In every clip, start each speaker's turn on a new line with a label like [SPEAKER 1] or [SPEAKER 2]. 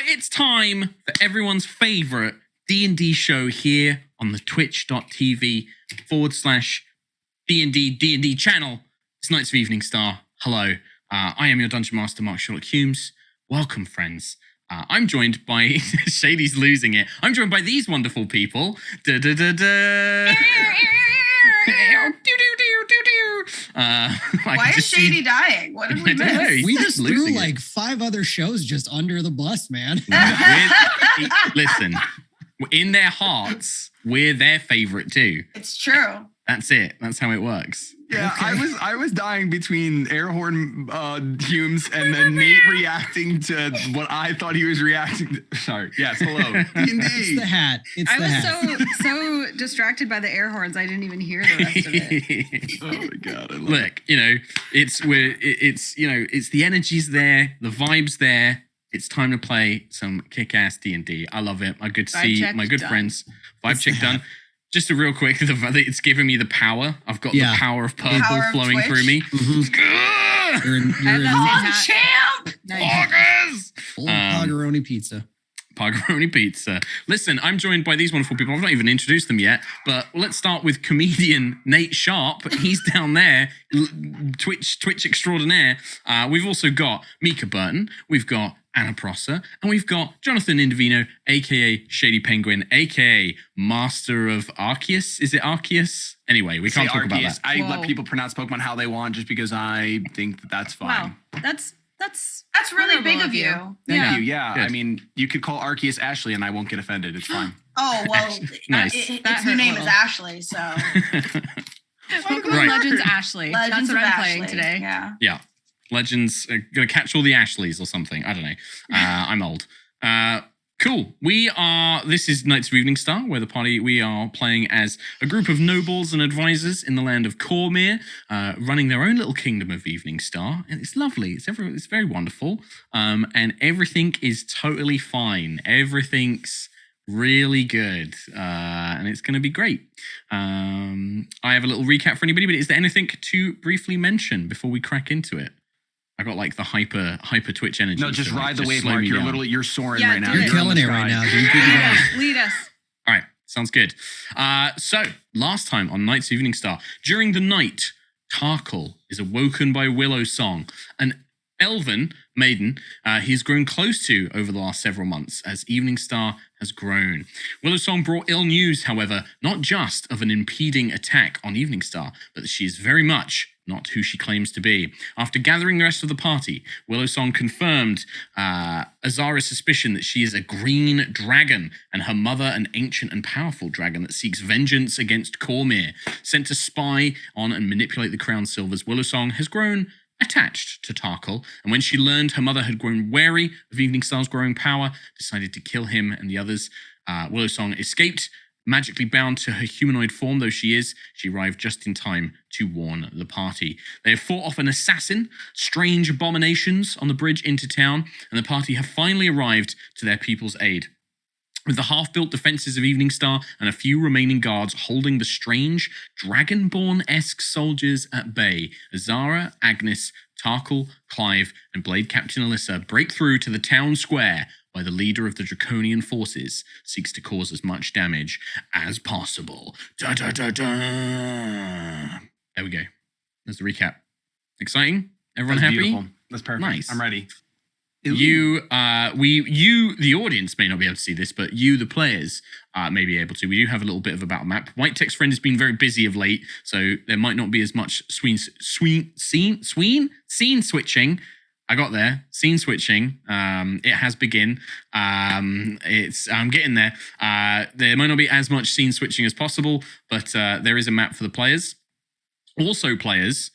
[SPEAKER 1] It's time for everyone's favorite D&D show here on the twitch.tv/D&D channel. It's Knights of Eveningstar. Hello. I am your Dungeon Master, Mark SherlockHulmes. Welcome, friends. I'm joined by... Shady's losing it. I'm joined by these wonderful people.
[SPEAKER 2] Why is Shady dying? What did we miss?
[SPEAKER 3] We just threw like 5 other shows just under the bus, man.
[SPEAKER 1] Listen, in their hearts, we're their favorite too.
[SPEAKER 2] It's true.
[SPEAKER 1] That's it. That's how it works.
[SPEAKER 4] Yeah, okay. I was dying between Airhorn Humes and then Nate reacting to what I thought he was reacting to. Sorry. Yes, hello. D&D.
[SPEAKER 3] It's the hat.
[SPEAKER 5] I was so distracted by the air horns I didn't even hear the rest of it.
[SPEAKER 4] Oh my god.
[SPEAKER 1] Look, it's the energy's there, the vibe's there. It's time to play some kick-ass D&D. I love it. Good to see my good friends. Vibe check done. Just a real quick, it's giving me the power. I've got the power of purple flowing through me.
[SPEAKER 3] Mm-hmm. You're in
[SPEAKER 2] champ!
[SPEAKER 1] Poggers!
[SPEAKER 3] Full Poggeroni pizza.
[SPEAKER 1] Poggeroni pizza. Listen, I'm joined by these wonderful people. I've not even introduced them yet, but let's start with comedian Nate Sharp. He's down there, Twitch extraordinaire. We've also got Mica Burton. We've got Anna Prosser, and we've got Jonathan Indovino, a.k.a. ShadyPenguinn, a.k.a. Master of Arceus. Is it Arceus? Anyway, we can't talk about that.
[SPEAKER 4] I let people pronounce Pokemon how they want just because I think that's fine.
[SPEAKER 5] Wow, that's
[SPEAKER 2] really big of you.
[SPEAKER 4] Thank you. Yeah, I mean, you could call Arceus Ashley, and I won't get offended. It's fine.
[SPEAKER 2] Oh well,
[SPEAKER 1] nice.
[SPEAKER 2] Its new name is Ashley, so.
[SPEAKER 5] Pokemon Legends Ashley.
[SPEAKER 2] Legends
[SPEAKER 5] That's what I'm
[SPEAKER 2] Ashley.
[SPEAKER 5] playing today.
[SPEAKER 2] Yeah.
[SPEAKER 1] Legends, gonna catch all the Ashleys or something. I don't know. I'm old. Cool. This is Knights of Eveningstar, where we are playing as a group of nobles and advisors in the land of Cormyr, running their own little kingdom of Eveningstar. And it's lovely. It's very wonderful. And everything is totally fine. Everything's really good. And it's going to be great. I have a little recap for anybody, but is there anything to briefly mention before we crack into it? I got like the hyper Twitch energy.
[SPEAKER 4] No, just ride the wave, Mark. You're soaring right now.
[SPEAKER 3] You're killing it right now, dude.
[SPEAKER 5] Lead us.
[SPEAKER 1] All right, sounds good. So last time on Knights of Eveningstar, during the night, Tarkhal is awoken by Willow Song, an elven maiden he's grown close to over the last several months as Eveningstar has grown. Willow Song brought ill news, however, not just of an impeding attack on Eveningstar, but that she is very much not who she claims to be. After gathering the rest of the party, Willow Song confirmed Azara's suspicion that she is a green dragon and her mother an ancient and powerful dragon that seeks vengeance against Cormyr. Sent to spy on and manipulate the Crownsilvers, Willow Song has grown attached to Tarkhal, and when she learned her mother had grown wary of Eveningstar's growing power, decided to kill him and the others. Willow Song escaped, magically bound to her humanoid form though she is. She arrived just in time to warn the party. They have fought off an assassin, strange abominations on the bridge into town, and the party have finally arrived to their people's aid. With the half-built defenses of Eveningstar and a few remaining guards holding the strange, dragonborn-esque soldiers at bay, Azara, Agnes, Tarkal, Clyve, and Blade Captain Alyssa break through to the town square by the leader of the Draconian forces, seeks to cause as much damage as possible. Da, da, da, da. There we go. There's the recap. Exciting? Everyone happy?
[SPEAKER 4] Beautiful. That's perfect. Nice. I'm ready.
[SPEAKER 1] You, the audience may not be able to see this, but you, the players, may be able to. We do have a little bit of a battle map. White Text Friend has been very busy of late, so there might not be as much scene switching. I got there. Scene switching. It has begun. I'm getting there. There might not be as much scene switching as possible, but there is a map for the players. Also, players,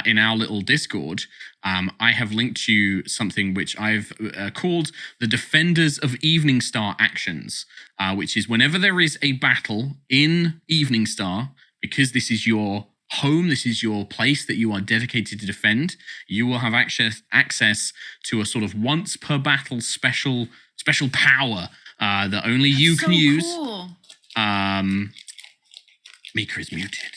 [SPEAKER 1] in our little Discord, I have linked you something which I've called the Defenders of Eveningstar Actions, which is whenever there is a battle in Eveningstar, because this is your home, this is your place that you are dedicated to defend, you will have access to a sort of once per battle special power that only you can use.
[SPEAKER 5] Cool.
[SPEAKER 1] Mica is muted.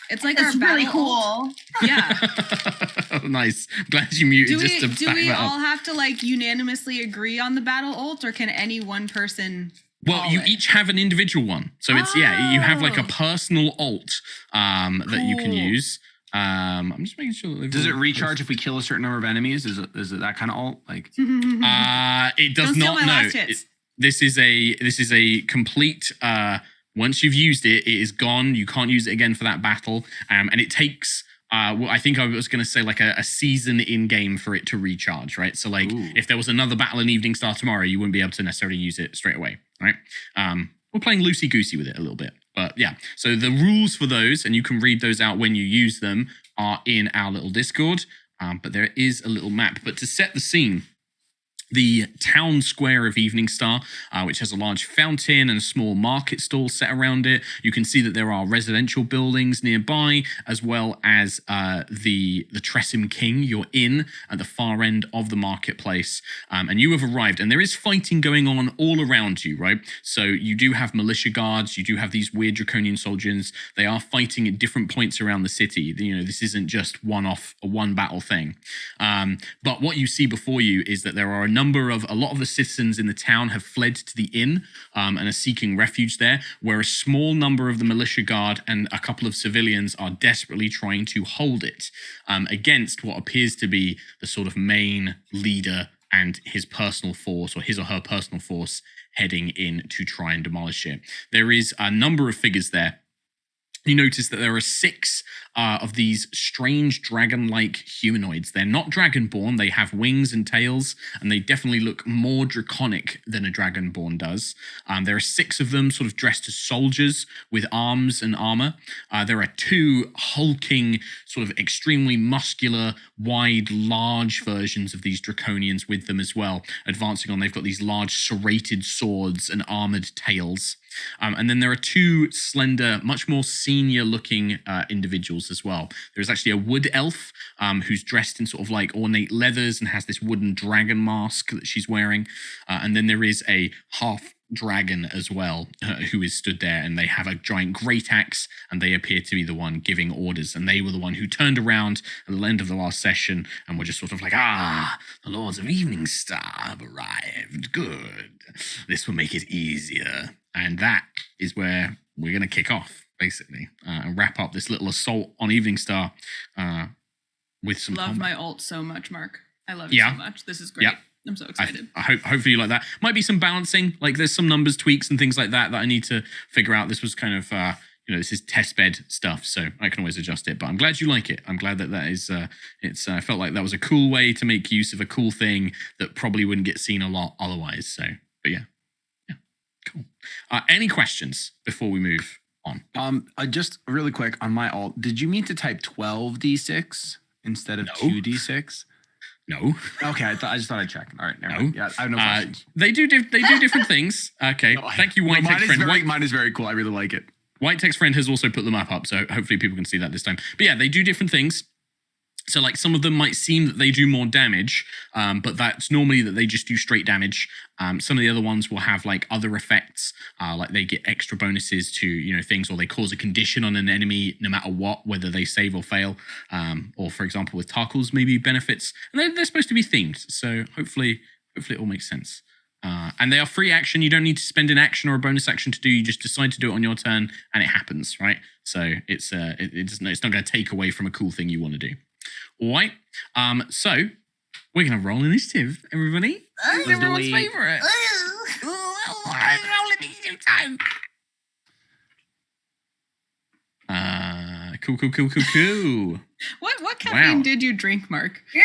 [SPEAKER 5] It's like
[SPEAKER 2] That's
[SPEAKER 5] our
[SPEAKER 2] really
[SPEAKER 5] battle
[SPEAKER 2] cool.
[SPEAKER 5] ult. Yeah.
[SPEAKER 1] Nice. Glad you muted just to
[SPEAKER 5] Do
[SPEAKER 1] back
[SPEAKER 5] we
[SPEAKER 1] that
[SPEAKER 5] all
[SPEAKER 1] up.
[SPEAKER 5] have to like unanimously agree on the battle ult, or can any one person?
[SPEAKER 1] Well,
[SPEAKER 5] call
[SPEAKER 1] you
[SPEAKER 5] it?
[SPEAKER 1] each have an individual one. So it's, you have like a
[SPEAKER 5] Oh.
[SPEAKER 1] personal alt that you can
[SPEAKER 5] Cool.
[SPEAKER 1] use. I'm just making sure that
[SPEAKER 4] Does it recharge if we kill a certain number of enemies? Is it that kind of alt? Like,
[SPEAKER 1] it does
[SPEAKER 5] Don't steal
[SPEAKER 1] not
[SPEAKER 5] my
[SPEAKER 1] know.
[SPEAKER 5] last hits.
[SPEAKER 1] This is a complete once you've used it, it is gone. You can't use it again for that battle. And it takes well, I think I was going to say like a season in game for it to recharge, right? So like
[SPEAKER 4] Ooh.
[SPEAKER 1] if there was another battle in Eveningstar tomorrow, you wouldn't be able to necessarily use it straight away, right? We're playing loosey-goosey with it a little bit. But yeah, so the rules for those, and you can read those out when you use them, are in our little Discord. But there is a little map. But to set the scene, the town square of Eveningstar, which has a large fountain and a small market stall set around it. You can see that there are residential buildings nearby, as well as the Tressim King. You're in at the far end of the marketplace, and you have arrived. And there is fighting going on all around you, right? So you do have militia guards. You do have these weird Draconian soldiers. They are fighting at different points around the city. You know, this isn't just a one battle thing. But what you see before you is that there are a lot of the citizens in the town have fled to the inn and are seeking refuge there, where a small number of the militia guard and a couple of civilians are desperately trying to hold it against what appears to be the sort of main leader and his personal force, or his or her personal force, heading in to try and demolish it. There is a number of figures there. You notice that there are 6 of these strange dragon-like humanoids. They're not dragonborn. They have wings and tails, and they definitely look more draconic than a dragonborn does. There are 6 of them sort of dressed as soldiers with arms and armor. There are 2 hulking, sort of extremely muscular, wide, large versions of these draconians with them as well, advancing on. They've got these large serrated swords and armored tails. And then there are 2 slender, much more senior-looking individuals as well. There's actually a wood elf who's dressed in sort of like ornate leathers and has this wooden dragon mask that she's wearing. And then there is a half dragon as well who is stood there, and they have a giant great axe, and they appear to be the one giving orders. And they were the one who turned around at the end of the last session and were just sort of like, the Lords of Eveningstar have arrived. Good. This will make it easier. And that is where we're going to kick off, basically, and wrap up this little assault on Eveningstar with some
[SPEAKER 5] Love
[SPEAKER 1] combat.
[SPEAKER 5] my ult so much, Mark. I love it so much. This is great.
[SPEAKER 1] Yeah.
[SPEAKER 5] I'm so excited.
[SPEAKER 1] I hope, hopefully you like that. Might be some balancing, like there's some numbers tweaks and things like that I need to figure out. This was kind of, this is test bed stuff, so I can always adjust it. But I'm glad you like it. I'm glad that is, I felt like that was a cool way to make use of a cool thing that probably wouldn't get seen a lot otherwise. So, but yeah, cool. Any questions before we move on?
[SPEAKER 4] Just really quick on my alt. Did you mean to type 12d6 instead of 2d6?
[SPEAKER 1] No.
[SPEAKER 4] Okay, I just thought I'd check. All right, never mind. Yeah, I have no questions.
[SPEAKER 1] They do different things. Okay, thank you, White Text Friend.
[SPEAKER 4] Mine is very cool. I really like it.
[SPEAKER 1] White Text Friend has also put the map up, so hopefully people can see that this time. But yeah, they do different things. So like some of them might seem that they do more damage, but that's normally that they just do straight damage. Some of the other ones will have like other effects, like they get extra bonuses to, things, or they cause a condition on an enemy no matter what, whether they save or fail. Or for example, with Tarkals, maybe benefits. And they're supposed to be themed. So hopefully it all makes sense. And they are free action. You don't need to spend an action or a bonus action to do. You just decide to do it on your turn, and it happens, right? So it's not going to take away from a cool thing you want to do. All right. So we're going to roll initiative, everybody. Everyone's favorite. Roll initiative time. Cool.
[SPEAKER 5] What caffeine did you drink, Mark?
[SPEAKER 2] Yeah,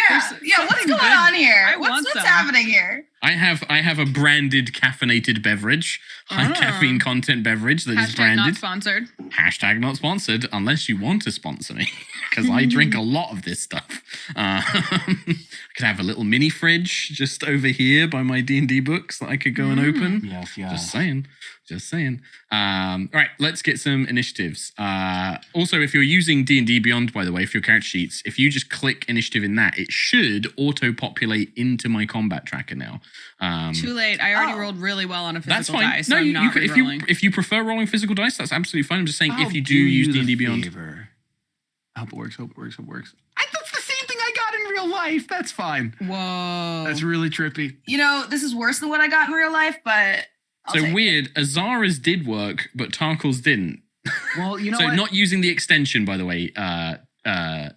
[SPEAKER 2] what's going on here? What's happening here?
[SPEAKER 1] I have a branded caffeinated beverage, high caffeine content beverage that is branded.
[SPEAKER 5] Not sponsored.
[SPEAKER 1] Hashtag not sponsored, unless you want to sponsor me, because I drink a lot of this stuff. I could have a little mini fridge just over here by my D&D books that I could go and open.
[SPEAKER 4] Yes.
[SPEAKER 1] Just saying. All right, let's get some initiatives. Also, if you're using D&D Beyond, by the way, for your character sheets, if you just click initiative in that, it should auto-populate into my combat tracker now.
[SPEAKER 5] Too late. I already rolled really well on a physical
[SPEAKER 1] that's fine.
[SPEAKER 5] die, so I'm not
[SPEAKER 1] if you prefer rolling physical dice, that's absolutely fine. I'm just saying if you do use D&D Beyond.
[SPEAKER 4] I hope it works. Hope it works. Hope it works. That's the same thing I got in real life. That's fine.
[SPEAKER 5] Whoa.
[SPEAKER 4] That's really trippy.
[SPEAKER 2] This is worse than what I got in real life, but I'll
[SPEAKER 1] So
[SPEAKER 2] take
[SPEAKER 1] weird. Azara's did work, but Tarkal's didn't.
[SPEAKER 4] Well, you know
[SPEAKER 1] So
[SPEAKER 4] what?
[SPEAKER 1] not using the extension, by the way,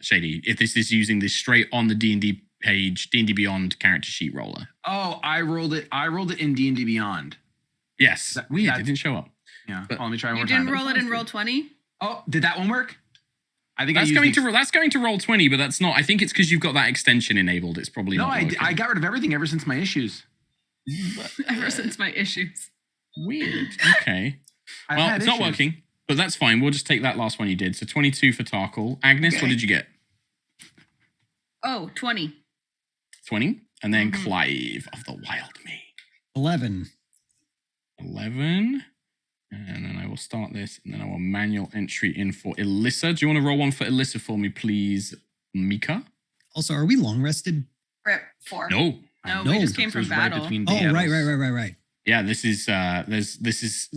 [SPEAKER 1] Shady. If this is using this straight on the D&D page, D&D Beyond character sheet roller.
[SPEAKER 4] Oh, I rolled it in D&D Beyond.
[SPEAKER 1] Yes. Weird. It didn't show up.
[SPEAKER 4] Yeah.
[SPEAKER 1] But
[SPEAKER 4] let me try one
[SPEAKER 5] You
[SPEAKER 4] more time.
[SPEAKER 5] didn't roll it in Roll20?
[SPEAKER 4] Oh, did that one work? I think
[SPEAKER 1] That's going to roll 20, but that's not. I think it's because you've got that extension enabled. It's probably
[SPEAKER 4] No,
[SPEAKER 1] not.
[SPEAKER 4] I got rid of everything ever since my issues.
[SPEAKER 5] Ever since my issues.
[SPEAKER 1] Weird. Okay.
[SPEAKER 4] I've
[SPEAKER 1] Well,
[SPEAKER 4] had
[SPEAKER 1] it's not
[SPEAKER 4] issues.
[SPEAKER 1] working, but that's fine. We'll just take that last one you did. So 22 for Tarkal. Agnes, what did you get?
[SPEAKER 5] Oh, 20.
[SPEAKER 1] 20. And then Clyve of the Wild Me.
[SPEAKER 3] 11.
[SPEAKER 1] 11. And then I will start this, and then I will manual entry in for Alyssa. Do you want to roll one for Alyssa for me, please, Mica?
[SPEAKER 3] Also, are we long rested?
[SPEAKER 2] Rip 4.
[SPEAKER 1] No.
[SPEAKER 5] No,
[SPEAKER 3] No,
[SPEAKER 5] we just came from battle.
[SPEAKER 3] Oh, right.
[SPEAKER 1] Yeah, this is this is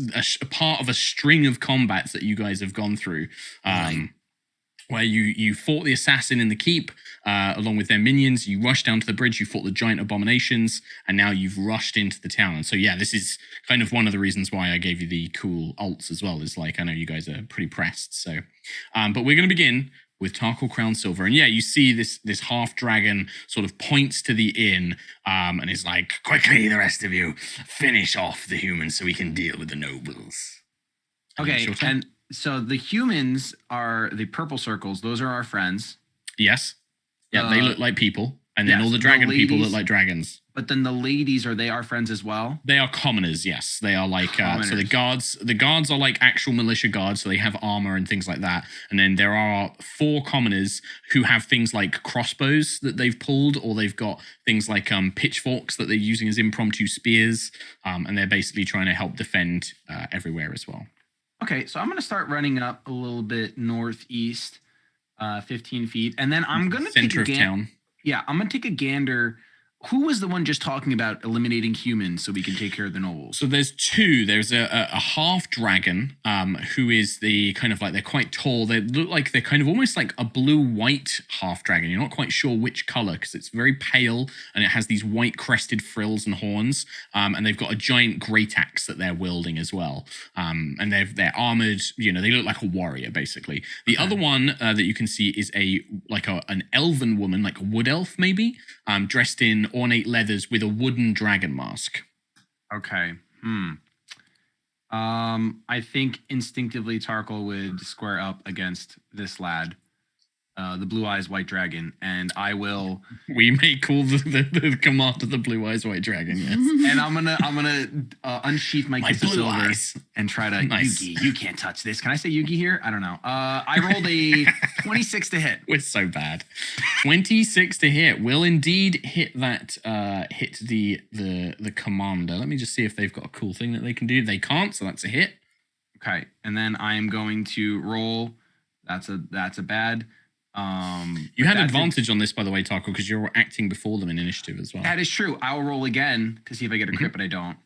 [SPEAKER 1] a part of a string of combats that you guys have gone through, where you fought the assassin in the keep along with their minions. You rushed down to the bridge. You fought the giant abominations, and now you've rushed into the town. And so yeah, this is kind of one of the reasons why I gave you the cool alts as well. Is like I know you guys are pretty pressed. So, but we're going to begin with Tarkhal Crownsilver. And yeah, you see this half dragon sort of points to the inn and is like, quickly, the rest of you, finish off the humans so we can deal with the nobles.
[SPEAKER 4] Okay, and so the humans are the purple circles. Those are our friends.
[SPEAKER 1] Yes. Yeah, they look like people. And then
[SPEAKER 4] yes,
[SPEAKER 1] all the dragon
[SPEAKER 4] the
[SPEAKER 1] people
[SPEAKER 4] ladies-
[SPEAKER 1] look like dragons.
[SPEAKER 4] But then the ladies, are they our friends as well?
[SPEAKER 1] They are commoners, yes. They are like so the
[SPEAKER 4] Commoners.
[SPEAKER 1] guards are like actual militia guards, so they have armor and things like that. And then there are 4 commoners who have things like crossbows that they've pulled, or they've got things like pitchforks that they're using as impromptu spears. And they're basically trying to help defend everywhere as well.
[SPEAKER 4] Okay, so I'm going to start running up a little bit northeast, 15 feet. And then I'm going to take
[SPEAKER 1] Center
[SPEAKER 4] a
[SPEAKER 1] of town.
[SPEAKER 4] Yeah, I'm going to take a gander. Who was the one just talking about eliminating humans so we can take care of the nobles?
[SPEAKER 1] So there's 2. There's a half dragon who is the kind of like, they're quite tall. They look like they're kind of almost like a blue-white half dragon. You're not quite sure which color because it's very pale and it has these white crested frills and horns. And they've got a giant great axe that they're wielding as well. And they're armored. You know, they look like a warrior basically. The other one that you can see is an elven woman, like a wood elf maybe, dressed in ornate leathers with a wooden dragon mask.
[SPEAKER 4] Okay. I think instinctively Tarkhal would square up against this lad, the Blue Eyes White Dragon, and I will.
[SPEAKER 1] We may call the command of the Blue Eyes White Dragon. Yes.
[SPEAKER 4] And I'm gonna unsheath my Kiss of
[SPEAKER 1] blue
[SPEAKER 4] Silver
[SPEAKER 1] eyes.
[SPEAKER 4] and try to
[SPEAKER 1] Nice.
[SPEAKER 4] Yugi. You can't touch this. Can I say Yugi here? I don't know. I rolled a 26 to hit.
[SPEAKER 1] We're so bad. 26 to hit will indeed hit that. Hit the commander. Let me just see if they've got a cool thing that they can do. They can't, so that's a hit.
[SPEAKER 4] Okay, and then I am going to roll. That's a bad.
[SPEAKER 1] You had advantage on this, by the way, Tarkal, because you're acting before them in initiative as well.
[SPEAKER 4] That is true. I'll roll again to see if I get a crit, but I don't.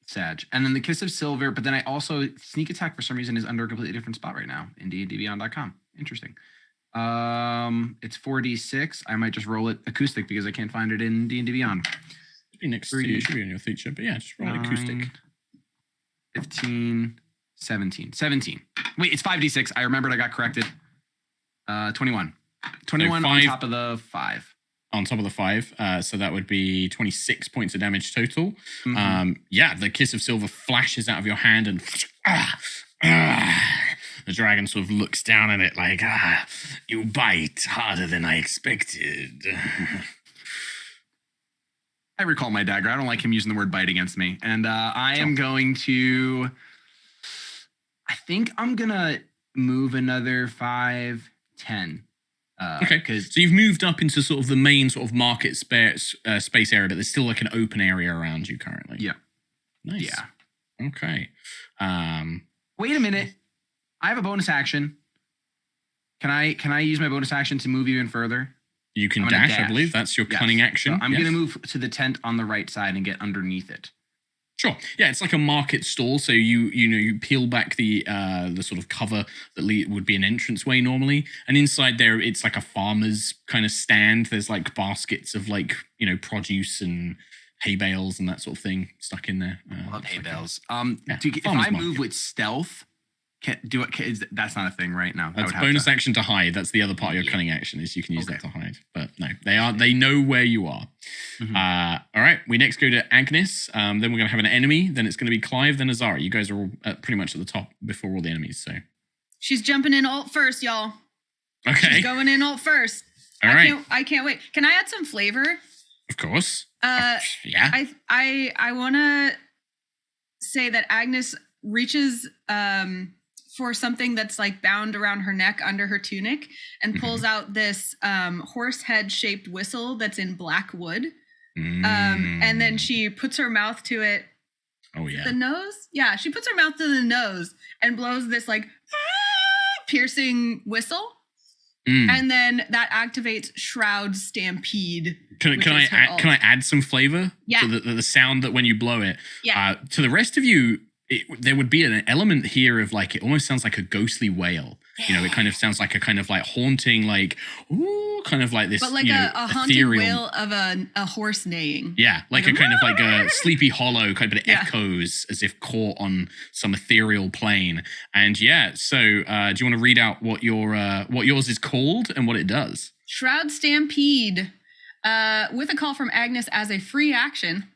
[SPEAKER 4] Sag. And then the Kiss of Silver, but then I also sneak attack for some reason is under a completely different spot right now in D&DBeyond.com. Interesting. It's 4d6. I might just roll it acoustic because I can't find it in D&D Beyond.
[SPEAKER 1] Should be next to you. Should be on your feature, but yeah, just roll it acoustic.
[SPEAKER 4] 15, 17. Wait, it's 5d6. I remembered I got corrected. 21. 21 on top of the 5.
[SPEAKER 1] On top of the 5, so that would be 26 points of damage total.
[SPEAKER 4] Mm-hmm.
[SPEAKER 1] Yeah, the Kiss of Silver flashes out of your hand and the dragon sort of looks down at it like, you bite harder than I expected.
[SPEAKER 4] I recall my dagger. I don't like him using the word bite against me. And I am going to... I think I'm going to move another 5, 10.
[SPEAKER 1] Okay, so you've moved up into sort of the main sort of market space area, but there's still like an open area around you currently.
[SPEAKER 4] Yeah.
[SPEAKER 1] Nice.
[SPEAKER 4] Yeah.
[SPEAKER 1] Okay.
[SPEAKER 4] Wait a minute. I have a bonus action. Can I use my bonus action to move even further?
[SPEAKER 1] You can dash, I believe. That's your cunning action.
[SPEAKER 4] So I'm going to move to the tent on the right side and get underneath it.
[SPEAKER 1] Sure. Yeah, it's like a market stall. So you peel back the sort of cover that would be an entranceway normally, and inside there it's like a farmer's kind of stand. There's like baskets of like produce and hay bales and that sort of thing stuck in there.
[SPEAKER 4] Love hay
[SPEAKER 1] like
[SPEAKER 4] bales.
[SPEAKER 1] yeah,
[SPEAKER 4] If I move with stealth, that's not a thing right now.
[SPEAKER 1] That's bonus action to hide. That's the other part of your cunning action is you can use that to hide. But no, they know where you are.
[SPEAKER 4] Mm-hmm.
[SPEAKER 1] All right, we next go to Agnis. Then we're going to have an enemy. Then it's going to be Clyve, then Azara. You guys are all pretty much at the top before all the enemies. So
[SPEAKER 5] She's jumping in ult first, y'all.
[SPEAKER 1] Okay.
[SPEAKER 5] She's going in ult first.
[SPEAKER 1] All right.
[SPEAKER 5] I can't wait. Can I add some flavor?
[SPEAKER 1] Of course.
[SPEAKER 5] Yeah. I want to say that Agnes reaches for something that's like bound around her neck under her tunic and pulls out this horse head shaped whistle that's in black wood. And then she puts her mouth to it.
[SPEAKER 1] Oh yeah.
[SPEAKER 5] The nose? Yeah, she puts her mouth to the nose and blows this like piercing whistle. And then that activates Shroud Stampede.
[SPEAKER 1] Can I add some flavor?
[SPEAKER 5] Yeah.
[SPEAKER 1] So the sound that when you blow it.
[SPEAKER 5] Yeah.
[SPEAKER 1] To the rest of you, there would be an element here of like, it almost sounds like a ghostly wail. Yeah. It kind of sounds like a kind of like haunting, like, ooh, kind of like this,
[SPEAKER 5] but like a haunting
[SPEAKER 1] ethereal
[SPEAKER 5] wail of a horse neighing.
[SPEAKER 1] Yeah, like a kind of like a sleepy hollow kind of echoes as if caught on some ethereal plane. And yeah, so do you want to read out what yours is called and what it does?
[SPEAKER 5] Shroud Stampede. With a call from Agnes as a free action,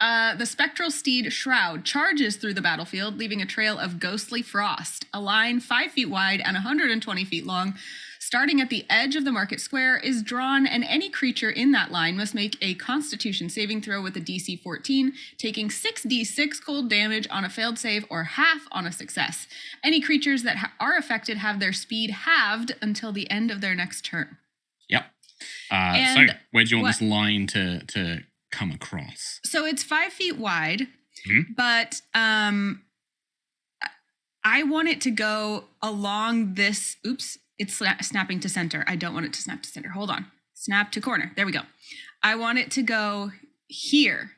[SPEAKER 5] the spectral steed Shroud charges through the battlefield, leaving a trail of ghostly frost. A line 5 feet wide and 120 feet long, starting at the edge of the market square, is drawn, and any creature in that line must make a Constitution saving throw with a DC 14, taking 6d6 cold damage on a failed save or half on a success. Any creatures that are affected have their speed halved until the end of their next turn.
[SPEAKER 1] Yep. So where do you want this line to come across?
[SPEAKER 5] So it's 5 feet wide, but I want it to go along this. Oops, it's snapping to center. I don't want it to snap to center. Hold on. Snap to corner. There we go. I want it to go here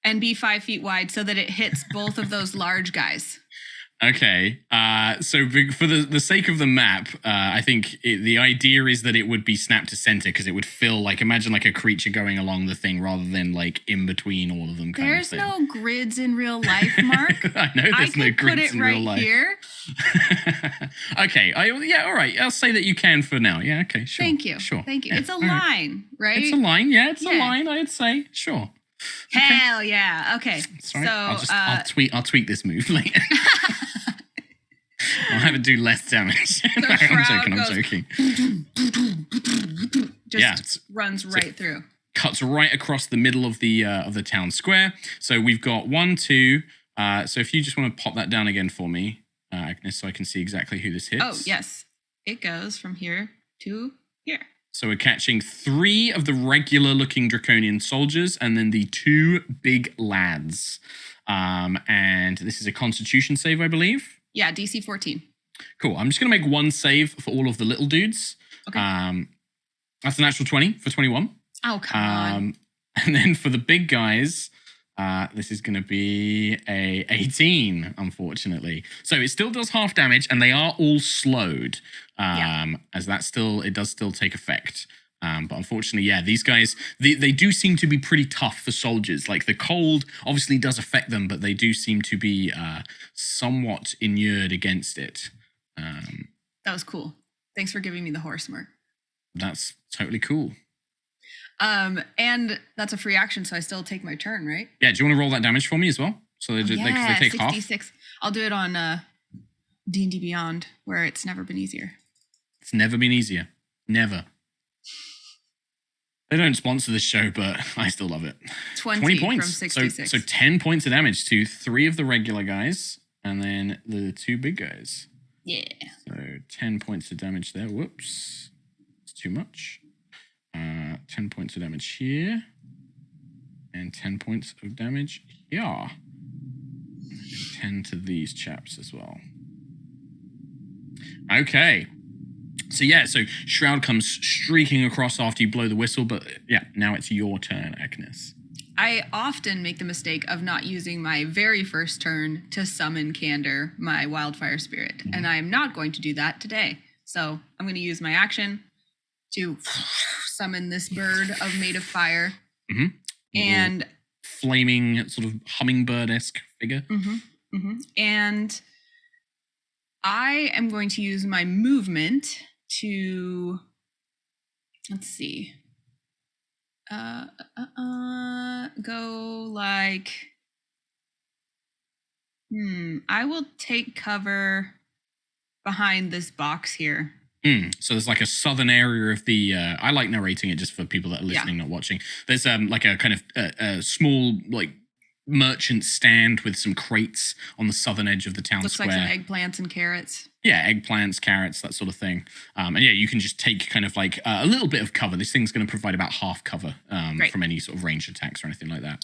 [SPEAKER 5] and be 5 feet wide so that it hits both of those large guys.
[SPEAKER 1] Okay, so for the sake of the map, I think the idea is that it would be snap to center because it would feel like, imagine like a creature going along the thing rather than like in between all of them.
[SPEAKER 5] There's no grids in real life, Mark.
[SPEAKER 1] I know there's no grids in real life.
[SPEAKER 5] Here.
[SPEAKER 1] Okay, all right. I'll say that you can for now. Yeah, okay, sure.
[SPEAKER 5] Thank you.
[SPEAKER 1] Sure.
[SPEAKER 5] Thank you.
[SPEAKER 1] Yeah,
[SPEAKER 5] It's a line, right?
[SPEAKER 1] It's a line. Yeah, it's a line. I'd say sure.
[SPEAKER 5] Hell yeah. Okay.
[SPEAKER 1] Sorry,
[SPEAKER 5] so
[SPEAKER 1] I'll tweak this move later. I'll have it do less damage. I'm joking.
[SPEAKER 5] Just runs right through.
[SPEAKER 1] Cuts right across the middle of the town square. So we've got 1, 2. So if you just want to pop that down again for me, Agnes, so I can see exactly who this hits.
[SPEAKER 5] Oh yes, it goes from here to here.
[SPEAKER 1] So we're catching 3 of the regular-looking Draconian soldiers, and then the 2 big lads. And this is a Constitution save, I believe.
[SPEAKER 5] Yeah, DC 14.
[SPEAKER 1] Cool. I'm just going to make 1 save for all of the little dudes.
[SPEAKER 5] Okay.
[SPEAKER 1] That's a natural 20 for 21.
[SPEAKER 5] Oh, come on.
[SPEAKER 1] And then for the big guys, this is going to be a 18, unfortunately. So it still does half damage, and they are all slowed, as it does still take effect. But unfortunately, yeah, these guys, they do seem to be pretty tough for soldiers. Like the cold obviously does affect them, but they do seem to be somewhat inured against it.
[SPEAKER 5] That was cool. Thanks for giving me the horse, Mark.
[SPEAKER 1] That's totally cool.
[SPEAKER 5] And that's a free action, so I still take my turn, right?
[SPEAKER 1] Yeah, do you want to roll that damage for me as well? So they take
[SPEAKER 5] 66.
[SPEAKER 1] half.
[SPEAKER 5] I'll do it on D&D Beyond, where it's never been easier.
[SPEAKER 1] It's never been easier. Never. They don't sponsor this show, but I still love it.
[SPEAKER 5] 20
[SPEAKER 1] points.
[SPEAKER 5] From 66.
[SPEAKER 1] So 10 points of damage to 3 of the regular guys, and then the 2 big guys.
[SPEAKER 5] Yeah.
[SPEAKER 1] So 10 points of damage there. Whoops. It's too much. 10 points of damage here. And 10 points of damage here. 10 to these chaps as well. Okay. So Shroud comes streaking across after you blow the whistle, but yeah, now it's your turn, Agnes.
[SPEAKER 5] I often make the mistake of not using my very first turn to summon Candor, my wildfire spirit, and I am not going to do that today. So I'm going to use my action to summon this bird made of fire. And
[SPEAKER 1] flaming sort of hummingbird-esque figure.
[SPEAKER 5] And I am going to use my movement to, let's see, go like, I will take cover behind this box here.
[SPEAKER 1] So there's like a southern area of the, I like narrating it just for people that are listening, not watching. There's like a kind of a small like merchant stand with some crates on the southern edge of the town square.
[SPEAKER 5] Looks like some eggplants and carrots.
[SPEAKER 1] Yeah, eggplants, carrots, that sort of thing. And yeah, you can just take kind of like a little bit of cover. This thing's going to provide about half cover from any sort of ranged attacks or anything like that.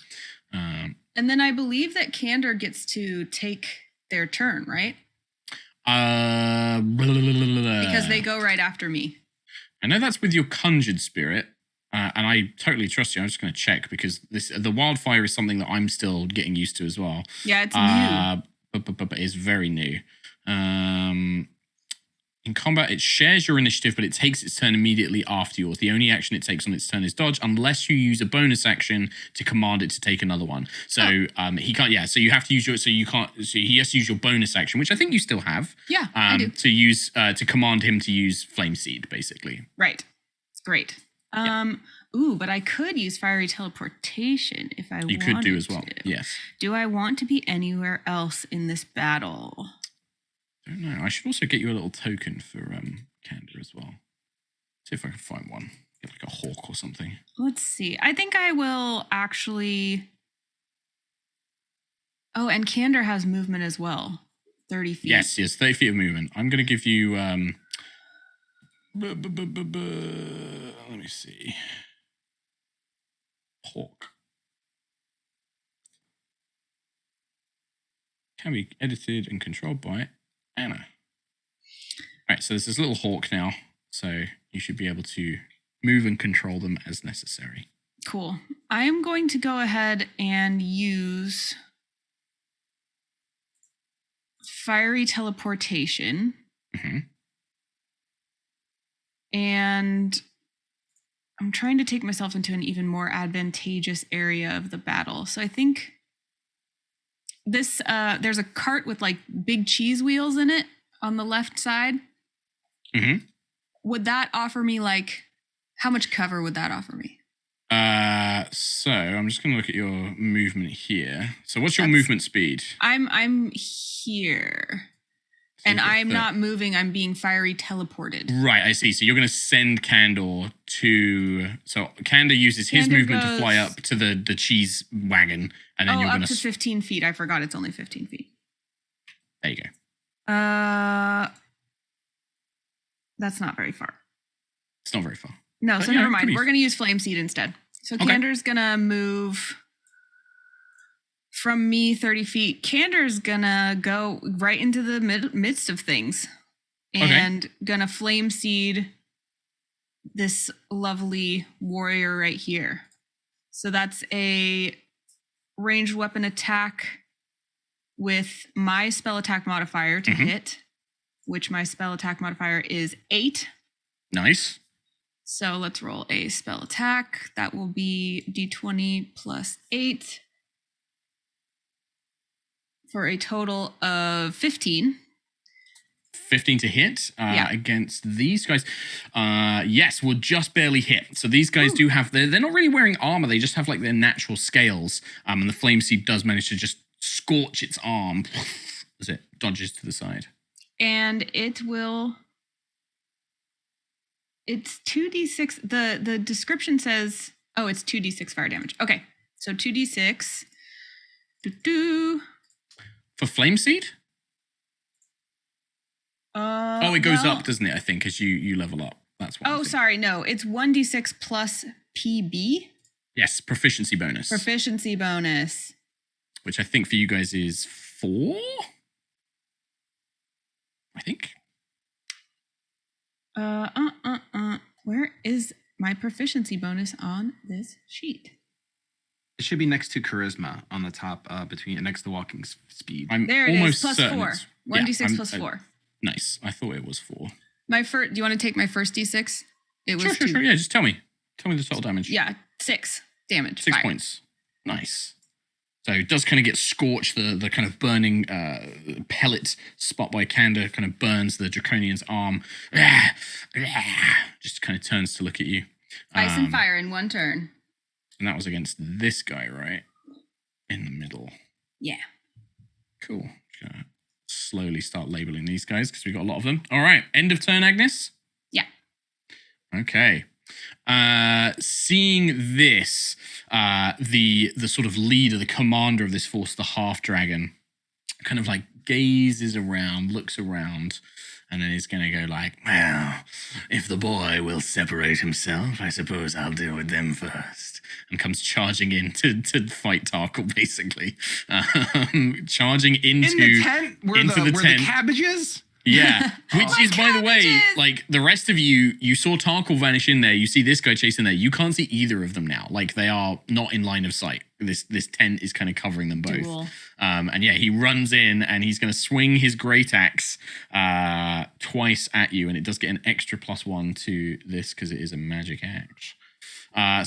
[SPEAKER 5] And then I believe that Candor gets to take their turn, right? Because they go right after me.
[SPEAKER 1] I know that's with your conjured spirit, and I totally trust you. I'm just going to check because the wildfire is something that I'm still getting used to as well.
[SPEAKER 5] Yeah, it's new.
[SPEAKER 1] But it's very new. In combat, it shares your initiative, but it takes its turn immediately after yours. The only action it takes on its turn is dodge, unless you use a bonus action to command it to take another one. So he can't. Yeah, so you have to use your. So you can't. So he has to use your bonus action, which I think you still have.
[SPEAKER 5] Yeah, I do.
[SPEAKER 1] To use to command him to use Flame Seed, basically.
[SPEAKER 5] Right. Great. Ooh, but I could use fiery teleportation if I wanted to.
[SPEAKER 1] You could do as well. Yes.
[SPEAKER 5] Do I want to be anywhere else in this battle?
[SPEAKER 1] I don't know. I should also get you a little token for Candor as well. See if I can find one. Get like a hawk or something.
[SPEAKER 5] Let's see. I think I will actually. Oh, and Candor has movement as well. 30 feet.
[SPEAKER 1] Yes, 30 feet of movement. I'm going to give you. Let me see. Hawk. Can be edited and controlled by Anna. All right, so there's this little hawk now, so you should be able to move and control them as necessary.
[SPEAKER 5] Cool. I am going to go ahead and use fiery teleportation. And I'm trying to take myself into an even more advantageous area of the battle. So I think this, there's a cart with like big cheese wheels in it on the left side. Would that offer me like, how much cover would that offer me?
[SPEAKER 1] So I'm just going to look at your movement here. So what's your movement speed?
[SPEAKER 5] I'm here. And I'm not moving, I'm being fiery teleported.
[SPEAKER 1] Right, I see. So you're going to send Candor to... So Candor uses his movement to fly up to the cheese wagon. And then you're going
[SPEAKER 5] to 15 feet. I forgot it's only 15 feet.
[SPEAKER 1] There you go.
[SPEAKER 5] That's not very far.
[SPEAKER 1] It's not very far.
[SPEAKER 5] No, so never mind. We're going to use Flame Seed instead. So Candor's going to move... from me 30 feet. Candor's gonna go right into the midst of things and gonna flame seed this lovely warrior right here. So that's a ranged weapon attack with my spell attack modifier to hit, which my spell attack modifier is 8.
[SPEAKER 1] Nice.
[SPEAKER 5] So let's roll a spell attack. That will be d20 plus 8. For a total of 15.
[SPEAKER 1] 15 to hit against these guys. Yes, will just barely hit. So these guys do have, they're not really wearing armor. They just have like their natural scales. And the flame seed does manage to just scorch its arm as it dodges to the side.
[SPEAKER 5] And it will, it's 2d6. The description says, it's 2d6 fire damage. Okay, so 2d6.
[SPEAKER 1] For Flame Seed? It goes up, doesn't it, I think, as you level up. That's what
[SPEAKER 5] sorry, no. It's 1d6 plus PB?
[SPEAKER 1] Yes, proficiency bonus.
[SPEAKER 5] Proficiency bonus.
[SPEAKER 1] Which I think for you guys is 4? I think.
[SPEAKER 5] Where is my proficiency bonus on this sheet?
[SPEAKER 4] It should be next to charisma on the top, next to walking speed.
[SPEAKER 1] I'm
[SPEAKER 5] There it is.
[SPEAKER 1] almost
[SPEAKER 5] Plus
[SPEAKER 1] certain
[SPEAKER 5] 4.
[SPEAKER 1] it's-
[SPEAKER 5] 1d6
[SPEAKER 1] I'm-
[SPEAKER 5] plus 4.
[SPEAKER 1] Nice. I thought it was 4.
[SPEAKER 5] My first. Do you want to take my first d6? It was
[SPEAKER 1] Sure.
[SPEAKER 5] 2.
[SPEAKER 1] Yeah, just tell me. Tell me the total damage.
[SPEAKER 5] Yeah, 6 damage.
[SPEAKER 1] 6
[SPEAKER 5] Fire.
[SPEAKER 1] points. Nice. So it does kind of get scorched. The kind of burning pellet spot by Kanda kind of burns the Draconian's arm. Just kind of turns to look at you.
[SPEAKER 5] Ice and fire in 1 turn.
[SPEAKER 1] And that was against this guy, right? In the middle.
[SPEAKER 5] Yeah.
[SPEAKER 1] Cool. Just gonna slowly start labeling these guys because we've got a lot of them. All right. End of turn, Agnes?
[SPEAKER 5] Yeah.
[SPEAKER 1] Okay. Seeing this, the sort of leader, the commander of this force, the half dragon, kind of like gazes around, looks around, and then he's gonna go like, well, if the boy will separate himself, I suppose I'll deal with them first. And comes charging in to fight Tarkal, basically. Charging into
[SPEAKER 4] the tent where the
[SPEAKER 1] tent.
[SPEAKER 4] cabbages?
[SPEAKER 1] Yeah, which
[SPEAKER 2] my
[SPEAKER 1] is, by the way,
[SPEAKER 2] cabbages!
[SPEAKER 1] like the rest of you saw Tarkal vanish in there. You see this guy chasing there. You can't see either of them now. Like they are not in line of sight. This tent is kind of covering them both.
[SPEAKER 5] Duel.
[SPEAKER 1] And yeah, he runs in and he's going to swing his great axe twice at you, and it does get an extra +1 to this because it is a magic axe.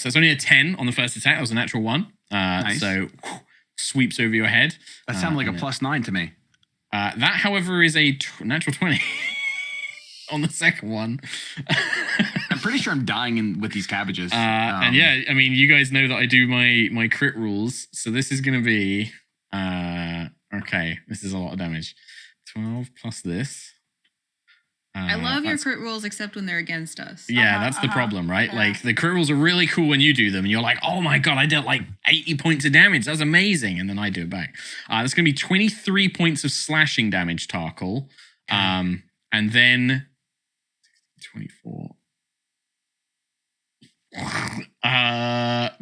[SPEAKER 1] So it's only a 10 on the first attack. That was a natural 1.
[SPEAKER 4] Nice.
[SPEAKER 1] So sweeps over your head.
[SPEAKER 4] That sounded like a
[SPEAKER 1] and
[SPEAKER 4] +9 to me.
[SPEAKER 1] that, however, is a natural 20 on the second one.
[SPEAKER 4] I'm pretty sure I'm dying with these cabbages.
[SPEAKER 1] And yeah, I mean, you guys know that I do my crit rules. So this is going to be... okay, this is a lot of damage. 12 plus this.
[SPEAKER 5] I love your
[SPEAKER 1] that's-
[SPEAKER 5] crit rolls except when they're against us.
[SPEAKER 1] Yeah, that's the problem, right?
[SPEAKER 2] Yeah.
[SPEAKER 1] Like, the crit rolls are really cool when you do them, and you're like, oh my god, I dealt like 80 points of damage. That's amazing. And then I do it back. That's going to be 23 points of slashing damage, Tarkal. And then 24.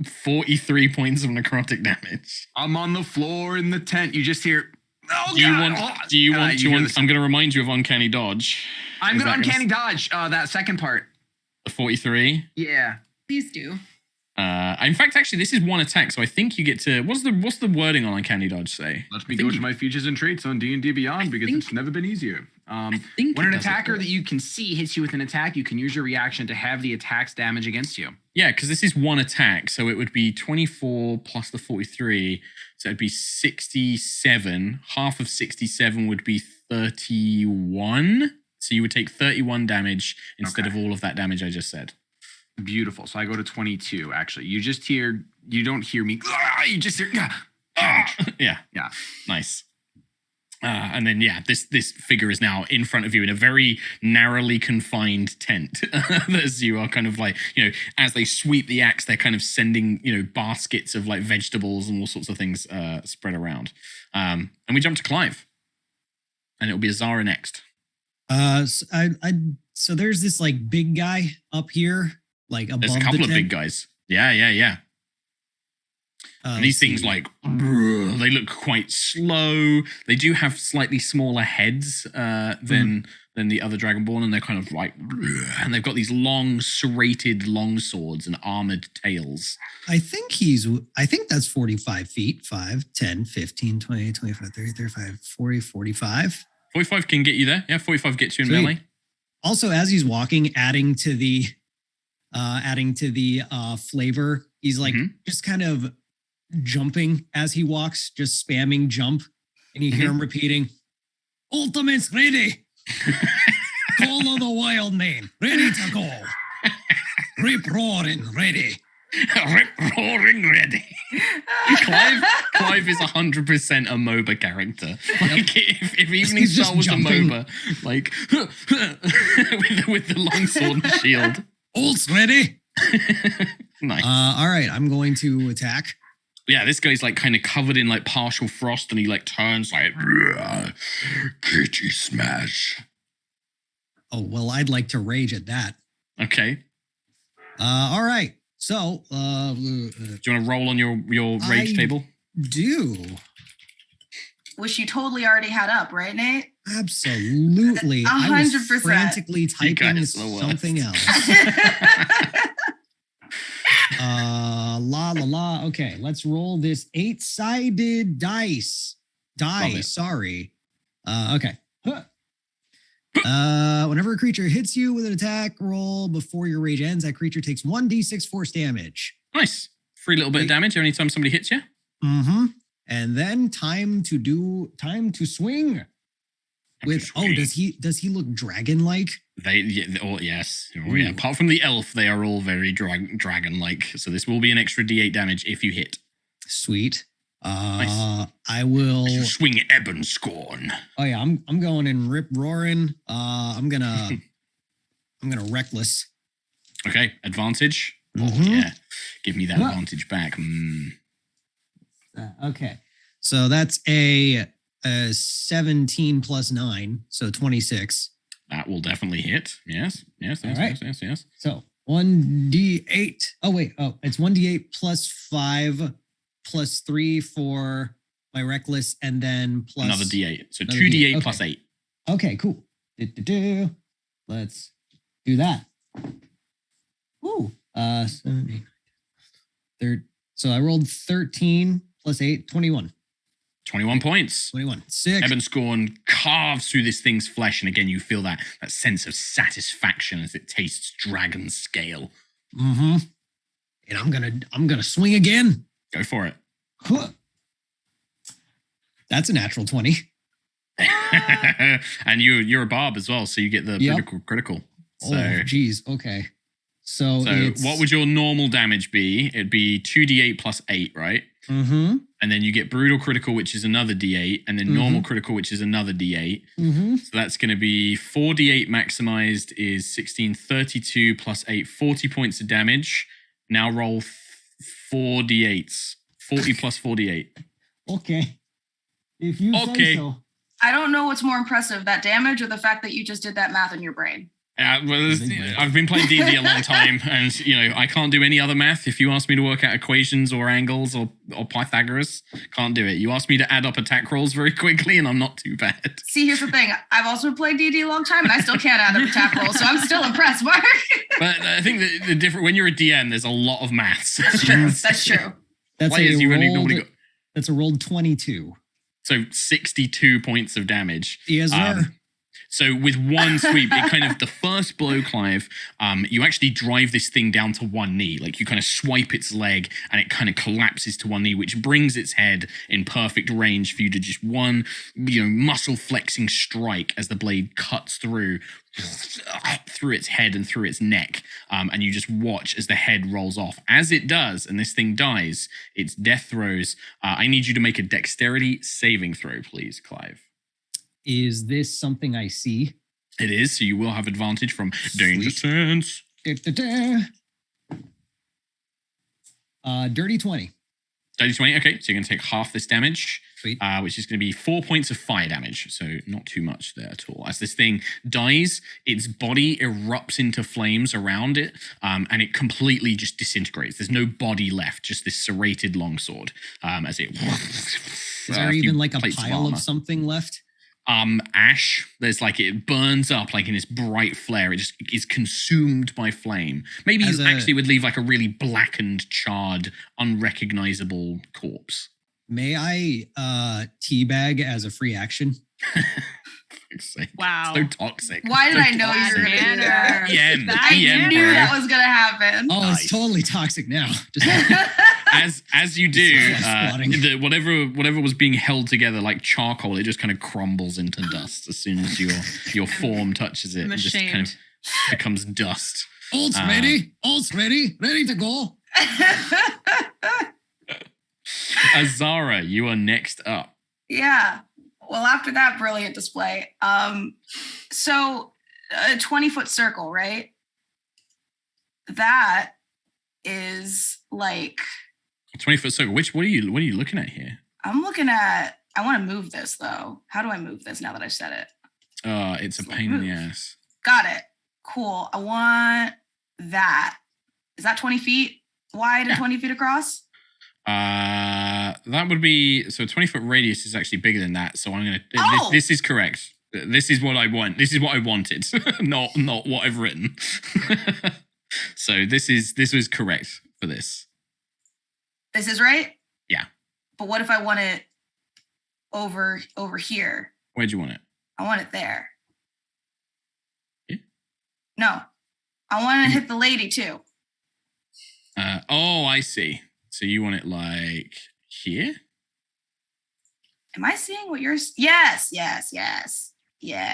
[SPEAKER 1] 43 points of necrotic damage.
[SPEAKER 4] I'm on the floor in the tent. You just hear, oh,
[SPEAKER 1] Do you
[SPEAKER 4] God.
[SPEAKER 1] want?
[SPEAKER 4] Oh,
[SPEAKER 1] Do you want
[SPEAKER 4] you
[SPEAKER 1] to?
[SPEAKER 4] hear
[SPEAKER 1] I'm
[SPEAKER 4] this-
[SPEAKER 1] going to remind you of uncanny dodge.
[SPEAKER 4] I'm
[SPEAKER 1] Is
[SPEAKER 4] going to
[SPEAKER 1] that
[SPEAKER 4] uncanny dodge that second part.
[SPEAKER 1] The 43.
[SPEAKER 4] Yeah.
[SPEAKER 5] Please do.
[SPEAKER 1] In fact, actually, this is 1 attack, so I think you get to. What's the wording on uncanny dodge say?
[SPEAKER 4] Let me
[SPEAKER 1] I
[SPEAKER 4] go
[SPEAKER 1] think
[SPEAKER 4] to my features and traits on D&D Beyond because
[SPEAKER 1] think-
[SPEAKER 4] it's never been easier.
[SPEAKER 1] think
[SPEAKER 4] When
[SPEAKER 1] it
[SPEAKER 4] an
[SPEAKER 1] does it
[SPEAKER 4] attacker
[SPEAKER 1] for-
[SPEAKER 4] that you can see hits you with an attack, you can use your reaction to have the attack's damage against you.
[SPEAKER 1] Yeah, because this is 1 attack, so it would be 24 plus the 43, so it'd be 67. Half of 67 would be 31. So you would take 31 damage instead
[SPEAKER 4] Okay.
[SPEAKER 1] of all of that damage I just said.
[SPEAKER 4] Beautiful. So I go to 22, actually. You don't hear me. You just hear, damage.
[SPEAKER 1] Yeah.
[SPEAKER 4] Yeah.
[SPEAKER 1] Nice. And then, yeah, this figure is now in front of you in a very narrowly confined tent. As you are kind of like, as they sweep the axe, they're kind of sending, baskets of like vegetables and all sorts of things spread around. And we jump to Clyve. And it'll be Azara next.
[SPEAKER 3] So there's this like big guy up here, like above
[SPEAKER 1] There's a
[SPEAKER 3] the
[SPEAKER 1] couple of
[SPEAKER 3] tent.
[SPEAKER 1] big guys. Yeah. And these things like they look quite slow. They do have slightly smaller heads than the other dragonborn, and they're kind of like, and they've got these long serrated long swords and armored tails.
[SPEAKER 3] I think that's 45 feet, 5, 10, 15, 20, 25, 30, 35, 40, 45.
[SPEAKER 1] 45 can get you there. Yeah, 45 gets you in
[SPEAKER 3] Sweet.
[SPEAKER 1] melee.
[SPEAKER 3] Also, as he's walking, adding to the flavor, he's like just kind of jumping as he walks, just spamming jump, and you hear him repeating, "Ultimate's ready. Call of the wild man, ready to go. Rip roaring ready."
[SPEAKER 1] Rip roaring ready. Clyve is 100% a MOBA character. Like if Eveningstar
[SPEAKER 3] just
[SPEAKER 1] was
[SPEAKER 3] jumping.
[SPEAKER 1] a MOBA, like with the long sword and shield.
[SPEAKER 3] Ult's ready.
[SPEAKER 1] Nice.
[SPEAKER 3] All right, I'm going to attack.
[SPEAKER 1] Yeah, this guy's like kind of covered in like partial frost, and he like turns like kitty smash.
[SPEAKER 3] Oh well, I'd like to rage at that.
[SPEAKER 1] Okay.
[SPEAKER 3] All right. So,
[SPEAKER 1] Do you want to roll on your rage table?
[SPEAKER 3] do
[SPEAKER 2] Which you totally already had up, right, Nate?
[SPEAKER 3] absolutely. I was
[SPEAKER 2] 100%.
[SPEAKER 3] frantically typing
[SPEAKER 1] guys are the worst.
[SPEAKER 3] something else. La la la. Okay, let's roll this 8-sided dice. Sorry. Okay. Whenever a creature hits you with an attack roll before your rage ends, that creature takes 1d6 force damage.
[SPEAKER 1] Nice. Free little bit of damage anytime somebody hits you.
[SPEAKER 3] Mm-hmm. And then time to swing. Does he look dragon-like?
[SPEAKER 1] Yes. Oh, yeah. Apart from the elf, they are all very dragon-like. So this will be an extra d8 damage if you hit.
[SPEAKER 3] Sweet.
[SPEAKER 1] Nice.
[SPEAKER 3] I will
[SPEAKER 1] swing Ebon Scorn.
[SPEAKER 3] Oh yeah, I'm going in rip roaring. I'm gonna reckless.
[SPEAKER 1] Okay, advantage.
[SPEAKER 3] Mm-hmm.
[SPEAKER 1] Oh yeah, give me that advantage back.
[SPEAKER 3] Okay, so that's a 17 plus 9, so 26.
[SPEAKER 1] That will definitely hit. Yes.
[SPEAKER 3] Right.
[SPEAKER 1] Yes.
[SPEAKER 3] So 1d8. It's 1d8 plus 5 plus 3 for my reckless, and then plus
[SPEAKER 1] another d8. So 2d8
[SPEAKER 3] okay.
[SPEAKER 1] plus 8.
[SPEAKER 3] Okay, cool. Let's do that. Ooh. 7, 8, so I rolled 13 plus 8, 21.
[SPEAKER 1] 21 points.
[SPEAKER 3] 21. Sick.
[SPEAKER 1] Ebon Scorn carves through this thing's flesh, and again you feel that sense of satisfaction as it tastes dragon scale.
[SPEAKER 3] Mm-hmm. And I'm gonna swing again.
[SPEAKER 1] Go for it.
[SPEAKER 3] Huh. That's a natural 20.
[SPEAKER 1] And you're a barb as well, so you get the critical. So,
[SPEAKER 3] geez. Okay. So
[SPEAKER 1] what would your normal damage be? It'd be 2d8 plus 8, right?
[SPEAKER 3] Mm-hmm.
[SPEAKER 1] And then you get brutal critical, which is another d8, and then normal critical, which is another d8.
[SPEAKER 3] Mm-hmm.
[SPEAKER 1] So that's going to be 4d8 maximized is 16, 32 plus 8, 40 points of damage. Now roll 4d8s. 40 plus 4d8.
[SPEAKER 3] Okay. If you say so.
[SPEAKER 2] I don't know what's more impressive, that damage or the fact that you just did that math in your brain.
[SPEAKER 1] I've been playing D&D a long time, and I can't do any other math. If you ask me to work out equations or angles or Pythagoras, can't do it. You ask me to add up attack rolls very quickly, and I'm not too bad.
[SPEAKER 2] See, here's the thing. I've also played D&D a long time, and I still can't add up attack rolls, so I'm still impressed, Mark.
[SPEAKER 1] But I think the different when you're a DM, there's a lot of maths.
[SPEAKER 2] That's true. That's true.
[SPEAKER 3] That's a rolled 22.
[SPEAKER 1] So 62 points of damage.
[SPEAKER 3] Yes, sir.
[SPEAKER 1] So with one sweep, it kind of, the first blow, Clyve, you actually drive this thing down to one knee. Like you kind of swipe its leg and it kind of collapses to one knee, which brings its head in perfect range for you to just one, muscle flexing strike as the blade cuts through its head and through its neck. And you just watch as the head rolls off. As it does, and this thing dies, its death throes. I need you to make a dexterity saving throw, please, Clyve.
[SPEAKER 3] Is this something I see?
[SPEAKER 1] It is, so you will have advantage from danger sense.
[SPEAKER 3] Dirty 20.
[SPEAKER 1] Dirty 20, okay, so you're going to take half this damage.
[SPEAKER 3] Sweet.
[SPEAKER 1] Which is going to be 4 points of fire damage, so not too much there at all. As this thing dies, its body erupts into flames around it, and it completely just disintegrates. There's no body left, just this serrated longsword. As it...
[SPEAKER 3] Is there even like a pile of something left?
[SPEAKER 1] Ash. There's it burns up in this bright flare. It just is consumed by flame. Maybe you actually would leave a really blackened, charred, unrecognizable corpse.
[SPEAKER 3] May I teabag as a free action?
[SPEAKER 5] Wow.
[SPEAKER 1] So toxic.
[SPEAKER 2] Why did I know you were going to do that? I knew that was going to happen.
[SPEAKER 3] Oh, nice. It's totally toxic now.
[SPEAKER 1] As you do, whatever was being held together like charcoal, it just kind of crumbles into dust as soon as your form touches it. It just kind of becomes dust.
[SPEAKER 3] All's ready to go.
[SPEAKER 1] Azara, you are next up.
[SPEAKER 2] Yeah. Well, after that brilliant display, so a 20-foot circle, right? That is
[SPEAKER 1] a 20-foot circle. What are you looking at here?
[SPEAKER 2] I'm looking at. I want to move this though. How do I move this now that I said it?
[SPEAKER 1] It's a pain in the ass.
[SPEAKER 2] Got it. Cool. I want that. Is that 20 feet wide and 20 feet across?
[SPEAKER 1] That would be, so a 20-foot radius is actually bigger than that. So I'm going to, this is correct. This is what I want. This is what I wanted, not what I've written. So this was correct for this.
[SPEAKER 2] This is right?
[SPEAKER 1] Yeah.
[SPEAKER 2] But what if I want it over here?
[SPEAKER 1] Where'd you want it?
[SPEAKER 2] I want it there.
[SPEAKER 1] Yeah.
[SPEAKER 2] No. I want to hit the lady too.
[SPEAKER 1] Oh, I see. So you want it like here?
[SPEAKER 2] Am I seeing what you're... Yes.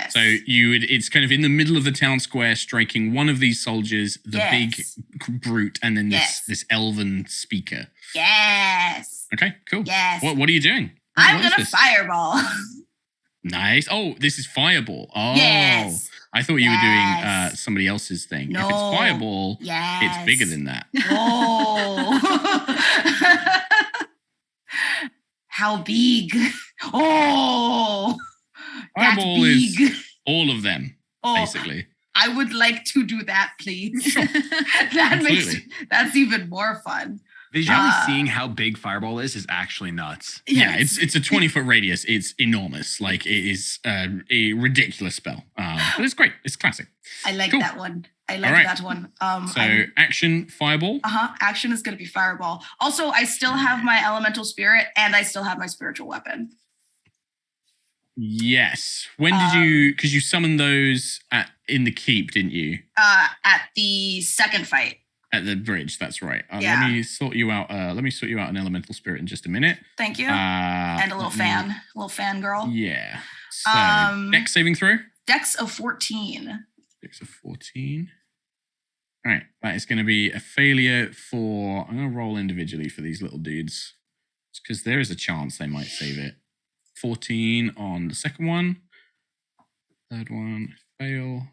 [SPEAKER 1] So it's kind of in the middle of the town square, striking one of these soldiers, the big brute, and then this elven speaker.
[SPEAKER 2] Yes.
[SPEAKER 1] Okay, cool.
[SPEAKER 2] Yes.
[SPEAKER 1] What are you doing?
[SPEAKER 2] I'm going to fireball.
[SPEAKER 1] Nice. Oh, this is fireball. Oh,
[SPEAKER 2] yes.
[SPEAKER 1] I thought you were doing somebody else's thing.
[SPEAKER 2] No.
[SPEAKER 1] If it's fireball,
[SPEAKER 2] yes.
[SPEAKER 1] it's bigger than that.
[SPEAKER 2] Oh. How big? Oh.
[SPEAKER 1] Fireball
[SPEAKER 2] big.
[SPEAKER 1] is all of them, basically.
[SPEAKER 2] I would like to do that, please.
[SPEAKER 1] Sure.
[SPEAKER 2] That's even more fun.
[SPEAKER 4] Visually seeing how big Fireball is actually nuts.
[SPEAKER 1] Yeah, it's a 20-foot radius. It's enormous. Like, it is a ridiculous spell. But it's great. It's classic.
[SPEAKER 2] I like that one. I like that one.
[SPEAKER 1] Action, Fireball.
[SPEAKER 2] Action is going to be Fireball. Also, I still have my Elemental Spirit, and I still have my Spiritual Weapon.
[SPEAKER 1] Yes. When did you... Because you summoned those in the keep, didn't you?
[SPEAKER 2] At the second fight.
[SPEAKER 1] At the bridge, that's right. Let me sort you out. Let me sort you out an elemental spirit in just a minute.
[SPEAKER 2] Thank you. And a little fan girl.
[SPEAKER 1] Yeah. So, Dex saving throw.
[SPEAKER 2] Dex of 14.
[SPEAKER 1] Dex of 14. All right, that is going to be a failure for. I'm going to roll individually for these little dudes, because there is a chance they might save it. 14 on the second one. Third one, fail.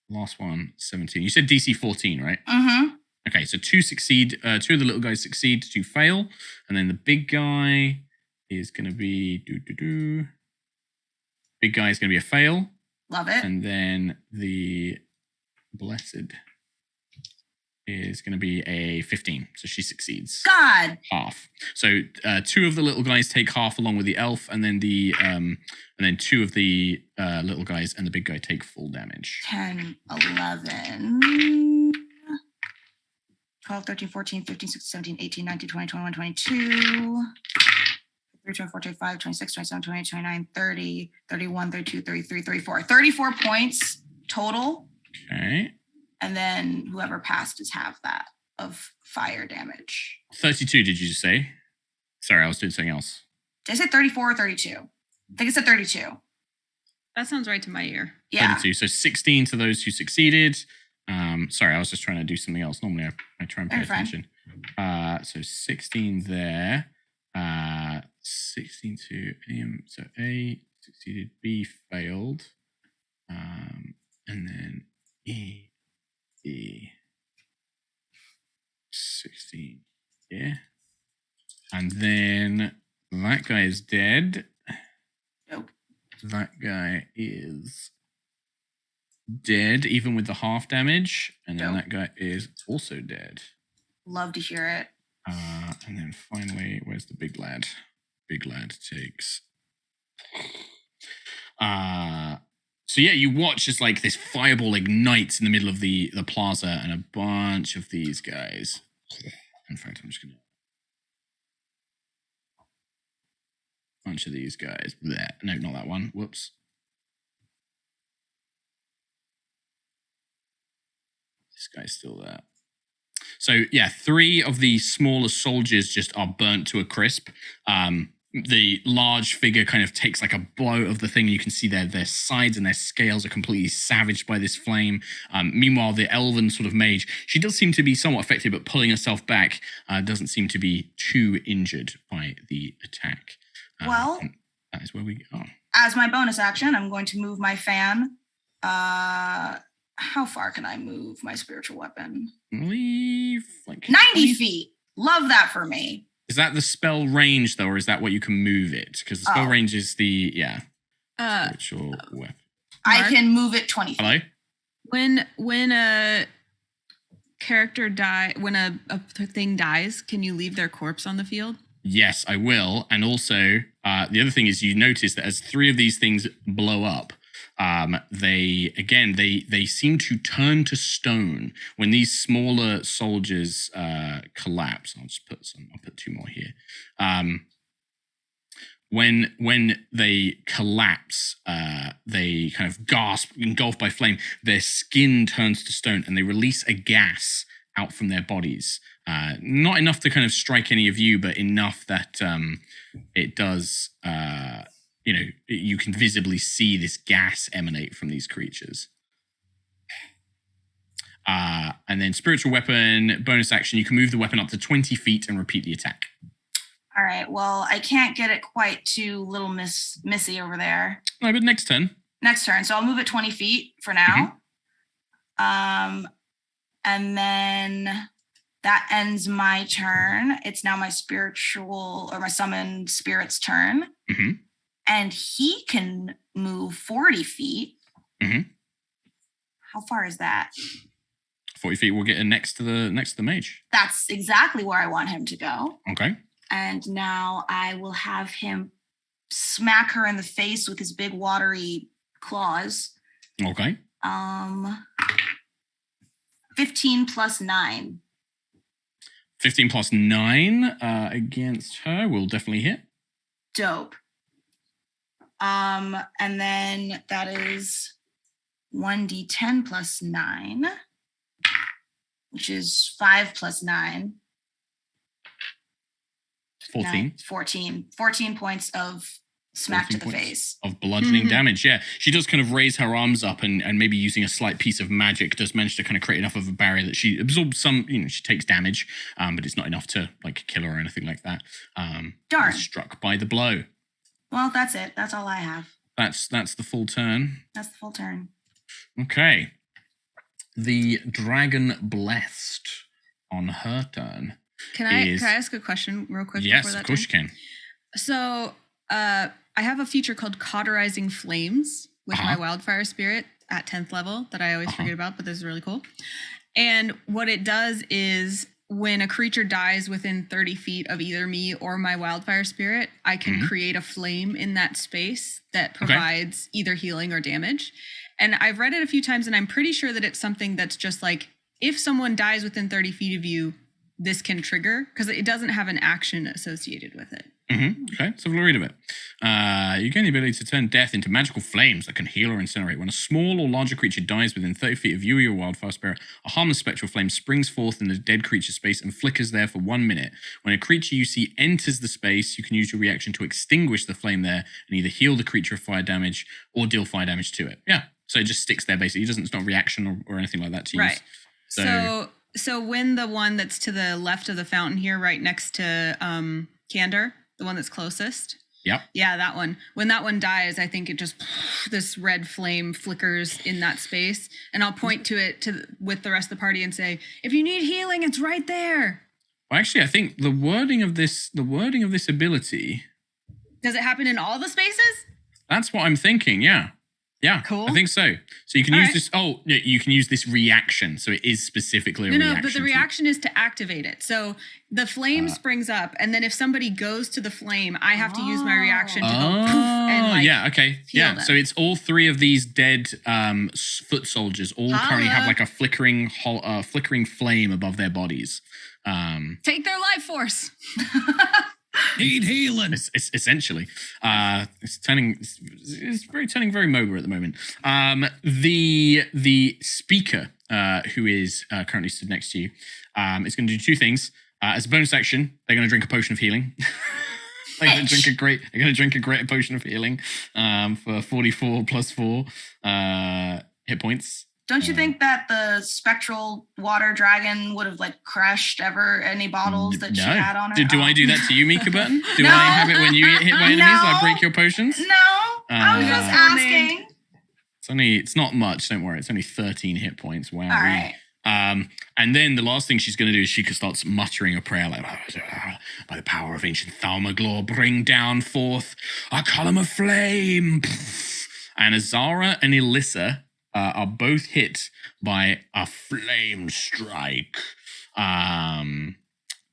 [SPEAKER 1] Last one, 17. You said DC 14, right?
[SPEAKER 2] Mm-hmm.
[SPEAKER 1] Okay, so 2 succeed. 2 of the little guys succeed, 2 fail. And then the big guy is going to be... Big guy is going to be a fail.
[SPEAKER 2] Love it.
[SPEAKER 1] And then the blessed is going to be a 15. So she succeeds.
[SPEAKER 2] God.
[SPEAKER 1] Half. So 2 of the little guys take half along with the elf, and then 2 of the little guys and the big guy take full damage.
[SPEAKER 2] 10, 11, 12, 13, 14, 15, 16, 17, 18, 19, 20, 21, 22, 23, 24, 25, 26, 27, 28, 29, 30, 31, 32, 33, 34. 34 points total.
[SPEAKER 1] Okay.
[SPEAKER 2] And then whoever passed is half that of fire damage.
[SPEAKER 1] 32, did you say? Sorry, I was doing something else.
[SPEAKER 2] Did I say 34 or 32? I think it said 32.
[SPEAKER 5] That sounds right to my ear.
[SPEAKER 2] Yeah.
[SPEAKER 1] 32. So 16 to those who succeeded. Sorry, I was just trying to do something else. Normally I try and pay attention. So 16 there. 16 to AM. So A succeeded, B failed. And then E. 16. Yeah. And then that guy is dead.
[SPEAKER 2] Nope.
[SPEAKER 1] That guy is dead, even with the half damage. And then that guy is also dead.
[SPEAKER 2] Love to hear it.
[SPEAKER 1] And then finally, where's the big lad? Big lad takes... So yeah, you watch as like this fireball ignites in the middle of the plaza, and a bunch of these guys. In fact, I'm just gonna bunch of these guys. Blech. No, not that one. Whoops. This guy's still there. So yeah, 3 of the smaller soldiers just are burnt to a crisp. The large figure kind of takes like a blow of the thing. You can see their sides and their scales are completely savaged by this flame. Meanwhile, the elven sort of mage, she does seem to be somewhat affected, but pulling herself back, doesn't seem to be too injured by the attack.
[SPEAKER 2] Well,
[SPEAKER 1] that is where we are.
[SPEAKER 2] As my bonus action, I'm going to move my fan. How far can I move my spiritual weapon?
[SPEAKER 1] Leave like
[SPEAKER 2] 90 feet. Love that for me.
[SPEAKER 1] Is that the spell range, though, or is that what you can move it? Because the spell range is the, spiritual weapon.
[SPEAKER 2] I can move it 20 feet.
[SPEAKER 1] Hello?
[SPEAKER 5] When a character when a thing dies, can you leave their corpse on the field?
[SPEAKER 1] Yes, I will. And also, the other thing is you notice that as 3 of these things blow up, They seem to turn to stone when these smaller soldiers collapse. I'll put two more here. When they collapse, they kind of gasp, engulfed by flame. Their skin turns to stone, and they release a gas out from their bodies. Not enough to kind of strike any of you, but enough that it does. You can visibly see this gas emanate from these creatures. And then spiritual weapon, bonus action. You can move the weapon up to 20 feet and repeat the attack.
[SPEAKER 2] All right. Well, I can't get it quite to little Miss Missy over there.
[SPEAKER 1] No, but next turn.
[SPEAKER 2] Next turn. So I'll move it 20 feet for now. And then that ends my turn. It's now my spiritual or my summoned spirit's turn.
[SPEAKER 1] Mm-hmm.
[SPEAKER 2] And he can move 40 feet.
[SPEAKER 1] Mm-hmm.
[SPEAKER 2] How far is that?
[SPEAKER 1] 40 feet will get next to the mage.
[SPEAKER 2] That's exactly where I want him to go.
[SPEAKER 1] Okay.
[SPEAKER 2] And now I will have him smack her in the face with his big watery claws.
[SPEAKER 1] Okay.
[SPEAKER 2] 15 plus 9.
[SPEAKER 1] 15 plus 9 against her will definitely hit.
[SPEAKER 2] Dope. And then that is 1d10 plus 9, which is 5 plus 9.
[SPEAKER 1] 14.
[SPEAKER 2] 14 points of smack to the face.
[SPEAKER 1] Of bludgeoning damage, yeah. She does kind of raise her arms up and maybe using a slight piece of magic does manage to kind of create enough of a barrier that she absorbs some, she takes damage, but it's not enough to like kill her or anything like that.
[SPEAKER 2] Darn.
[SPEAKER 1] Struck by the blow.
[SPEAKER 2] Well, that's it. That's all I have.
[SPEAKER 1] That's the full turn.
[SPEAKER 2] That's the full turn.
[SPEAKER 1] Okay. The dragon blessed on her turn.
[SPEAKER 5] Can I ask a question real quick?
[SPEAKER 1] Yes,
[SPEAKER 5] before that
[SPEAKER 1] of course
[SPEAKER 5] turn?
[SPEAKER 1] you can.
[SPEAKER 5] So I have a feature called Cauterizing Flames with my wildfire spirit at 10th level that I always forget about, but this is really cool. And what it does is when a creature dies within 30 feet of either me or my wildfire spirit, I can create a flame in that space that provides either healing or damage. And I've read it a few times, and I'm pretty sure that it's something that's just like, if someone dies within 30 feet of you, this can trigger, because it doesn't have an action associated with it.
[SPEAKER 1] Okay, so we'll read of it. You gain the ability to turn death into magical flames that can heal or incinerate. When a small or larger creature dies within 30 feet of you or your wildfire spirit, a harmless spectral flame springs forth in the dead creature's space and flickers there for 1 minute. When a creature you see enters the space, you can use your reaction to extinguish the flame there and either heal the creature of fire damage or deal fire damage to it. Yeah, so it just sticks there basically. It's not a reaction or anything like that to use.
[SPEAKER 5] Right. So when the one that's to the left of the fountain here, right next to Candor, the one that's closest.
[SPEAKER 1] Yep.
[SPEAKER 5] Yeah, that one. When that one dies, I think it just this red flame flickers in that space, and I'll point to it with the rest of the party and say, "If you need healing, it's right there."
[SPEAKER 1] Well, actually, I think the wording of this ability.
[SPEAKER 5] Does it happen in all the spaces?
[SPEAKER 1] That's what I'm thinking. Yeah. Yeah,
[SPEAKER 5] cool.
[SPEAKER 1] I think so. So you can use this. Oh, no, you can use this reaction. So it is specifically a reaction.
[SPEAKER 5] No, but the reaction is to activate it. So the flame springs up, and then if somebody goes to the flame, I have to use my reaction to go poof and
[SPEAKER 1] okay. Yeah.
[SPEAKER 5] them.
[SPEAKER 1] So it's all three of these dead foot soldiers all currently have like a flickering flame above their bodies.
[SPEAKER 5] Take their life force.
[SPEAKER 3] Need healing.
[SPEAKER 1] It's essentially, it's turning very Moba at the moment. The speaker, who is currently stood next to you, is going to do two things. As a bonus action, they're going to drink a potion of healing. They're going to drink a great potion of healing for 44 plus 4 hit points.
[SPEAKER 2] Don't you think that the spectral water dragon would have like crushed any bottles that she had on her?
[SPEAKER 1] Do I do that to you, Mica Burton? Do I have it when you get hit by enemies? I break your potions?
[SPEAKER 2] No, I was just asking.
[SPEAKER 1] It's not much. Don't worry. It's only 13 hit points. Wow.
[SPEAKER 2] All right.
[SPEAKER 1] And then the last thing she's going to do is she starts muttering a prayer like, by the power of ancient Thalmaglaw, bring down forth a column of flame. And Azara and Elissa are both hit by a flame strike.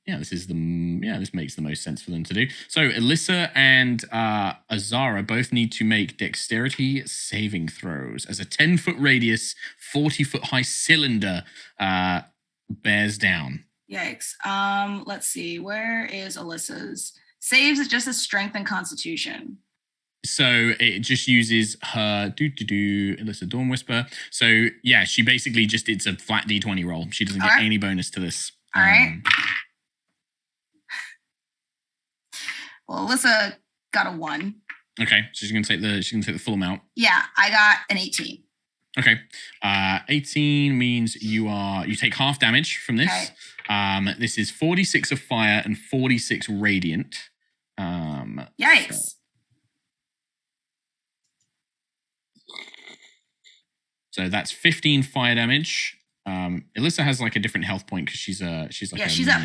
[SPEAKER 1] this makes the most sense for them to do. So Alyssa and Azara both need to make dexterity saving throws as a 10-foot radius, 40-foot high cylinder bears down.
[SPEAKER 2] Yikes. Let's see. Where is Alyssa's? Saves is just a strength and constitution.
[SPEAKER 1] So it just uses her Alyssa Dawn Whisper. So yeah, she basically just, it's a flat D20 roll. She doesn't get any bonus to this.
[SPEAKER 2] All right. Well, Alyssa got a 1.
[SPEAKER 1] Okay, so she's gonna take the full amount.
[SPEAKER 2] Yeah, I got an 18.
[SPEAKER 1] Okay. 18 means you take half damage from this.
[SPEAKER 2] Okay.
[SPEAKER 1] This is 46 of fire and 46 radiant.
[SPEAKER 2] Yikes.
[SPEAKER 1] So that's 15 fire damage. Alyssa has like a different health point because she's
[SPEAKER 2] at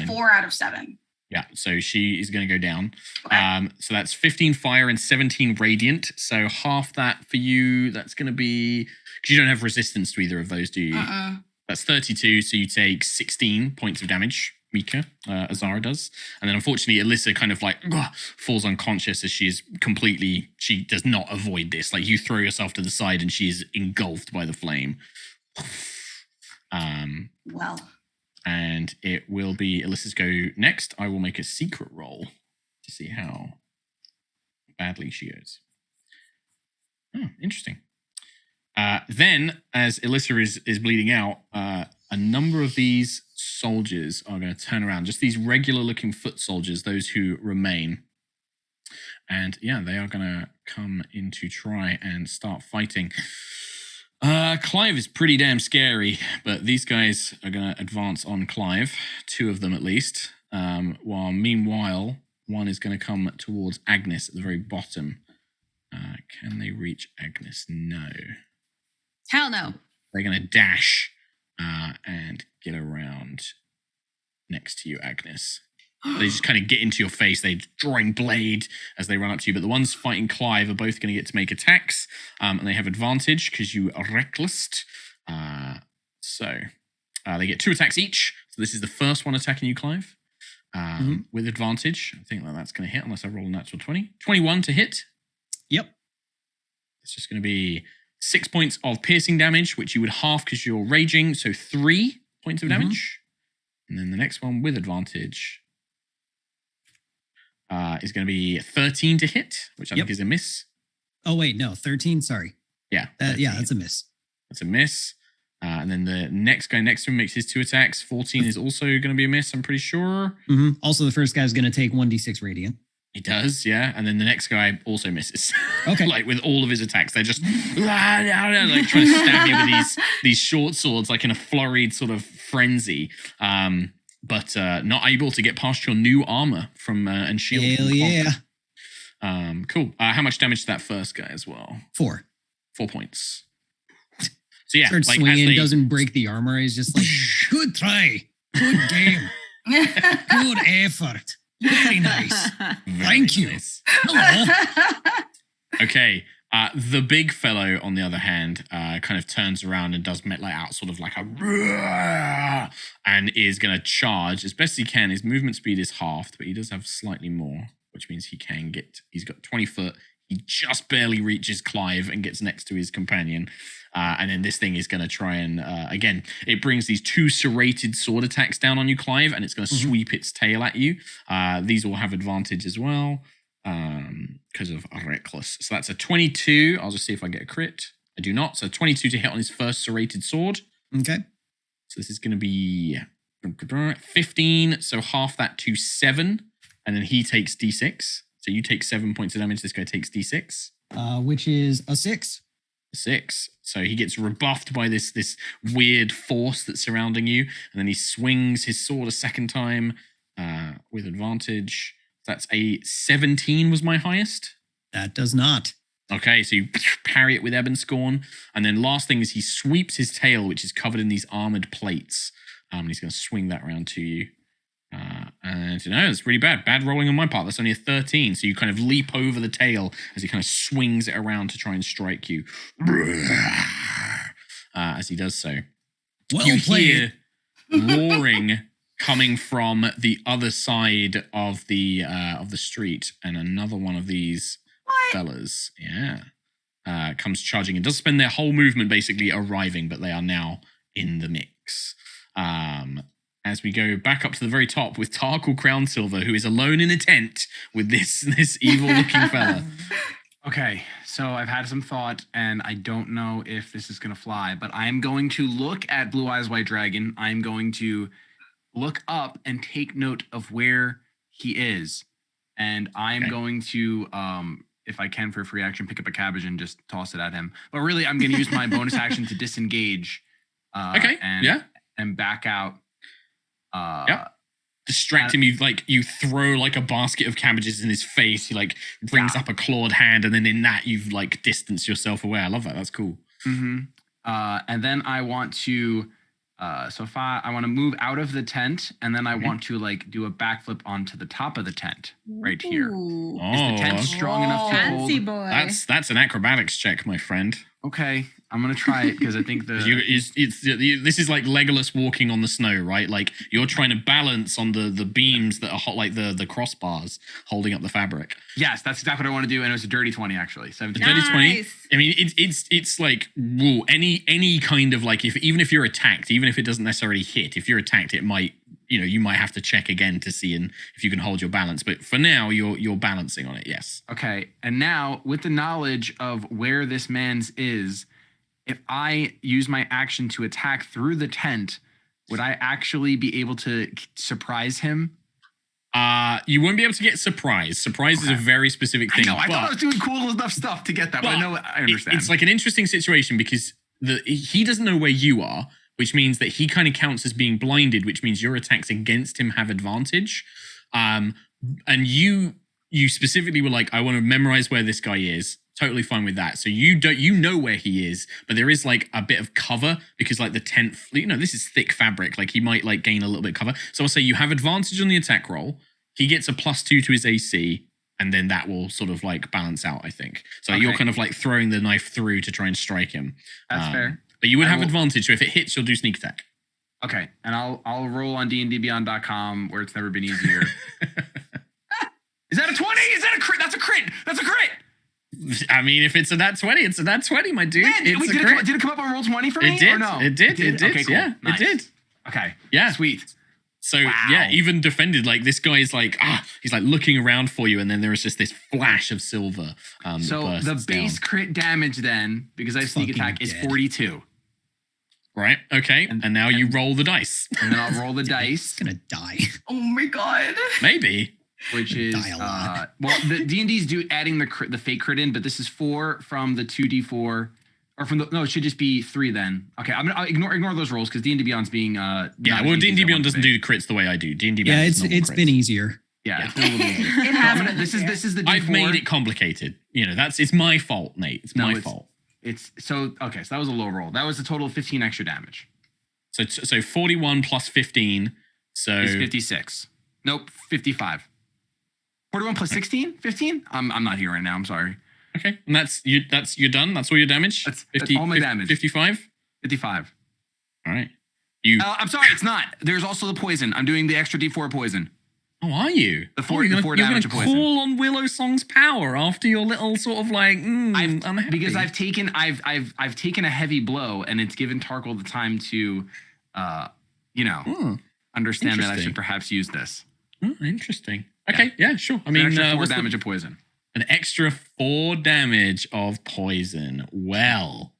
[SPEAKER 2] 4 out of 7.
[SPEAKER 1] Yeah, so she is going to go down.
[SPEAKER 2] Okay.
[SPEAKER 1] So that's 15 fire and 17 radiant. So half that for you, that's going to be, because you don't have resistance to either of those, do you? That's 32, so you take 16 points of damage, Mica, Azara does. And then unfortunately, Alyssa kind of like falls unconscious as she does not avoid this. Like you throw yourself to the side and she is engulfed by the flame.
[SPEAKER 2] Well.
[SPEAKER 1] And it will be Alyssa's go next. I will make a secret roll to see how badly she goes. Oh, interesting. Then, as Alyssa is bleeding out, a number of these soldiers are going to turn around. Just these regular-looking foot soldiers, those who remain. And yeah, they are going to come in to try and start fighting. Clyve is pretty damn scary, but these guys are going to advance on Clyve, 2 of them at least, while meanwhile, one is going to come towards Agnes at the very bottom. Can they reach Agnes? No.
[SPEAKER 5] Hell no.
[SPEAKER 1] They're going to dash and get around next to you, Agnes. They just kind of get into your face. They're drawing blade as they run up to you. But the ones fighting Clyve are both going to get to make attacks. And they have advantage because you are reckless. So they get 2 attacks each. So this is the first one attacking you, Clyve. With advantage. I think that's going to hit unless I roll a natural 20. 21 to hit.
[SPEAKER 3] Yep.
[SPEAKER 1] It's just going to be 6 points of piercing damage, which you would half because you're raging. So 3 points of damage. And then the next one with advantage is going to be 13 to hit, which I think is a miss.
[SPEAKER 3] Oh, wait, no, 13, sorry.
[SPEAKER 1] Yeah.
[SPEAKER 3] Yeah, that's a miss.
[SPEAKER 1] That's a miss. And then the next guy next to him makes his 2 attacks. 14 is also going to be a miss, I'm pretty sure.
[SPEAKER 3] Also, the first guy's going to take 1d6 radiant.
[SPEAKER 1] He does, yeah. And then the next guy also misses.
[SPEAKER 3] Okay.
[SPEAKER 1] Like with all of his attacks. They're just like trying to stab you with these short swords, like in a flurried sort of frenzy. But not able to get past your new armor from and shield.
[SPEAKER 3] Hell yeah.
[SPEAKER 1] Cool. How much damage to that first guy as well?
[SPEAKER 3] 4.
[SPEAKER 1] 4 points. So yeah,
[SPEAKER 3] starts swinging, doesn't break the armor. He's just like, good try, good game, good effort, very nice. Thank you. Nice. Hello.
[SPEAKER 1] Okay. The big fellow, on the other hand, kind of turns around and does like out sort of like a and is going to charge as best he can. His movement speed is halved, but he does have slightly more, which means he's got 20 foot. He just barely reaches Clyve and gets next to his companion. And then this thing is going to try and, again, it brings these 2 serrated sword attacks down on you, Clyve, and it's going to sweep its tail at you. These will have advantage as well. Because of reckless. So that's a 22. I'll just see if I get a crit. I do not. So 22 to hit on his first serrated sword.
[SPEAKER 3] Okay.
[SPEAKER 1] So this is going to be 15. So half that to 7. And then he takes D6. So you take 7 points of damage. This guy takes D6.
[SPEAKER 3] Which is a 6.
[SPEAKER 1] 6. So he gets rebuffed by this weird force that's surrounding you. And then he swings his sword a second time with advantage. That's a 17 was my highest.
[SPEAKER 3] That does not.
[SPEAKER 1] Okay, so you parry it with Ebb and Scorn. And then last thing is he sweeps his tail, which is covered in these armored plates. And he's going to swing that around to you. And you know, it's really bad. Bad rolling on my part. That's only a 13. So you kind of leap over the tail as he kind of swings it around to try and strike you. As he does so.
[SPEAKER 3] Well
[SPEAKER 1] you
[SPEAKER 3] played.
[SPEAKER 1] hear roaring coming from the other side of the street, and another one of these fellas, comes charging and does spend their whole movement basically arriving, but they are now in the mix. As we go back up to the very top with Tarkhal Crownsilver, who is alone in a tent with this evil-looking fella.
[SPEAKER 4] Okay, so I've had some thought, and I don't know if this is going to fly, but I'm going to look at Blue Eyes White Dragon. I'm going to look up and take note of where he is. And I'm going to, if I can for a free action, pick up a cabbage and just toss it at him. But really, I'm going to use my bonus action to disengage and back out.
[SPEAKER 1] Distract him. You throw like a basket of cabbages in his face. He like brings up a clawed hand, and then in that you've like distanced yourself away. I love that. That's cool.
[SPEAKER 4] And then I want to, I want to move out of the tent, and then I want to like do a backflip onto the top of the tent right here. Is the tent strong enough to hold?
[SPEAKER 5] Fancy boy.
[SPEAKER 1] That's an acrobatics check, my friend.
[SPEAKER 4] Okay, I'm gonna try it because I think this
[SPEAKER 1] is like Legolas walking on the snow, right? Like you're trying to balance on the beams that are hot, like the crossbars holding up the fabric.
[SPEAKER 4] Yes, that's exactly what I want to do, and it was a dirty 20 actually. 17.
[SPEAKER 1] Dirty 20. I mean, it's like whoa, any kind of like even if you're attacked, even if it doesn't necessarily hit, if you're attacked, it might. You might have to check again to see if you can hold your balance. But for now, you're balancing on it, yes.
[SPEAKER 4] Okay, and now with the knowledge of where this man's is, if I use my action to attack through the tent, would I actually be able to surprise him?
[SPEAKER 1] You won't be able to get surprise. Surprise is a very specific thing.
[SPEAKER 4] I know. I thought I was doing cool enough stuff to get that, but I understand.
[SPEAKER 1] It's like an interesting situation because he doesn't know where you are, which means that he kind of counts as being blinded, which means your attacks against him have advantage. And you specifically were like, I want to memorize where this guy is. Totally fine with that. So you know where he is, but there is like a bit of cover because like the tent, this is thick fabric. Like he might like gain a little bit of cover. So I'll say you have advantage on the attack roll. He gets a +2 to his AC, and then that will sort of like balance out, I think. So you're kind of like throwing the knife through to try and strike him.
[SPEAKER 4] That's fair.
[SPEAKER 1] But you would have advantage, so if it hits, you'll do sneak attack.
[SPEAKER 4] Okay, and I'll roll on DNDBeyond.com where it's never been easier. Is that a 20? Is that a crit? That's a crit. That's a crit.
[SPEAKER 1] I mean, if it's a nat 20, it's a nat 20, my dude.
[SPEAKER 4] Yeah, did it come up on roll 20 for me?
[SPEAKER 1] It did.
[SPEAKER 4] Or no?
[SPEAKER 1] It did.
[SPEAKER 4] Okay, cool.
[SPEAKER 1] Yeah,
[SPEAKER 4] nice.
[SPEAKER 1] It did.
[SPEAKER 4] Okay.
[SPEAKER 1] Yeah.
[SPEAKER 4] Sweet.
[SPEAKER 1] So even defended, like this guy is like, he's like looking around for you, and then there is just this flash of silver.
[SPEAKER 4] So the base crit damage then, because I have sneak attack, is 42.
[SPEAKER 1] Right. Okay. And now you roll the dice.
[SPEAKER 4] And then I'll roll the dice.
[SPEAKER 3] It's gonna die.
[SPEAKER 2] Oh my god.
[SPEAKER 1] Maybe.
[SPEAKER 4] Which is
[SPEAKER 3] Die a lot.
[SPEAKER 4] well, the D&D's do adding the fake crit in, but this is 4 from the 2d4, or it should just be 3 then. Okay, I'll ignore those rolls because D&D Beyond's being
[SPEAKER 1] well, D&D Beyond doesn't do the crits the way I do. D&D Beyond.
[SPEAKER 3] Yeah, it's been easier.
[SPEAKER 4] Yeah, it's been a little easier.
[SPEAKER 2] It has been
[SPEAKER 4] this is the D4.
[SPEAKER 1] I've made it complicated. It's my fault, Nate. It's my fault.
[SPEAKER 4] So that was a low roll. That was a total of 15 extra damage.
[SPEAKER 1] So 41 plus 15. So
[SPEAKER 4] it's 56. Nope, 55. 41 plus 16? 15? I'm not here right now. I'm sorry.
[SPEAKER 1] Okay, and you're done. That's all your damage.
[SPEAKER 4] That's all my damage.
[SPEAKER 1] 55.
[SPEAKER 4] 55.
[SPEAKER 1] All right.
[SPEAKER 4] I'm sorry, it's not. There's also the poison. I'm doing the extra D4 poison.
[SPEAKER 1] Oh, are you?
[SPEAKER 4] The 4 damage of poison.
[SPEAKER 1] Call on Willow Song's power after your little sort of like. I'm happy.
[SPEAKER 4] Because I've taken a heavy blow, and it's given Tarkal the time to, understand that I should perhaps use this.
[SPEAKER 1] Oh, interesting. Okay, yeah, sure. I mean,
[SPEAKER 4] an extra 4 damage of poison.
[SPEAKER 1] An extra 4 damage of poison. Well,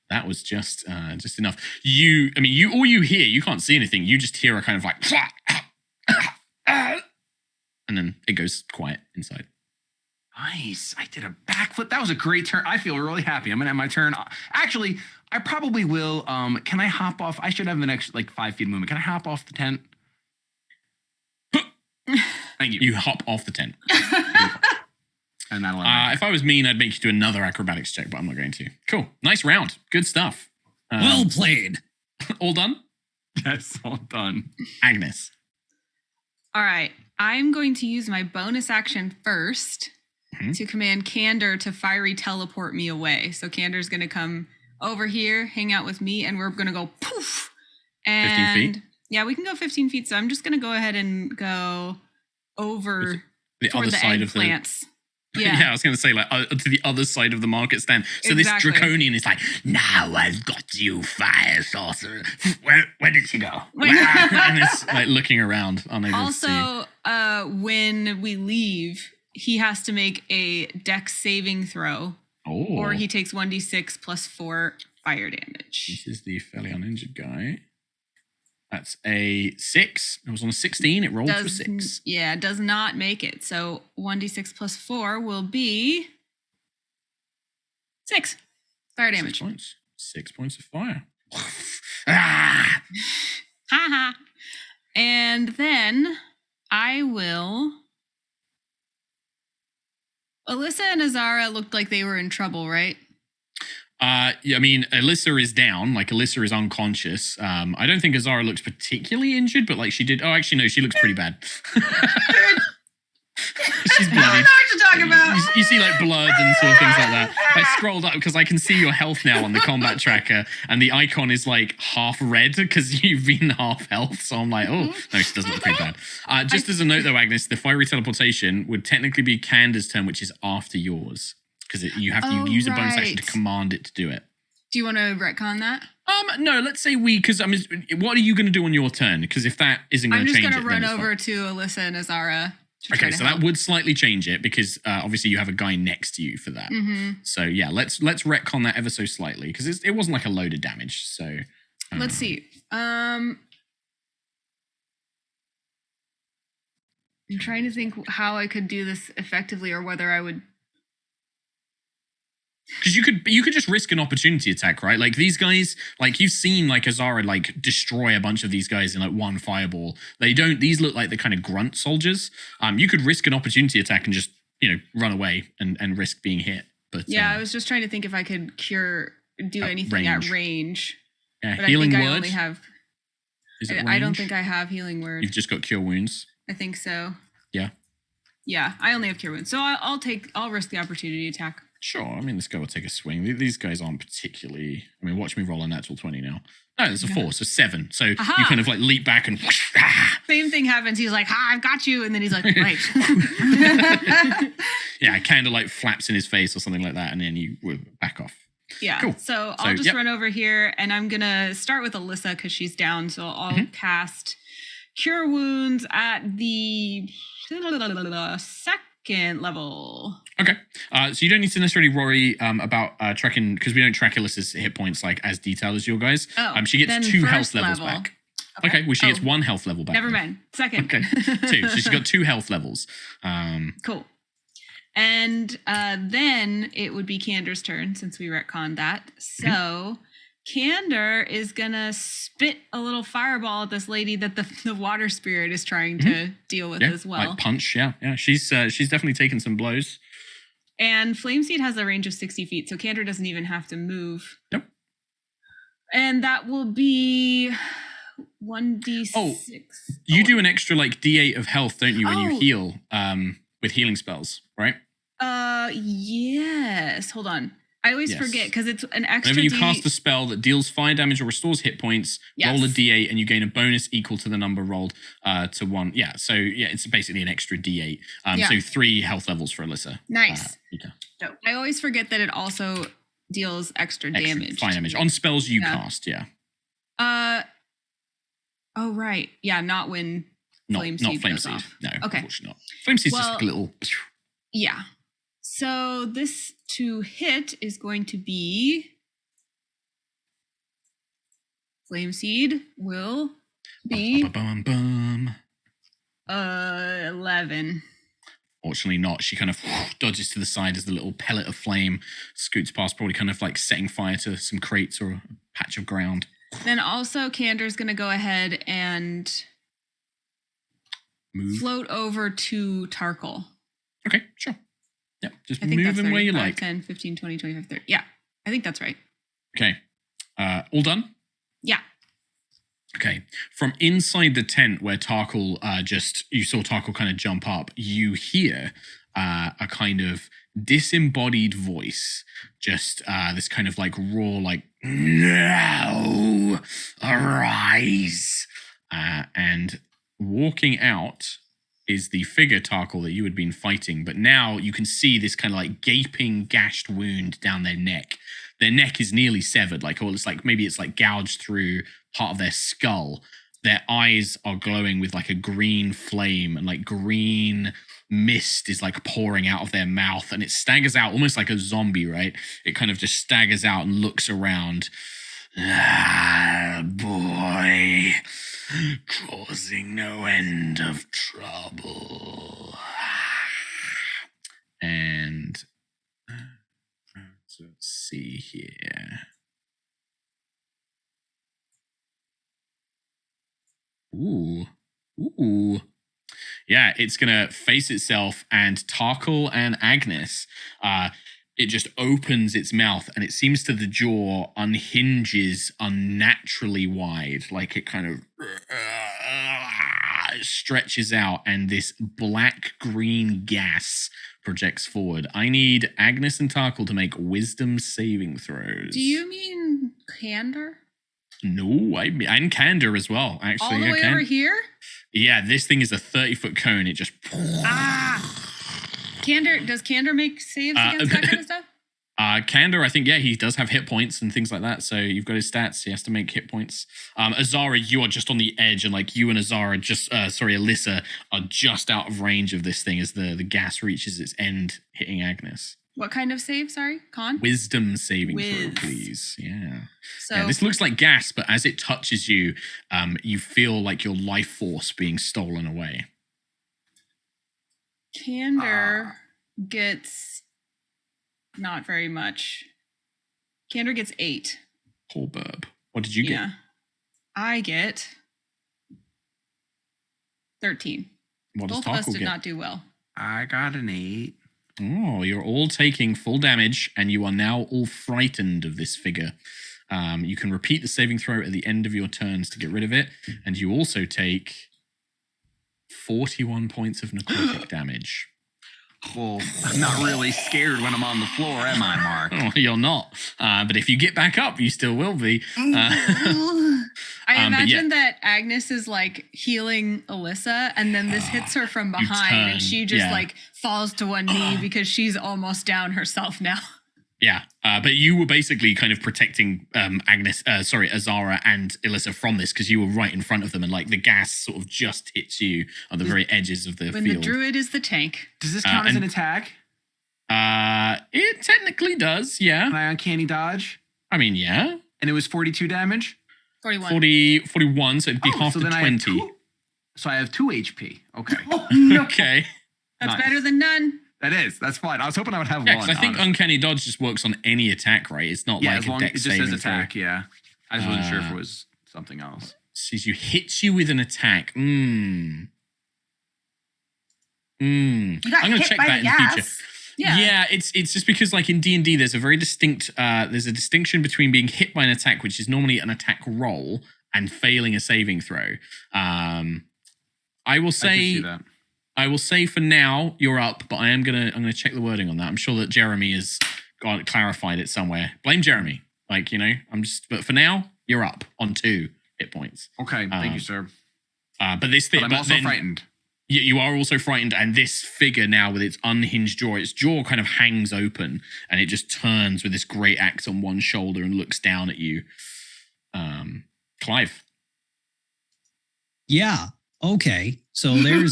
[SPEAKER 1] that was just enough. All you hear, you can't see anything. You just hear a kind of like, and then it goes quiet inside.
[SPEAKER 4] Nice. I did a backflip. That was a great turn. I feel really happy. I'm gonna have my turn. Actually, I probably will. Can I hop off? I should have the next 5 feet movement. Can I hop off the tent? Thank you.
[SPEAKER 1] You hop off the tent.
[SPEAKER 4] And that'll
[SPEAKER 1] if I was mean, I'd make you do another acrobatics check, but I'm not going to. Cool. Nice round. Good stuff.
[SPEAKER 3] Well played.
[SPEAKER 1] All done?
[SPEAKER 4] Yes, all done.
[SPEAKER 1] Agnes.
[SPEAKER 5] All right. I'm going to use my bonus action first to command Candor to fiery teleport me away. So Candor's going to come over here, hang out with me, and we're going to go poof. And
[SPEAKER 1] 15 feet?
[SPEAKER 5] Yeah, we can go 15 feet. So I'm just going to go ahead and go over
[SPEAKER 1] The
[SPEAKER 5] toward
[SPEAKER 1] other
[SPEAKER 5] the
[SPEAKER 1] side of the.
[SPEAKER 5] eggplants.
[SPEAKER 1] Yeah. I was going to say, like, to the other side of the market stand. So
[SPEAKER 5] Exactly.
[SPEAKER 1] this Draconian is like, now I've got you, fire sorcerer. Where did she go? And it's like looking around, unable to see.
[SPEAKER 5] Also, when we leave, he has to make a dex saving throw, or he takes 1d6 plus 4 fire damage.
[SPEAKER 1] This is the fairly uninjured guy. That's a 6. It was on a 16. It rolled to a 6.
[SPEAKER 5] Yeah, does not make it. So 1d6 plus 4 will be 6 fire damage.
[SPEAKER 1] 6 points. 6 points of fire. Ah!
[SPEAKER 5] Haha. And then I will. Alyssa and Azara looked like they were in trouble, right?
[SPEAKER 1] Yeah, I mean, Alyssa is down. Like, Alyssa is unconscious. I don't think Azara looks particularly injured, but like she did. Oh, actually, no, she looks pretty bad. She's
[SPEAKER 2] I don't
[SPEAKER 1] bloody.
[SPEAKER 2] know what you're talking about.
[SPEAKER 1] You see like blood and sort of things like that. I scrolled up because I can see your health now on the combat tracker, and the icon is like half red because you've been half health. So I'm like, oh no, she doesn't look pretty bad. Just as a note though, Agnes, the fiery teleportation would technically be Candace's turn, which is after yours, because you have to use a bonus action to command it to do it.
[SPEAKER 5] Do you want to retcon that?
[SPEAKER 1] No, let's say because I mean, what are you going to do on your turn? Because if that isn't going to change it,
[SPEAKER 5] I'm just going to
[SPEAKER 1] then
[SPEAKER 5] run
[SPEAKER 1] it's
[SPEAKER 5] over
[SPEAKER 1] fine.
[SPEAKER 5] to Alyssa and Azara.
[SPEAKER 1] Okay, so that would slightly change it because obviously you have a guy next to you for that.
[SPEAKER 5] Mm-hmm.
[SPEAKER 1] So yeah, let's retcon that ever so slightly because it wasn't like a load of damage. So
[SPEAKER 5] let's see. I'm trying to think how I could do this effectively, or whether I would.
[SPEAKER 1] because you could just risk an opportunity attack, right? Like these guys, like you've seen like Azara like destroy a bunch of these guys in like one fireball. These look like the kind of grunt soldiers. You could risk an opportunity attack and just, run away and risk being hit. But
[SPEAKER 5] Yeah, I was just trying to think if I could do anything at range.
[SPEAKER 1] Yeah,
[SPEAKER 5] But
[SPEAKER 1] healing
[SPEAKER 5] I think
[SPEAKER 1] word.
[SPEAKER 5] I only have.
[SPEAKER 1] Is it
[SPEAKER 5] I don't
[SPEAKER 1] range?
[SPEAKER 5] think I have healing word.
[SPEAKER 1] You've just got cure wounds.
[SPEAKER 5] I think so.
[SPEAKER 1] Yeah.
[SPEAKER 5] Yeah, I only have cure wounds, so I'll risk the opportunity attack.
[SPEAKER 1] Sure. I mean, this guy will take a swing. These guys aren't particularly. I mean, watch me roll a natural 20 now. No, there's a 4, so 7. So you kind of like leap back and.
[SPEAKER 5] Same thing happens. He's like, "Ha, I've got you," and then he's like, "Wait."
[SPEAKER 1] Yeah, kind of like flaps in his face or something like that, and then you back off.
[SPEAKER 5] Yeah.
[SPEAKER 1] Cool.
[SPEAKER 5] So I'll just run over here, and I'm gonna start with Alyssa because she's down. So I'll cast Cure Wounds at the second level.
[SPEAKER 1] Okay. So you don't need to necessarily worry about tracking, because we don't track Alyssa's hit points like as detailed as your guys. She gets 2 health levels back. Okay, well, she gets 1 health level back.
[SPEAKER 5] Never mind. Second.
[SPEAKER 1] Okay, 2. So she's got 2 health levels.
[SPEAKER 5] Cool. And then it would be Candor's turn since we retconned that. So Candor is gonna spit a little fireball at this lady that the water spirit is trying to deal with as well.
[SPEAKER 1] Like punch, yeah. She's definitely taken some blows.
[SPEAKER 5] And Flameseed has a range of 60 feet, so Candor doesn't even have to move.
[SPEAKER 1] Nope.
[SPEAKER 5] And that will be 1d6.
[SPEAKER 1] Oh, you do an extra like D8 of health, don't you, when you heal with healing spells, right?
[SPEAKER 5] Yes. Hold on. I always forget because it's an extra.
[SPEAKER 1] Whenever you cast a spell that deals fire damage or restores hit points, roll a D8 and you gain a bonus equal to the number rolled to 1. Yeah, so it's basically an extra D8. So 3 health levels for Alyssa.
[SPEAKER 5] Nice. I always forget that it also deals extra damage.
[SPEAKER 1] Fire damage on spells you cast. Yeah.
[SPEAKER 5] Oh right. Yeah. Not when Flame Seed goes off.
[SPEAKER 1] No.
[SPEAKER 5] Okay.
[SPEAKER 1] Unfortunately not. Flame Seed's just like a little.
[SPEAKER 5] Yeah. So this to hit is going to be Flame Seed will be 11.
[SPEAKER 1] Fortunately not. She kind of dodges to the side as the little pellet of flame scoots past, probably kind of like setting fire to some crates or a patch of ground.
[SPEAKER 5] Then also Candor's going to go ahead and float over to Tarkal.
[SPEAKER 1] Okay, sure. Yeah, just
[SPEAKER 5] I think
[SPEAKER 1] move
[SPEAKER 5] that's
[SPEAKER 1] them where you
[SPEAKER 5] 35,
[SPEAKER 1] like.
[SPEAKER 5] 10, 15, 20, 25, 30. Yeah, I think that's right.
[SPEAKER 1] Okay. All done?
[SPEAKER 5] Yeah.
[SPEAKER 1] Okay. From inside the tent where Tarkal you saw Tarkal kind of jump up, you hear a kind of disembodied voice, just this kind of like roar, like, "Now arise." And walking out is the figure, Tarkal, that you had been fighting. But now you can see this kind of like gaping, gashed wound down their neck. Their neck is nearly severed, like, or it's like maybe it's like gouged through part of their skull. Their eyes are glowing with like a green flame, and like green mist is like pouring out of their mouth, and it staggers out almost like a zombie, right? It kind of just staggers out and looks around. Ah, boy, causing no end of trouble. And let's see here. Ooh. Yeah, it's going to face itself, and Tarkal and Agnes, it just opens its mouth, and it seems to the jaw unhinges unnaturally wide, like it kind of stretches out, and this black-green gas projects forward. I need Agnes and Tarkal to make wisdom saving throws.
[SPEAKER 5] Do you mean candor?
[SPEAKER 1] No, and candor as well, actually.
[SPEAKER 5] All the way over here?
[SPEAKER 1] Yeah, this thing is a 30-foot cone. It just...
[SPEAKER 5] Candor, does Candor make saves against that kind of stuff?
[SPEAKER 1] Candor, I think, yeah, he does have hit points and things like that. So you've got his stats. He has to make hit points. Azara, you are just on the edge, and like you and Azara Alyssa are just out of range of this thing as the gas reaches its end, hitting Agnes.
[SPEAKER 5] What kind of save? Sorry, con?
[SPEAKER 1] Wisdom saving throw, please. Yeah.
[SPEAKER 5] So
[SPEAKER 1] Yeah, this looks like gas, but as it touches you, you feel like your life force being stolen away.
[SPEAKER 5] Candor gets not very much. Candor gets 8.
[SPEAKER 1] Poor burb. What did you get?
[SPEAKER 5] I get 13.
[SPEAKER 1] What does
[SPEAKER 5] Both of us
[SPEAKER 1] Tarkal
[SPEAKER 5] did
[SPEAKER 1] get?
[SPEAKER 5] not do well.
[SPEAKER 4] I got an 8.
[SPEAKER 1] Oh, you're all taking full damage, and you are now all frightened of this figure. You can repeat the saving throw at the end of your turns to get rid of it, and you also take 41 points of necrotic damage.
[SPEAKER 4] Well, I'm not really scared when I'm on the floor, am I, Mark?
[SPEAKER 1] Oh, you're not. But if you get back up, you still will be.
[SPEAKER 5] I imagine that Agnes is like healing Alyssa, and then this hits her from behind, and she just like falls to one knee because she's almost down herself now.
[SPEAKER 1] Yeah, but you were basically kind of protecting Azara and Alyssa from this because you were right in front of them, and like the gas sort of just hits you on the very edges of the
[SPEAKER 5] when
[SPEAKER 1] field.
[SPEAKER 5] The druid is the tank.
[SPEAKER 4] Does this count as an attack?
[SPEAKER 1] It technically does, yeah.
[SPEAKER 4] Can I uncanny dodge?
[SPEAKER 1] I mean, yeah.
[SPEAKER 4] And it was 42 damage?
[SPEAKER 5] 41.
[SPEAKER 1] 41, so it'd be half
[SPEAKER 4] so
[SPEAKER 1] the
[SPEAKER 4] then
[SPEAKER 1] 20.
[SPEAKER 4] I have 2 HP. Okay.
[SPEAKER 1] Okay.
[SPEAKER 5] That's
[SPEAKER 4] Nice.
[SPEAKER 5] better than none.
[SPEAKER 4] That is. That's fine. I was hoping I would have
[SPEAKER 1] Yeah,
[SPEAKER 4] one.
[SPEAKER 1] because I think
[SPEAKER 4] honestly.
[SPEAKER 1] Uncanny Dodge just works on any attack, right? It's not like
[SPEAKER 4] as
[SPEAKER 1] a
[SPEAKER 4] long
[SPEAKER 1] dex
[SPEAKER 4] as it just says
[SPEAKER 1] saving throw.
[SPEAKER 4] attack, yeah. I just wasn't sure if it was something else.
[SPEAKER 1] Sees you hits you with an attack. I'm going to check that in the future. Yeah, it's just because like in D&D there's a very distinct there's a distinction between being hit by an attack, which is normally an attack roll, and failing a saving throw. I will say for now you're up, but I'm gonna check the wording on that. I'm sure that Jeremy has clarified it somewhere. Blame Jeremy. Like, you know, but for now you're up on 2 hit points.
[SPEAKER 4] Okay, thank you, sir.
[SPEAKER 1] But this thing,
[SPEAKER 4] But I'm also frightened.
[SPEAKER 1] You are also frightened, and this figure now with its unhinged jaw kind of hangs open, and it just turns with this great axe on one shoulder and looks down at you. Clyve.
[SPEAKER 3] Yeah. Okay. So there's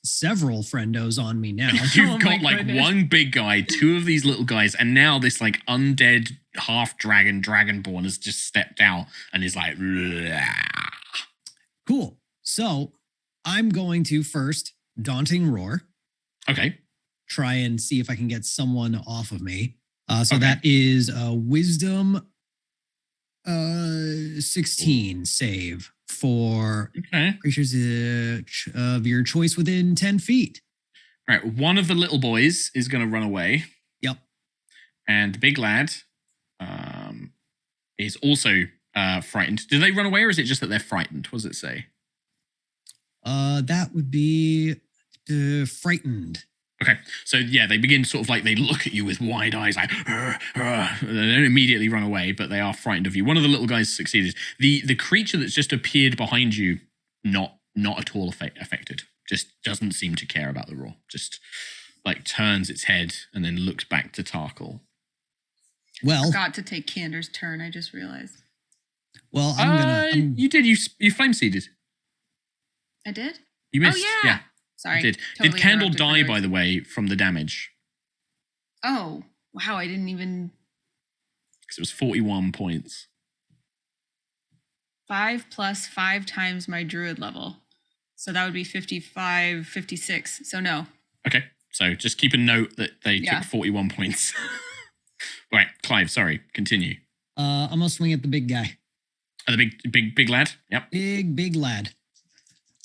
[SPEAKER 3] several friendos on me now.
[SPEAKER 1] You've got like one big guy, 2 of these little guys, and now this like undead half dragonborn has just stepped out and is like, "Rah."
[SPEAKER 3] Cool. So I'm going to first Daunting Roar.
[SPEAKER 1] Okay.
[SPEAKER 3] Try and see if I can get someone off of me. So
[SPEAKER 1] Okay.
[SPEAKER 3] that is a Wisdom 16 save for creatures of your choice within 10 feet.
[SPEAKER 1] All right. One of the little boys is going to run away.
[SPEAKER 3] Yep.
[SPEAKER 1] And the big lad is also frightened. Do they run away, or is it just that they're frightened? What does it say?
[SPEAKER 3] That would be frightened.
[SPEAKER 1] Okay, so yeah, they begin sort of like, they look at you with wide eyes, like, they don't immediately run away, but they are frightened of you. One of the little guys succeeded. The creature that's just appeared behind you, not at all affected. Just doesn't seem to care about the roar. Just like turns its head and then looks back to Tarkal.
[SPEAKER 3] Well,
[SPEAKER 5] Forgot to take Cander's turn. I just realized.
[SPEAKER 3] well,
[SPEAKER 1] You did. You flame seeded.
[SPEAKER 5] I did.
[SPEAKER 1] You missed.
[SPEAKER 5] Oh yeah. Sorry.
[SPEAKER 1] You did.
[SPEAKER 5] Totally
[SPEAKER 1] Did Candle
[SPEAKER 5] interrupted
[SPEAKER 1] die,
[SPEAKER 5] for
[SPEAKER 1] by
[SPEAKER 5] yours.
[SPEAKER 1] the way, from the damage?
[SPEAKER 5] Oh wow! I didn't even.
[SPEAKER 1] Because it was 41 points.
[SPEAKER 5] 5 plus 5 times my druid level. So that would be 55, 56. So no.
[SPEAKER 1] Okay, so just keep a note that they
[SPEAKER 5] Yeah.
[SPEAKER 1] took 41 points. Right, Clyve, sorry, continue.
[SPEAKER 3] I'm gonna swing at the big guy.
[SPEAKER 1] The big lad? Yep.
[SPEAKER 3] Big lad.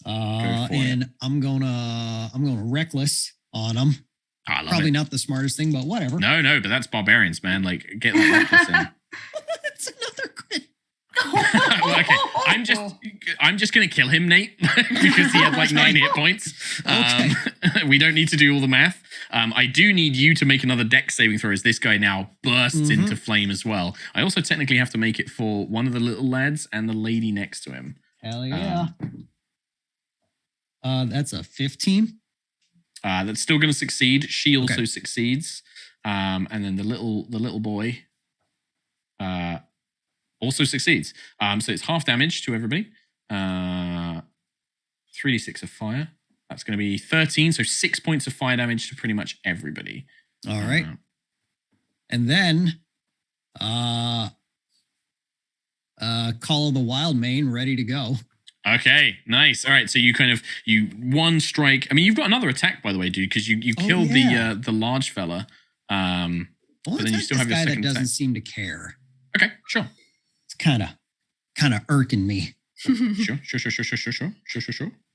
[SPEAKER 1] for
[SPEAKER 3] And I'm gonna reckless on him.
[SPEAKER 1] I love
[SPEAKER 3] Probably
[SPEAKER 1] it.
[SPEAKER 3] not the smartest thing, but whatever.
[SPEAKER 1] No, but that's barbarians, man. Like, get that reckless in.
[SPEAKER 3] That's another crit.
[SPEAKER 1] Well, okay, I'm just gonna kill him, Nate, because he had like 9 hit points. We don't need to do all the math. I do need you to make another dex saving throw as this guy now bursts into flame as well. I also technically have to make it for one of the little lads and the lady next to him.
[SPEAKER 3] Hell yeah. That's a 15.
[SPEAKER 1] That's still gonna succeed. She also
[SPEAKER 3] Okay.
[SPEAKER 1] succeeds. And then the little boy also succeeds. So it's half damage to everybody. 3d6 of fire. That's going to be 13, so 6 points of fire damage to pretty much everybody.
[SPEAKER 3] All right. And then Call of the Wild Mane ready to go.
[SPEAKER 1] Okay, nice. All right, so you one strike. I mean, you've got another attack, by the way, dude, because you killed the large fella.
[SPEAKER 3] Well,
[SPEAKER 1] But then you still have your
[SPEAKER 3] guy that
[SPEAKER 1] second
[SPEAKER 3] doesn't
[SPEAKER 1] attack.
[SPEAKER 3] seem to care.
[SPEAKER 1] Okay, sure.
[SPEAKER 3] It's kind of irking me.
[SPEAKER 1] Sure.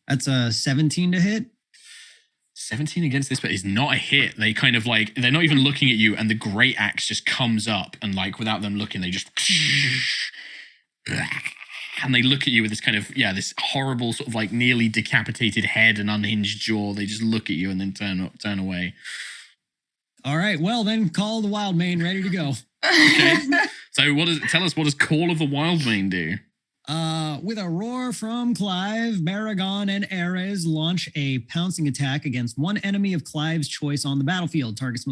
[SPEAKER 3] That's a 17 to hit.
[SPEAKER 1] 17 against this, but it's not a hit. They kind of like, they're not even looking at you, and the great axe just comes up, and like without them looking, they just and they look at you with this kind of, this horrible sort of like nearly decapitated head and unhinged jaw. They just look at you and then turn away.
[SPEAKER 3] All right. Well, then Call of the Wild Mane ready to go.
[SPEAKER 1] Okay. So tell us what does Call of the Wild Mane do?
[SPEAKER 3] With a roar from Clyve, Baragon and Ares launch a pouncing attack against one enemy of Clive's choice on the battlefield. Target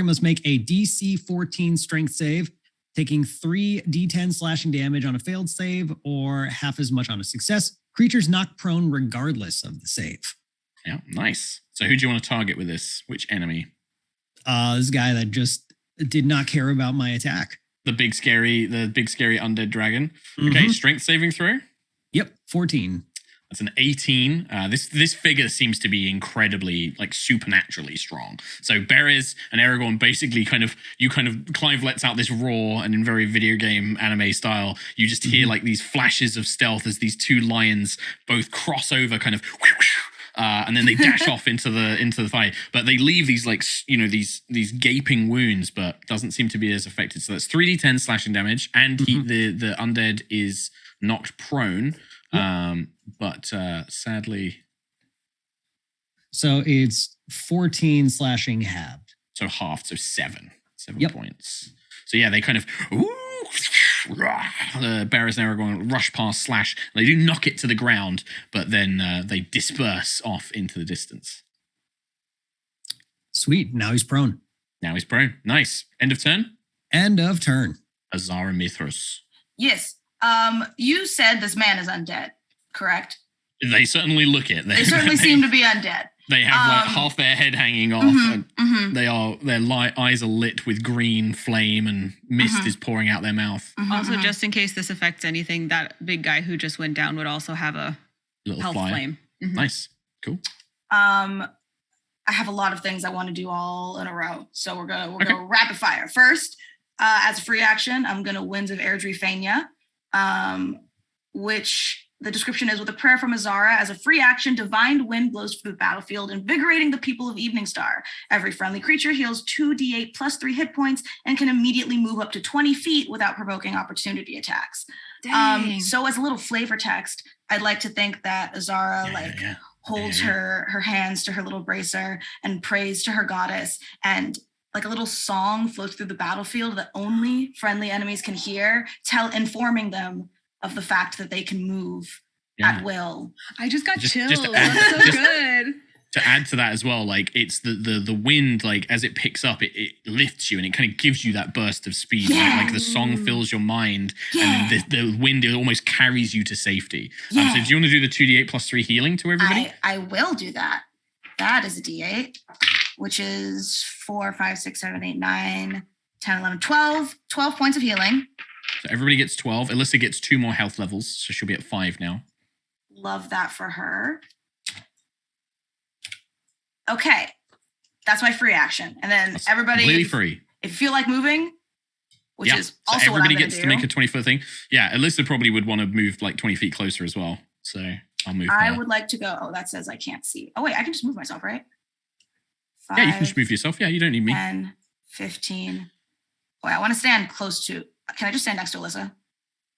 [SPEAKER 3] must make a DC 14 strength save, taking 3 D10 slashing damage on a failed save or half as much on a success. Creatures knocked prone regardless of the save.
[SPEAKER 1] Yeah, nice. So who do you want to target with this? Which enemy?
[SPEAKER 3] This guy that just did not care about my attack.
[SPEAKER 1] The big scary undead dragon. Okay, strength saving throw.
[SPEAKER 3] Yep, 14.
[SPEAKER 1] That's an 18. This figure seems to be incredibly, like, supernaturally strong. So Beres and Aragorn basically Clive lets out this roar, and in very video game anime style, you just hear like these flashes of stealth as these two lions both cross over, kind of, and then they dash off into the fight. But they leave these these gaping wounds, but doesn't seem to be as affected. So that's 3d10 slashing damage, and the undead is knocked prone. But sadly,
[SPEAKER 3] so it's 14 slashing halved.
[SPEAKER 1] So halved, so 7
[SPEAKER 3] Yep.
[SPEAKER 1] points. So yeah, they kind of Beres and Aragorn rush past, slash. They do knock it to the ground, but then they disperse off into the distance.
[SPEAKER 3] Sweet. Now he's prone.
[SPEAKER 1] Now he's prone. Nice. End of turn.
[SPEAKER 3] End of turn.
[SPEAKER 1] Azara Mithras.
[SPEAKER 2] Yes. You said this man is undead, correct?
[SPEAKER 1] They certainly look it.
[SPEAKER 2] They certainly seem to be undead.
[SPEAKER 1] They have like half their head hanging off. And their eyes are lit with green flame, and mist is pouring out their mouth.
[SPEAKER 5] Also, just in case this affects anything, that big guy who just went down would also have a
[SPEAKER 1] Little
[SPEAKER 5] health
[SPEAKER 1] fire.
[SPEAKER 5] flame.
[SPEAKER 1] Nice. Cool.
[SPEAKER 2] I have a lot of things I want to do all in a row, so we're gonna rapid fire. First, as a free action, I'm gonna Winds of Airdrie Fania, which the description is with a prayer from Azara. As a free action, divine wind blows through the battlefield, invigorating the people of Eveningstar. Every friendly creature heals 2d8 plus 3 hit points and can immediately move up to 20 feet without provoking opportunity attacks.
[SPEAKER 5] Dang.
[SPEAKER 2] So as a little flavor text, I'd like to think that Azara holds her hands to her little bracer and prays to her goddess, and like a little song floats through the battlefield that only friendly enemies can hear, informing them of the fact that they can move at will.
[SPEAKER 5] I just got chills.
[SPEAKER 1] Just
[SPEAKER 5] That's so good.
[SPEAKER 1] To add to that as well, like it's the wind, like as it picks up, it lifts you and it kind of gives you that burst of speed.
[SPEAKER 2] Yeah.
[SPEAKER 1] Like the song fills your mind,
[SPEAKER 2] Yeah.
[SPEAKER 1] and the wind, it almost carries you to safety.
[SPEAKER 2] Yeah.
[SPEAKER 1] So do you want to do the 2d8 plus 3 healing to everybody?
[SPEAKER 2] I will do that. That is a D8, which is 4, 5, 6, 7, 8, 9, 10, 11, 12. 12 points of healing.
[SPEAKER 1] So everybody gets 12. Alyssa gets 2 more health levels, so she'll be at 5 now.
[SPEAKER 2] Love that for her. Okay. That's my free action. And then
[SPEAKER 1] That's
[SPEAKER 2] everybody,
[SPEAKER 1] completely free.
[SPEAKER 2] if you feel like moving, which is
[SPEAKER 1] So
[SPEAKER 2] also what I'm
[SPEAKER 1] everybody
[SPEAKER 2] going
[SPEAKER 1] gets
[SPEAKER 2] to
[SPEAKER 1] to
[SPEAKER 2] do,
[SPEAKER 1] make a 20-foot thing. Yeah, Alyssa probably would want to move like 20 feet closer as well. So I'll move
[SPEAKER 2] I
[SPEAKER 1] her.
[SPEAKER 2] would like to go. Oh, that says I can't see. Oh, wait, I can just move myself, right? 5,
[SPEAKER 1] Yeah, you can just move yourself. Yeah, you don't need me.
[SPEAKER 2] 10, 15. Wait, I want to stand close to. Can I just stand next to Alyssa?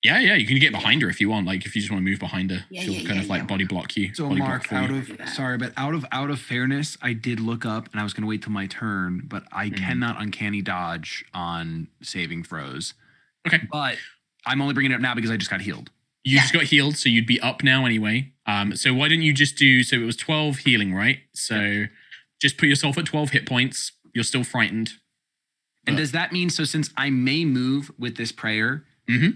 [SPEAKER 1] Yeah, you can get behind her if you want. Like if you just want to move behind her,
[SPEAKER 2] Yeah,
[SPEAKER 1] she'll kind of like body block you.
[SPEAKER 4] So
[SPEAKER 1] body
[SPEAKER 4] Mark,
[SPEAKER 1] block for you.
[SPEAKER 4] out of fairness, I did look up and I was going to wait till my turn, but I cannot uncanny dodge on saving throws.
[SPEAKER 1] Okay.
[SPEAKER 4] But I'm only bringing it up now because I just got healed.
[SPEAKER 1] You just got healed, so you'd be up now anyway. So why don't you just do? So it was 12 healing, right? So just put yourself at 12 hit points. You're still frightened.
[SPEAKER 4] And does that mean, so since I may move with this prayer,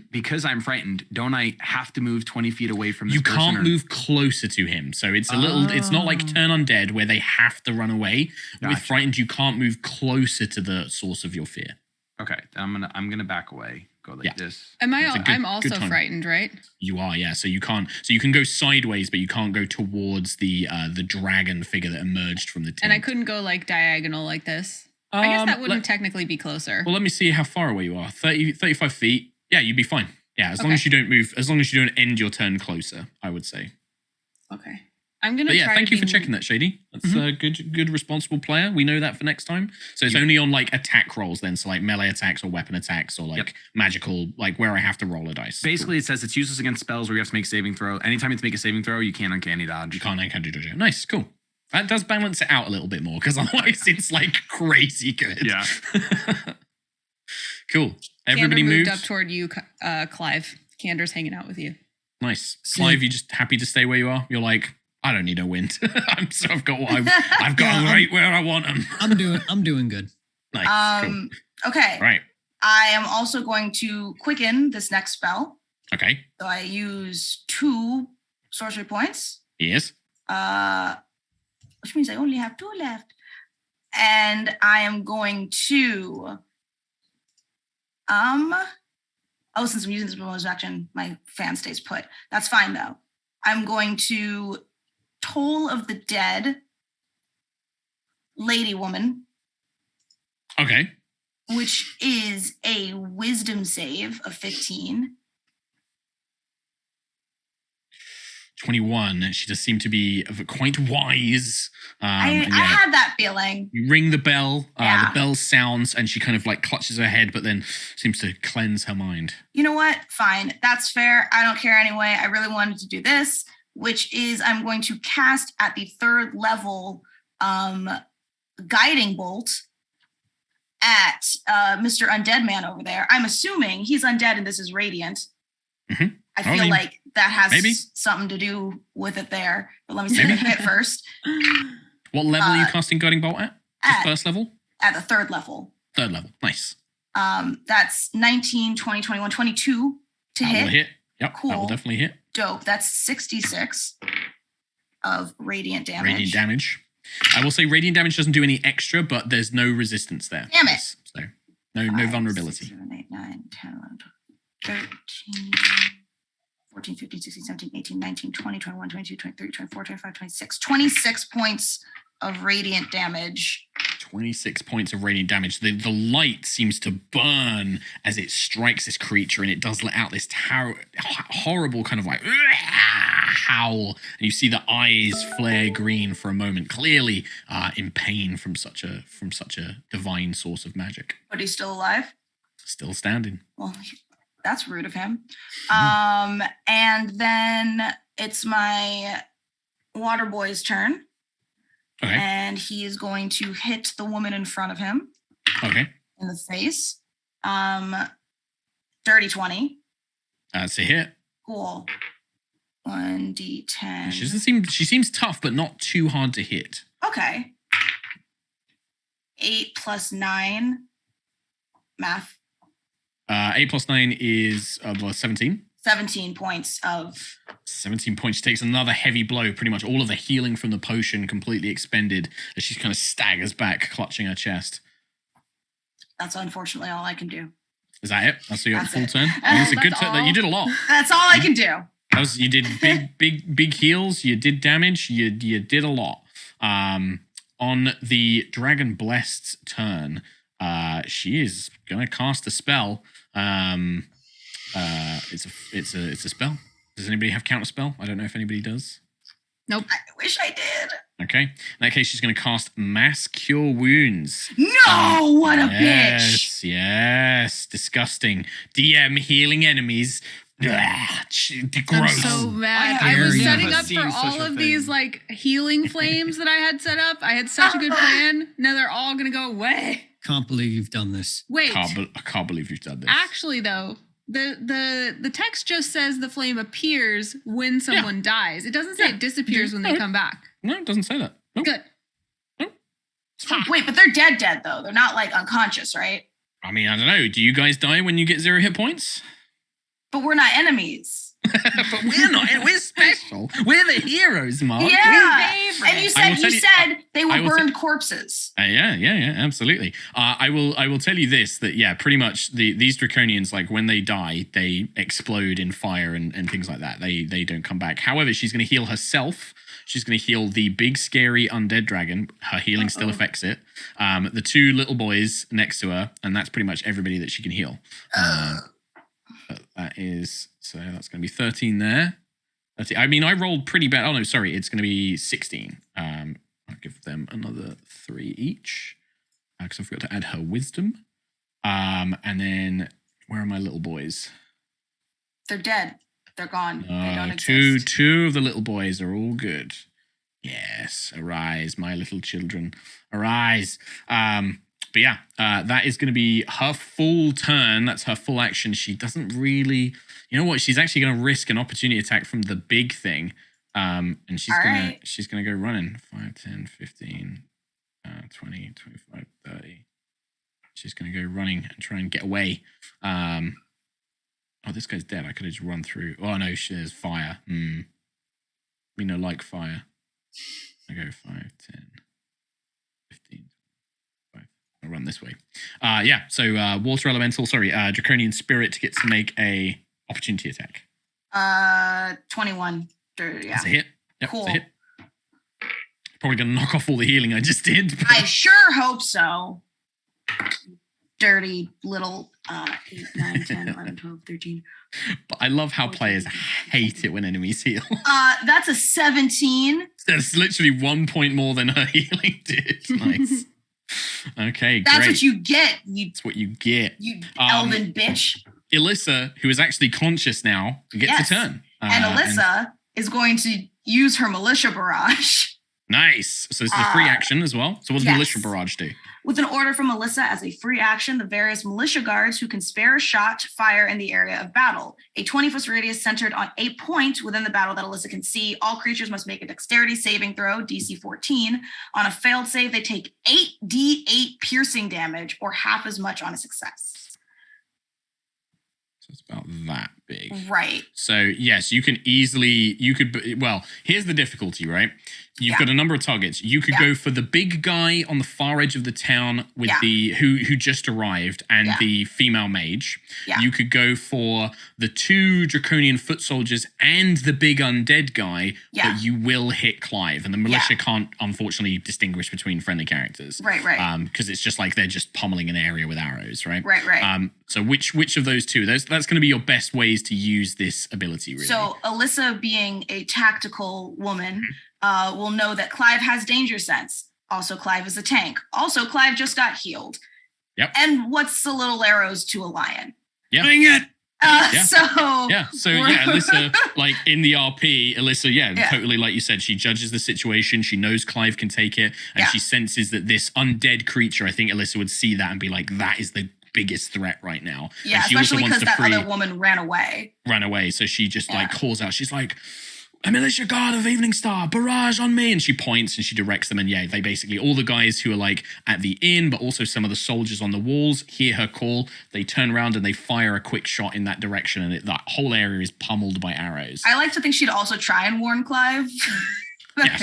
[SPEAKER 4] because I'm frightened, don't I have to move 20 feet away from this
[SPEAKER 1] You
[SPEAKER 4] person?
[SPEAKER 1] can't move closer to him. So it's a little, it's not like turn undead where they have to run away. With
[SPEAKER 4] Gotcha.
[SPEAKER 1] frightened, you can't move closer to the source of your fear.
[SPEAKER 4] Okay, I'm gonna back away. Go like this.
[SPEAKER 5] Am I?
[SPEAKER 1] It's a good-
[SPEAKER 5] I'm
[SPEAKER 1] good
[SPEAKER 5] also
[SPEAKER 1] time.
[SPEAKER 5] frightened, right?
[SPEAKER 1] You are, yeah. So you can't. So you can go sideways, but you can't go towards the dragon figure that emerged from the tent.
[SPEAKER 5] And I couldn't go like diagonal like this. I guess that wouldn't technically be closer.
[SPEAKER 1] Well, let me see how far away you are. 35 feet. Yeah, you'd be fine. Yeah, as long
[SPEAKER 5] Okay.
[SPEAKER 1] as you don't move, as long as you don't end your turn closer, I would say.
[SPEAKER 5] Okay. I'm gonna.
[SPEAKER 1] But yeah,
[SPEAKER 5] try
[SPEAKER 1] thank
[SPEAKER 5] to
[SPEAKER 1] you for
[SPEAKER 5] be-
[SPEAKER 1] checking that, Shady. That's a good responsible player. We know that for next time. So it's only on like attack rolls then, so like melee attacks or weapon attacks or like magical, like where I have to roll a dice.
[SPEAKER 4] Basically, it says it's useless against spells where you have to make a saving throw. Anytime you have to make a saving throw, you can't uncanny dodge.
[SPEAKER 1] You can't do dojo. Nice, cool. That does balance it out a little bit more because otherwise it's like crazy good.
[SPEAKER 4] Yeah.
[SPEAKER 1] Cool. Everybody
[SPEAKER 5] Candor moved
[SPEAKER 1] moves.
[SPEAKER 5] up toward you, Clive. Candor's hanging out with you.
[SPEAKER 1] Nice.
[SPEAKER 3] So-
[SPEAKER 1] Clyve, you just happy to stay where you are? You're like, I don't need a wind. I've got them
[SPEAKER 3] Yeah,
[SPEAKER 1] right where I want them.
[SPEAKER 3] I'm doing good.
[SPEAKER 1] Nice. Cool.
[SPEAKER 2] Okay.
[SPEAKER 1] Right.
[SPEAKER 2] I am also going to quicken this next spell.
[SPEAKER 1] Okay.
[SPEAKER 2] So I use 2 sorcery points.
[SPEAKER 1] Yes.
[SPEAKER 2] Which means I only have 2 left. And I am going to since I'm using this bonus action, my fan stays put. That's fine though. I'm going to Toll of the Dead Lady Woman,
[SPEAKER 1] Okay.
[SPEAKER 2] which is a wisdom save of 15.
[SPEAKER 1] 21. She does seem to be quite wise.
[SPEAKER 2] I
[SPEAKER 1] and yeah,
[SPEAKER 2] had that feeling.
[SPEAKER 1] you ring the bell.
[SPEAKER 2] Yeah.
[SPEAKER 1] The bell sounds, and she kind of like clutches her head, but then seems to cleanse her mind.
[SPEAKER 2] You know what? Fine. That's fair. I don't care anyway. I really wanted to do this, which is I'm going to cast at the 3rd level guiding bolt at Mr. Undead Man over there. I'm assuming he's undead and this is radiant.
[SPEAKER 1] Mhm.
[SPEAKER 2] I
[SPEAKER 1] I
[SPEAKER 2] feel
[SPEAKER 1] mean,
[SPEAKER 2] like that has
[SPEAKER 1] maybe.
[SPEAKER 2] something to do with it there. But let me see the hit first.
[SPEAKER 1] What level are you casting Guiding Bolt at? Just
[SPEAKER 2] At,
[SPEAKER 1] first level?
[SPEAKER 2] at the 3rd level.
[SPEAKER 1] 3rd level. Nice.
[SPEAKER 2] That's 19, 20, 21, 22 to
[SPEAKER 1] That will
[SPEAKER 2] hit.
[SPEAKER 1] hit. Yep. That will
[SPEAKER 2] Cool.
[SPEAKER 1] definitely hit.
[SPEAKER 2] Dope. That's 66 of radiant damage.
[SPEAKER 1] Radiant damage. I will say radiant damage doesn't do any extra, but there's no resistance there.
[SPEAKER 2] Damn it.
[SPEAKER 1] So no
[SPEAKER 2] 5,
[SPEAKER 1] vulnerability.
[SPEAKER 2] 6, 7, 8, 9, 10, 11, 12, 13, 14, 15, 16, 17, 18, 19, 20, 21, 22, 23, 24, 25, 26. 26 points of radiant damage.
[SPEAKER 1] 26 points of radiant damage. The light seems to burn as it strikes this creature, and it does let out this horrible kind of like howl. And you see the eyes flare green for a moment, clearly in pain from such a divine source of magic.
[SPEAKER 2] But he's still alive.
[SPEAKER 1] Still standing.
[SPEAKER 2] Well, that's rude of him. And then it's my Waterboy's turn.
[SPEAKER 1] Okay.
[SPEAKER 2] And he is going to hit the woman in front of him
[SPEAKER 1] Okay.
[SPEAKER 2] in the face. Dirty 20.
[SPEAKER 1] That's a hit.
[SPEAKER 2] Cool. 1d10.
[SPEAKER 1] She seems tough, but not too hard to hit.
[SPEAKER 2] Okay. 8 plus 9. Math.
[SPEAKER 1] 8 plus 9 is 17.
[SPEAKER 2] 17 points of...
[SPEAKER 1] 17 points. She takes another heavy blow. Pretty much all of the healing from the potion completely expended as she kind of staggers back, clutching her chest.
[SPEAKER 2] That's unfortunately all I can do.
[SPEAKER 1] Is that it? That's your
[SPEAKER 2] That's
[SPEAKER 1] full
[SPEAKER 2] it.
[SPEAKER 1] turn? It's a good
[SPEAKER 5] That's
[SPEAKER 1] turn.
[SPEAKER 5] all.
[SPEAKER 1] You did a lot.
[SPEAKER 2] That's all I can do.
[SPEAKER 1] You did big heals. You did damage. You did a lot. On the Dragon Blessed's turn, she is gonna cast a spell. It's a spell. Does anybody have counter spell? I don't know if anybody does.
[SPEAKER 5] Nope.
[SPEAKER 2] I wish I did.
[SPEAKER 1] Okay. In that case, she's going to cast Mass Cure Wounds.
[SPEAKER 2] No, what a bitch.
[SPEAKER 1] Yes. Disgusting. DM healing enemies.
[SPEAKER 5] I'm
[SPEAKER 1] Gross.
[SPEAKER 5] so mad.
[SPEAKER 3] Why
[SPEAKER 5] I was
[SPEAKER 3] have
[SPEAKER 5] setting
[SPEAKER 3] you
[SPEAKER 5] up
[SPEAKER 4] seen
[SPEAKER 5] for
[SPEAKER 4] such
[SPEAKER 5] all
[SPEAKER 4] a
[SPEAKER 5] of
[SPEAKER 4] thing?
[SPEAKER 5] these like healing flames that I had set up. I had such a good plan. Now they're all gonna go away.
[SPEAKER 3] Can't believe you've done this.
[SPEAKER 5] Wait.
[SPEAKER 1] I can't believe you've done this.
[SPEAKER 5] Actually, though, the text just says the flame appears when someone dies. It doesn't say it disappears when they come back.
[SPEAKER 1] No, it doesn't say that. Nope.
[SPEAKER 5] Good.
[SPEAKER 2] Wait, but they're dead though. They're not like unconscious, right?
[SPEAKER 1] I mean, I don't know. Do you guys die when you get 0 hit points?
[SPEAKER 2] But we're not enemies.
[SPEAKER 1] But we're not. We're special. We're the heroes, Mark.
[SPEAKER 2] Yeah.
[SPEAKER 5] favorite.
[SPEAKER 2] And you
[SPEAKER 1] I will
[SPEAKER 2] said
[SPEAKER 1] tell
[SPEAKER 2] they
[SPEAKER 1] I
[SPEAKER 2] were
[SPEAKER 1] will
[SPEAKER 2] burned corpses.
[SPEAKER 1] Yeah, absolutely. I will tell you this, that yeah, pretty much these Draconians, like when they die, they explode in fire and things like that. They don't come back. However, she's going to heal herself. She's going to heal the big scary undead dragon. Her healing still affects it. The 2 little boys next to her, and that's pretty much everybody that she can heal. But that is, so that's going to be 13 there. 30, I mean, I rolled pretty bad. Oh no, sorry, it's going to be 16. I'll give them another 3 each because I forgot to add her wisdom. And then where are my little boys?
[SPEAKER 2] They're dead. They're gone. They don't exist.
[SPEAKER 1] Two of the little boys are all good. Yes, arise, my little children, arise. But yeah, that is going to be her full turn. That's her full action. She doesn't really, you know what? She's actually going to risk an opportunity attack from the big thing. And she's gonna go running. 5, 10, 15, 20, 25, 30. She's going to go running and try and get away. Oh, this guy's dead. I could have just run through. Oh, no, there's fire. We know like fire. I go 5, 10, 15, 25. I'll run this way. Yeah, so water elemental, Draconian spirit gets to make a opportunity attack.
[SPEAKER 2] 21. Yeah.
[SPEAKER 1] That's a hit. Yep,
[SPEAKER 2] Cool.
[SPEAKER 1] That's a hit. Probably going to knock off all the healing I just did. But...
[SPEAKER 2] I sure hope so. Dirty little 8, 9, 10, 11, 12, 13.
[SPEAKER 1] But I love how players hate it when enemies heal.
[SPEAKER 2] That's a 17.
[SPEAKER 1] That's literally 1 point more than her healing did. Nice. Okay,
[SPEAKER 2] That's
[SPEAKER 1] great.
[SPEAKER 2] what you get.
[SPEAKER 1] That's what you get.
[SPEAKER 2] You elven bitch.
[SPEAKER 1] Alyssa, who is actually conscious now, gets
[SPEAKER 2] Yes.
[SPEAKER 1] a turn.
[SPEAKER 2] And Alyssa is going to use her militia barrage.
[SPEAKER 1] Nice. So this is a free action as well. So what does
[SPEAKER 2] yes.
[SPEAKER 1] Militia Barrage do?
[SPEAKER 2] With an order from Alyssa as a free action, the various militia guards who can spare a shot fire in the area of battle. A 20-foot radius centered on a point within the battle that Alyssa can see. All creatures must make a dexterity saving throw, DC 14. On a failed save, they take 8d8 piercing damage or half as much on a success.
[SPEAKER 1] So it's about that big.
[SPEAKER 2] Right.
[SPEAKER 1] So yes, you could, well, here's the difficulty, right? You've got a number of targets. You could go for the big guy on the far edge of the town with the who just arrived and the female mage.
[SPEAKER 2] Yeah.
[SPEAKER 1] You could go for the 2 Draconian foot soldiers and the big undead guy, but you will hit Clyve. And the militia can't, unfortunately, distinguish between friendly characters.
[SPEAKER 2] Right.
[SPEAKER 1] Because it's just like they're just pummeling an area with arrows, right?
[SPEAKER 2] Right.
[SPEAKER 1] So which of those 2? That's going to be your best ways to use this ability, really.
[SPEAKER 2] So Alyssa, being a tactical woman, will know that Clyve has danger sense. Also, Clyve is a tank. Also, Clyve just got healed.
[SPEAKER 1] Yep.
[SPEAKER 2] And what's the little arrows to a lion?
[SPEAKER 1] Yeah.
[SPEAKER 3] Bring it!
[SPEAKER 1] Yeah.
[SPEAKER 2] So
[SPEAKER 1] Alyssa, like in the RP, Alyssa,
[SPEAKER 2] Yeah.
[SPEAKER 1] totally like you said, she judges the situation. She knows Clyve can take it, and
[SPEAKER 2] Yeah.
[SPEAKER 1] she senses that this undead creature, I think Alyssa would see that and be like, that is the biggest threat right now.
[SPEAKER 2] yeah,
[SPEAKER 1] And she also
[SPEAKER 2] especially
[SPEAKER 1] wants
[SPEAKER 2] because
[SPEAKER 1] to
[SPEAKER 2] that
[SPEAKER 1] free
[SPEAKER 2] other woman ran away.
[SPEAKER 1] So she just like
[SPEAKER 2] Yeah.
[SPEAKER 1] calls out, she's like, a militia guard of Eveningstar, barrage on me. And she points and she directs them. And yeah, they basically, all the guys who are like at the inn, but also some of the soldiers on the walls hear her call. They turn around and they fire a quick shot in that direction. And that whole area is pummeled by arrows.
[SPEAKER 2] I like to think she'd also try and warn Clyve that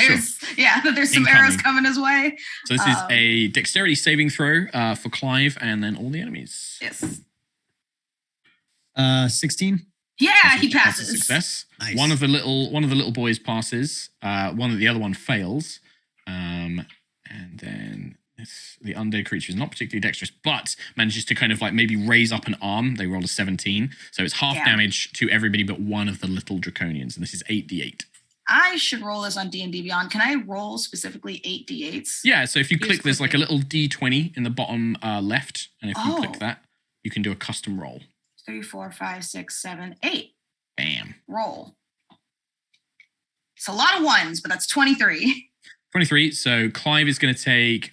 [SPEAKER 1] Yeah,
[SPEAKER 2] that there's some
[SPEAKER 1] Incoming.
[SPEAKER 2] arrows coming his way.
[SPEAKER 1] So this is a dexterity saving throw for Clyve and then all the enemies.
[SPEAKER 2] Yes.
[SPEAKER 3] 16.
[SPEAKER 2] Yeah, he
[SPEAKER 1] That's a
[SPEAKER 2] passes.
[SPEAKER 1] success.
[SPEAKER 3] Nice.
[SPEAKER 1] One of the little boys passes. The other one fails. And then the undead creature is not particularly dexterous, but manages to kind of like maybe raise up an arm. They roll a 17, so it's half
[SPEAKER 2] Yeah.
[SPEAKER 1] damage to everybody but one of the little draconians, and this is 8d8.
[SPEAKER 2] I should roll this on D&D Beyond. Can I roll specifically 8d8s?
[SPEAKER 1] Yeah, so if you
[SPEAKER 5] Use
[SPEAKER 1] click, there's like a
[SPEAKER 5] quickly.
[SPEAKER 1] little d20 in the bottom left, and if you
[SPEAKER 2] Oh.
[SPEAKER 1] click that, you can do a custom roll.
[SPEAKER 2] 3, 4, 5, 6, 7, 8.
[SPEAKER 1] Bam.
[SPEAKER 2] Roll. It's a lot of ones, but that's 23.
[SPEAKER 1] 23. So Clyve is going to take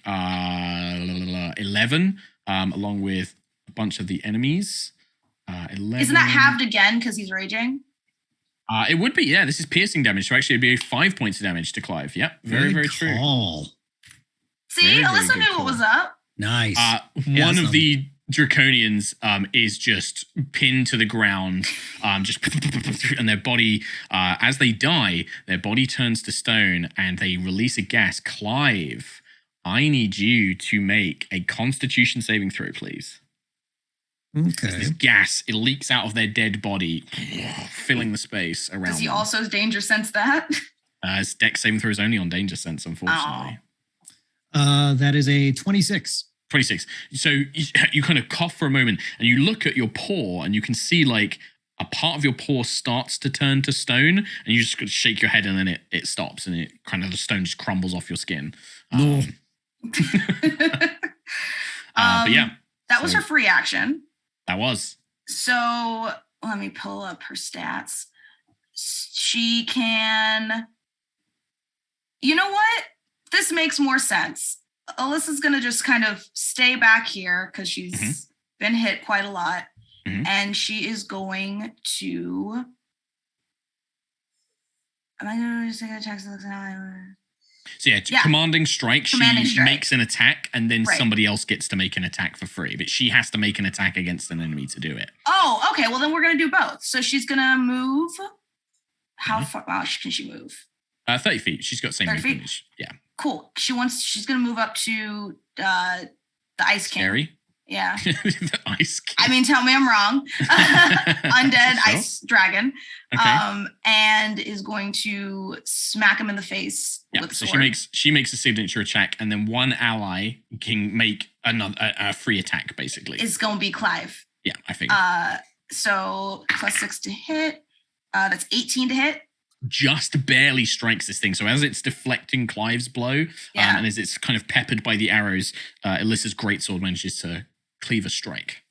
[SPEAKER 1] 11, along with a bunch of the enemies. 11.
[SPEAKER 2] Isn't that halved again because he's raging?
[SPEAKER 1] It would be, yeah. This is piercing damage, so actually it'd be 5 points of damage to Clyve. Yep, very, very true.
[SPEAKER 3] Call.
[SPEAKER 2] See,
[SPEAKER 1] Very, very
[SPEAKER 2] Alyssa
[SPEAKER 1] good
[SPEAKER 2] knew
[SPEAKER 1] call.
[SPEAKER 2] what was up.
[SPEAKER 3] Nice.
[SPEAKER 1] One of
[SPEAKER 3] Awesome.
[SPEAKER 1] the Draconians is just pinned to the ground, and their body, as they die, their body turns to stone and they release a gas. Clyve, I need you to make a Constitution saving throw, please.
[SPEAKER 3] Okay.
[SPEAKER 1] This gas, it leaks out of their dead body, filling the space around
[SPEAKER 2] Does he
[SPEAKER 1] them.
[SPEAKER 2] also danger sense that?
[SPEAKER 1] His dex saving throw is only on danger sense, unfortunately.
[SPEAKER 3] That is a 26.
[SPEAKER 1] 26. So you kind of cough for a moment and you look at your paw and you can see like a part of your paw starts to turn to stone and you just shake your head and then it stops and it kind of the stone just crumbles off your skin.
[SPEAKER 3] No.
[SPEAKER 1] But yeah,
[SPEAKER 2] That was
[SPEAKER 1] So-
[SPEAKER 2] her free action.
[SPEAKER 1] that was.
[SPEAKER 2] So let me pull up her stats. She can. You know what? This makes more sense. Alyssa's going to just kind of stay back here because she's been hit quite a lot.
[SPEAKER 1] Mhm.
[SPEAKER 2] And she is going to. Am I going to take an attack?
[SPEAKER 1] So yeah,
[SPEAKER 2] Yeah.
[SPEAKER 1] commanding strike,
[SPEAKER 2] Commanding
[SPEAKER 1] she
[SPEAKER 2] strike.
[SPEAKER 1] makes an attack and then
[SPEAKER 2] Right.
[SPEAKER 1] somebody else gets to make an attack for free. But she has to make an attack against an enemy to do it.
[SPEAKER 2] Oh, okay. Well, then we're going to do both. So she's going to move. How far? Wow, can she move?
[SPEAKER 1] 30 feet. She's got same
[SPEAKER 2] 30 feet?
[SPEAKER 1] movement as yeah.
[SPEAKER 2] Cool. She's going to move up to the Ice King.
[SPEAKER 1] Scary.
[SPEAKER 2] Yeah.
[SPEAKER 1] The ice king.
[SPEAKER 2] I mean, tell me I'm wrong. Undead
[SPEAKER 1] Sure.
[SPEAKER 2] ice dragon.
[SPEAKER 1] Okay.
[SPEAKER 2] And is going to smack him in the face
[SPEAKER 1] Yeah,
[SPEAKER 2] with a
[SPEAKER 1] so
[SPEAKER 2] sword.
[SPEAKER 1] she makes a signature attack, and then one ally can make another a free attack. Basically,
[SPEAKER 2] It's going to be Clyve.
[SPEAKER 1] yeah, I think
[SPEAKER 2] So +6 to hit. That's 18 to hit.
[SPEAKER 1] just barely strikes this thing. So as it's deflecting Clive's blow,
[SPEAKER 2] Yeah.
[SPEAKER 1] and as it's kind of peppered by the arrows, Alyssa's greatsword manages to cleave a strike.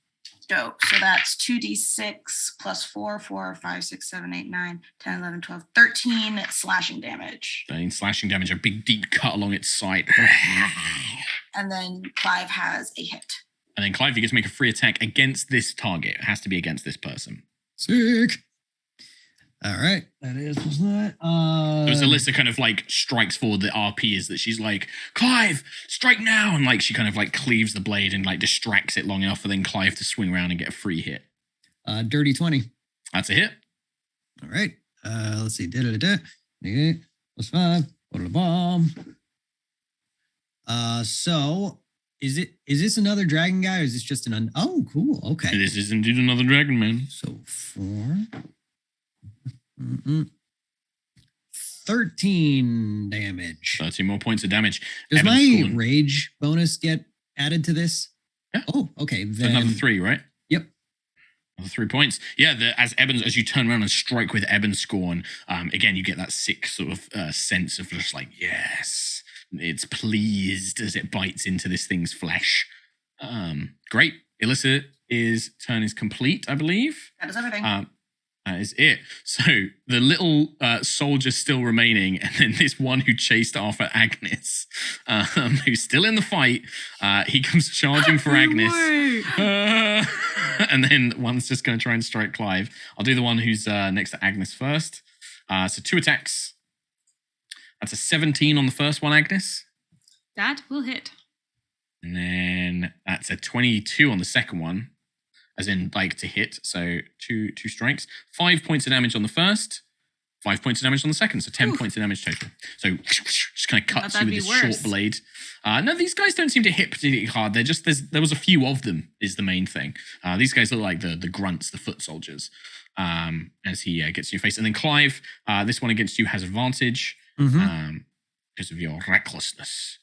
[SPEAKER 2] Dope. So that's 2d6 plus 4, 4, 5, 6, 7, 8, 9, 10, 11, 12, 13 slashing damage.
[SPEAKER 1] Then slashing damage, a big deep cut along its side,
[SPEAKER 2] And then Clyve has a hit.
[SPEAKER 1] and then Clyve, you get to make a free attack against this target. It has to be against this person.
[SPEAKER 3] Sick. All right. That is what's that.
[SPEAKER 1] So as Alyssa kind of like strikes forward, the RP is that she's like, Clyve, strike now. And like she kind of like cleaves the blade and like distracts it long enough for then Clyve to swing around and get a free hit.
[SPEAKER 3] Dirty 20.
[SPEAKER 1] That's a hit.
[SPEAKER 3] All right. Let's see. Okay. +5. Put a bomb. So is this another dragon guy or is this just an oh, cool. Okay.
[SPEAKER 1] This is indeed another dragon, man.
[SPEAKER 3] So 4. 13 damage.
[SPEAKER 1] 13 more points of damage.
[SPEAKER 3] Does
[SPEAKER 1] Evan's
[SPEAKER 3] my
[SPEAKER 1] scoring
[SPEAKER 3] rage bonus get added to this?
[SPEAKER 1] Yeah.
[SPEAKER 3] Oh, okay. Then
[SPEAKER 1] another 3, right?
[SPEAKER 3] Yep.
[SPEAKER 1] Another 3 points. Yeah, as you turn around and strike with Eben's Scorn, again, you get that sick sort of sense of just like, yes, it's pleased as it bites into this thing's flesh. Great. Alyssa, his turn is complete, I believe.
[SPEAKER 2] That is everything.
[SPEAKER 1] That is it. So the little soldier's still remaining, and then this one who chased after Agnes, who's still in the fight, he comes charging for Agnes. And then one's just going to try and strike Clyve. I'll do the one who's next to Agnes first. So 2 attacks. That's a 17 on the first one, Agnes.
[SPEAKER 5] That will hit.
[SPEAKER 1] And then that's a 22 on the second one. As in, like, to hit. So two strikes. 5 points of damage on the first. 5 points of damage on the second. So 10 points of damage total. So just kind of cuts you with this short blade. No, these guys don't seem to hit particularly hard. They're just, there was a few of them is the main thing. These guys look like the grunts, the foot soldiers. As he gets in your face. And then Clyve, this one against you has advantage. Because of your recklessness.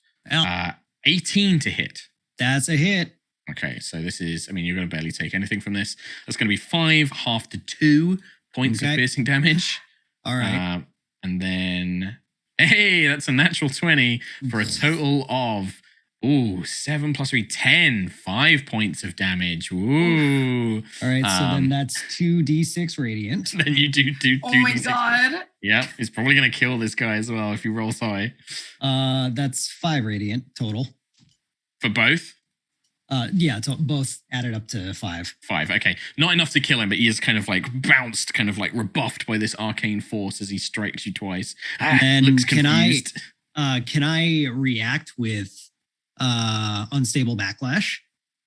[SPEAKER 1] 18 to hit.
[SPEAKER 3] That's a hit.
[SPEAKER 1] Okay, so this is, I mean, you're going to barely take anything from this. That's going to be 5, half to 2 points of piercing damage.
[SPEAKER 3] All right.
[SPEAKER 1] And then, hey, that's a natural 20 for a total of, 7 plus 3, 10. 5 points of damage. Ooh.
[SPEAKER 3] All right, so then that's 2d6 radiant.
[SPEAKER 1] Then you do
[SPEAKER 2] oh my
[SPEAKER 1] D6.
[SPEAKER 2] God.
[SPEAKER 1] Yeah, it's probably going to kill this guy as well if you roll high.
[SPEAKER 3] That's 5 radiant total.
[SPEAKER 1] For both?
[SPEAKER 3] Yeah, both added up to 5.
[SPEAKER 1] 5, okay. Not enough to kill him, but he is kind of like bounced, kind of like rebuffed by this arcane force as he strikes you twice.
[SPEAKER 3] And
[SPEAKER 1] looks confused.
[SPEAKER 3] Can I react with unstable backlash?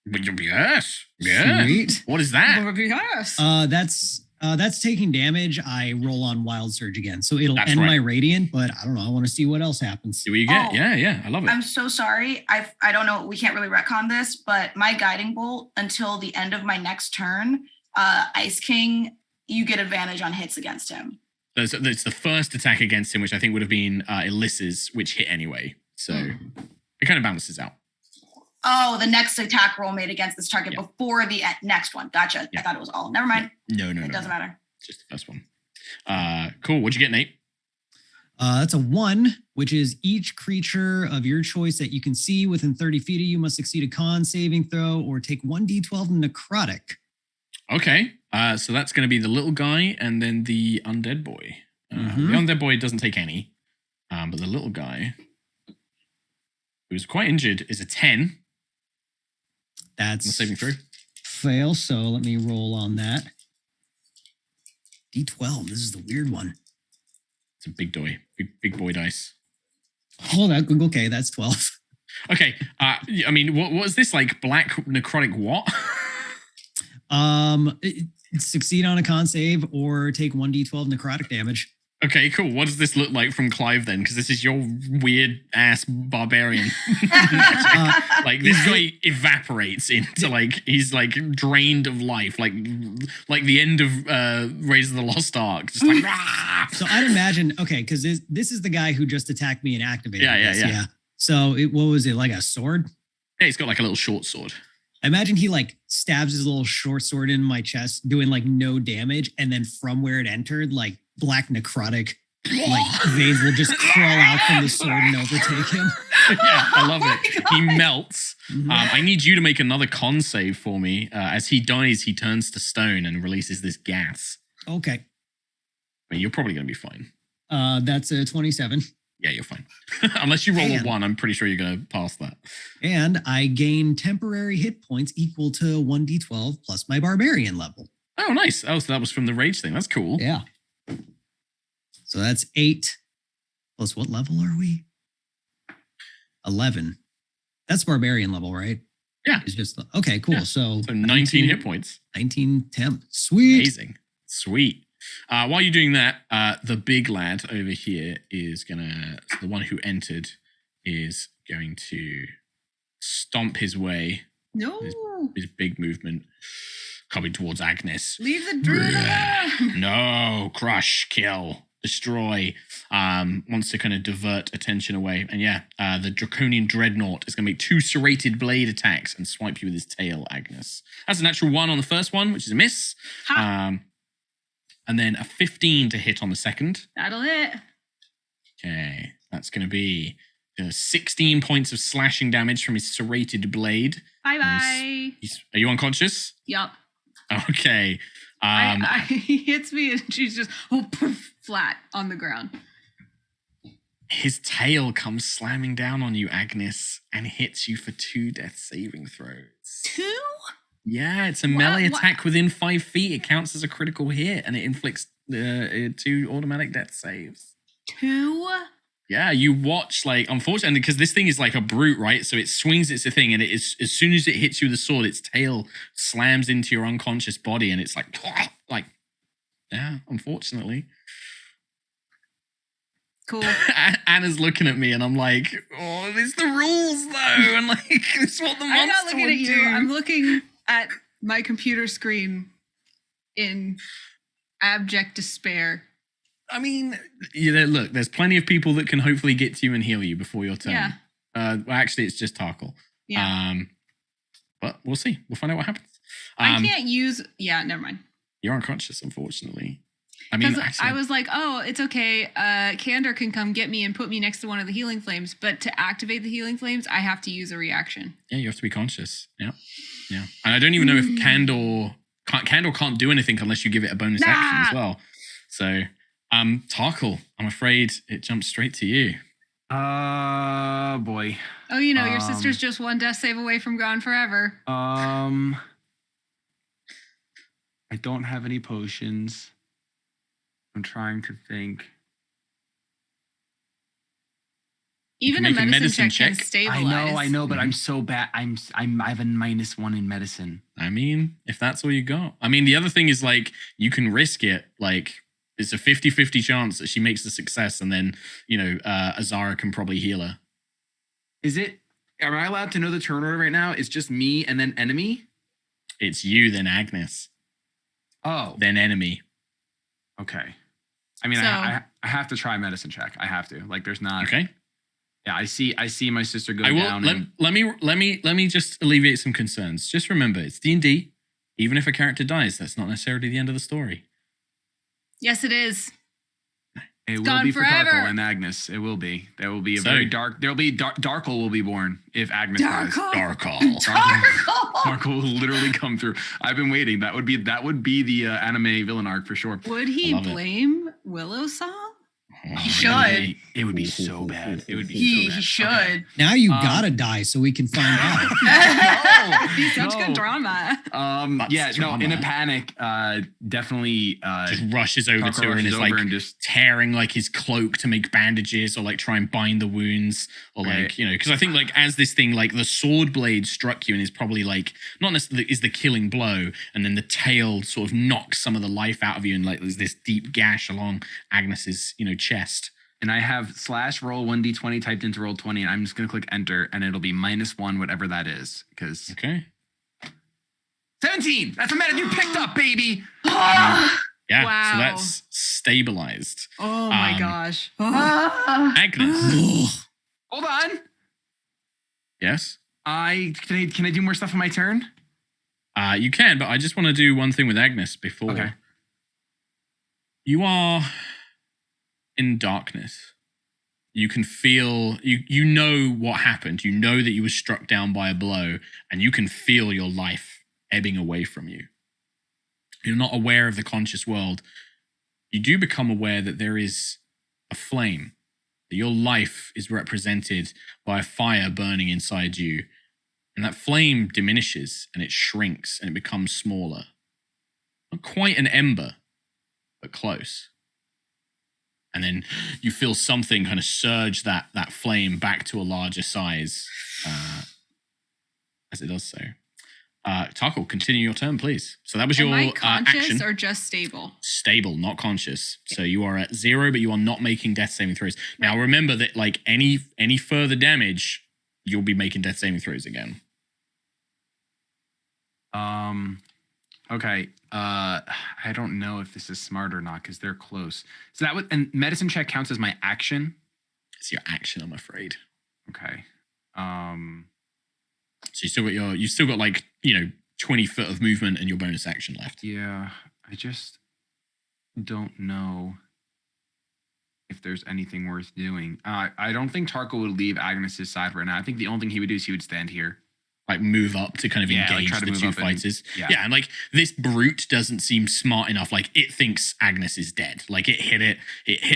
[SPEAKER 1] Yes. Yeah.
[SPEAKER 3] Sweet.
[SPEAKER 1] What is that?
[SPEAKER 5] Yes.
[SPEAKER 3] That's taking damage. I roll on Wild Surge again. So it'll
[SPEAKER 1] That's
[SPEAKER 3] end
[SPEAKER 1] right.
[SPEAKER 3] my radiant, but I don't know. I want to see what else happens.
[SPEAKER 1] See what you get.
[SPEAKER 2] Oh.
[SPEAKER 1] Yeah. I love it.
[SPEAKER 2] I'm so sorry. I don't know. We can't really retcon this, but my guiding bolt until the end of my next turn, Ice King, you get advantage on hits against him.
[SPEAKER 1] It's the first attack against him, which I think would have been Alyssa's, which hit anyway. So it kind of balances out.
[SPEAKER 2] Oh, the next attack roll made against this target before the next one. Gotcha.
[SPEAKER 1] Yeah.
[SPEAKER 2] I thought it was all. Never mind.
[SPEAKER 1] No.
[SPEAKER 2] It doesn't matter.
[SPEAKER 1] Just the first one. Cool. What'd you get, Nate?
[SPEAKER 3] That's a 1, which is each creature of your choice that you can see within 30 feet of you must succeed a con saving throw or take 1d12 necrotic.
[SPEAKER 1] Okay. So that's going to be the little guy and then the undead boy. The undead boy doesn't take any. But the little guy, who's quite injured, is a 10.
[SPEAKER 3] That's
[SPEAKER 1] I'm saving throw.
[SPEAKER 3] Fail. So let me roll on that. D12. This is the weird one.
[SPEAKER 1] It's a big boy. Big boy dice.
[SPEAKER 3] Oh, okay. That's 12.
[SPEAKER 1] Okay. I mean, what was this, like black necrotic what?
[SPEAKER 3] Succeed on a con save or take 1d12 necrotic damage.
[SPEAKER 1] Okay, cool. What does this look like from Clyve then? Because this is your weird ass barbarian. Like this guy evaporates into like he's like drained of life, like the end of Raise of the Lost Ark. Just like rah!
[SPEAKER 3] So I'd imagine because this is the guy who just attacked me and activated.
[SPEAKER 1] Yeah.
[SPEAKER 3] So what was it, like a sword?
[SPEAKER 1] Yeah, he's got like a little short sword.
[SPEAKER 3] I imagine he like stabs his little short sword in my chest, doing like no damage, and then from where it entered, like black necrotic like veins will just crawl out from the sword and overtake him.
[SPEAKER 1] Yeah, I love it.
[SPEAKER 2] God.
[SPEAKER 1] He melts. I need you to make another con save for me. As he dies, he turns to stone and releases this gas.
[SPEAKER 3] Okay.
[SPEAKER 1] I mean, you're probably going to be fine.
[SPEAKER 3] That's a 27.
[SPEAKER 1] Yeah, you're fine. Unless you roll
[SPEAKER 3] Man.
[SPEAKER 1] a 1, I'm pretty sure you're going to pass that.
[SPEAKER 3] And I gain temporary hit points equal to 1d12 plus my barbarian level.
[SPEAKER 1] Oh, nice. Oh, so that was from the rage thing. That's cool.
[SPEAKER 3] Yeah. So that's 8 plus what level are we? 11. That's barbarian level, right?
[SPEAKER 1] Yeah.
[SPEAKER 3] It's just okay, cool.
[SPEAKER 1] Yeah.
[SPEAKER 3] So
[SPEAKER 1] 19 hit points.
[SPEAKER 3] 19 temp. Sweet.
[SPEAKER 1] Amazing. Sweet. While you're doing that, the big lad over here is gonna, the one who entered is going to stomp his way,
[SPEAKER 5] No.
[SPEAKER 1] his big movement, coming towards Agnes.
[SPEAKER 5] Leave the druid alone.
[SPEAKER 1] No, crush, kill, destroy. Wants to kind of divert attention away. And yeah, the Draconian Dreadnought is going to make 2 serrated blade attacks and swipe you with his tail, Agnes. That's a natural 1 on the first one, which is a miss. And then a 15 to hit on the second.
[SPEAKER 5] That'll hit.
[SPEAKER 1] Okay, that's going to be 16 points of slashing damage from his serrated blade.
[SPEAKER 5] Bye-bye.
[SPEAKER 1] Are you unconscious?
[SPEAKER 5] Yup.
[SPEAKER 1] Okay.
[SPEAKER 5] He hits me and she's just poof, flat on the ground.
[SPEAKER 1] His tail comes slamming down on you, Agnes, and hits you for 2 death saving throws.
[SPEAKER 5] 2?
[SPEAKER 1] Yeah, it's a melee attack within 5 feet. It counts as a critical hit, and it inflicts 2 automatic death saves.
[SPEAKER 5] 2?
[SPEAKER 1] Yeah, you watch, like, unfortunately, because this thing is like a brute, right? So it swings its thing, and it is, as soon as it hits you with the sword, its tail slams into your unconscious body, and it's like, yeah, unfortunately.
[SPEAKER 5] Cool.
[SPEAKER 1] Anna's looking at me, and I'm like, oh, it's the rules, though, and like, it's what the monster
[SPEAKER 5] I'm not looking
[SPEAKER 1] would
[SPEAKER 5] at you.
[SPEAKER 1] do.
[SPEAKER 5] I'm looking at my computer screen in abject despair.
[SPEAKER 1] I mean, look, there's plenty of people that can hopefully get to you and heal you before your turn.
[SPEAKER 5] Yeah.
[SPEAKER 1] Well, actually, it's just Tarkal.
[SPEAKER 5] Yeah.
[SPEAKER 1] But we'll see. We'll find out what happens.
[SPEAKER 5] I can't use... Yeah, never mind.
[SPEAKER 1] You're unconscious, unfortunately. I mean,
[SPEAKER 5] I was like, oh, it's okay. Candor can come get me and put me next to one of the healing flames. But to activate the healing flames, I have to use a reaction.
[SPEAKER 1] Yeah, you have to be conscious. Yeah. Yeah. And I don't even know if Candor can't do anything unless you give it a bonus action as well. So... Tarkal, I'm afraid it jumps straight to you.
[SPEAKER 4] Boy.
[SPEAKER 5] Oh, your sister's just 1 death save away from gone forever.
[SPEAKER 4] I don't have any potions. I'm trying to think.
[SPEAKER 5] Even a medicine check can stabilize.
[SPEAKER 4] I know, but I'm so bad. I have a -1 in medicine.
[SPEAKER 1] I mean, if that's all you got. I mean, the other thing is, like, you can risk it, like... It's a 50-50 chance that she makes a success, and then, Azara can probably heal her.
[SPEAKER 4] Am I allowed to know the turn order right now? It's just me and then enemy?
[SPEAKER 1] It's you, then Agnes.
[SPEAKER 4] Oh.
[SPEAKER 1] Then enemy.
[SPEAKER 4] Okay. I mean, I have to try medicine check. I have to. Like, there's not...
[SPEAKER 1] Okay.
[SPEAKER 4] Yeah, I see my sister go down.
[SPEAKER 1] Let me just alleviate some concerns. Just remember, it's D&D. Even if a character dies, that's not necessarily the end of the story.
[SPEAKER 5] Yes, it is.
[SPEAKER 4] It will
[SPEAKER 5] gone
[SPEAKER 4] be
[SPEAKER 5] forever.
[SPEAKER 4] For Tarkal and Agnes. It will be. There will be a very dark. There will be Darkal will be born if Agnes dies. Darkal will literally come through. I've been waiting. That would be the anime villain arc for sure.
[SPEAKER 5] Would he blame Willow Song?
[SPEAKER 2] He should.
[SPEAKER 4] It would be so bad. It would be.
[SPEAKER 2] He should.
[SPEAKER 4] Okay.
[SPEAKER 3] Now you gotta die so we can find out.
[SPEAKER 5] Be such good drama.
[SPEAKER 1] In
[SPEAKER 4] a panic, definitely
[SPEAKER 1] just rushes over to her and is like tearing like his cloak to make bandages or like try and bind the wounds or like, because I think like as this thing, like the sword blade struck you and is probably like not necessarily is the killing blow, and then the tail sort of knocks some of the life out of you, and like there's this deep gash along Agnes's, chest.
[SPEAKER 4] And I have /roll 1d20 typed into roll 20, and I'm just gonna click enter, and it'll be -1, whatever that is. Because 17. That's a meta you picked up, baby.
[SPEAKER 1] Yeah.
[SPEAKER 5] Wow.
[SPEAKER 1] So that's stabilized.
[SPEAKER 5] Oh my gosh.
[SPEAKER 1] Agnes.
[SPEAKER 4] Hold on.
[SPEAKER 1] Yes.
[SPEAKER 4] Can I do more stuff on my turn?
[SPEAKER 1] You can, but I just want to do one thing with Agnes before.
[SPEAKER 4] Okay.
[SPEAKER 1] You are in darkness. You can feel, you know what happened. You know that you were struck down by a blow, and you can feel your life ebbing away from you. You're not aware of the conscious world. You do become aware that there is a flame, that your life is represented by a fire burning inside you, and that flame diminishes and it shrinks and it becomes smaller. Not quite an ember, but close. And then you feel something kind of surge that flame back to a larger size as it does so. Tarkal, continue your turn, please. So that was your
[SPEAKER 5] Am I conscious
[SPEAKER 1] action.
[SPEAKER 5] or just stable?
[SPEAKER 1] Stable, not conscious. So you are at 0, but you are not making death saving throws. Now remember that like any further damage, you'll be making death saving throws again.
[SPEAKER 4] Okay. I don't know if this is smart or not because they're close. So that would, and medicine check counts as my action.
[SPEAKER 1] It's your action, I'm afraid.
[SPEAKER 4] Okay.
[SPEAKER 1] So you still got like 20 foot of movement and your bonus action left.
[SPEAKER 4] Yeah, I just don't know. if there's anything worth doing. I don't think Tarkal would leave Agnes's side right now. I think the only thing he would do is he would stand here.
[SPEAKER 1] Like move up to kind of engage
[SPEAKER 4] try to
[SPEAKER 1] the
[SPEAKER 4] move
[SPEAKER 1] two
[SPEAKER 4] up and-
[SPEAKER 1] fighters.
[SPEAKER 4] yeah.
[SPEAKER 1] And like this brute doesn't seem smart enough. Like it thinks Agnes is dead. Like it hit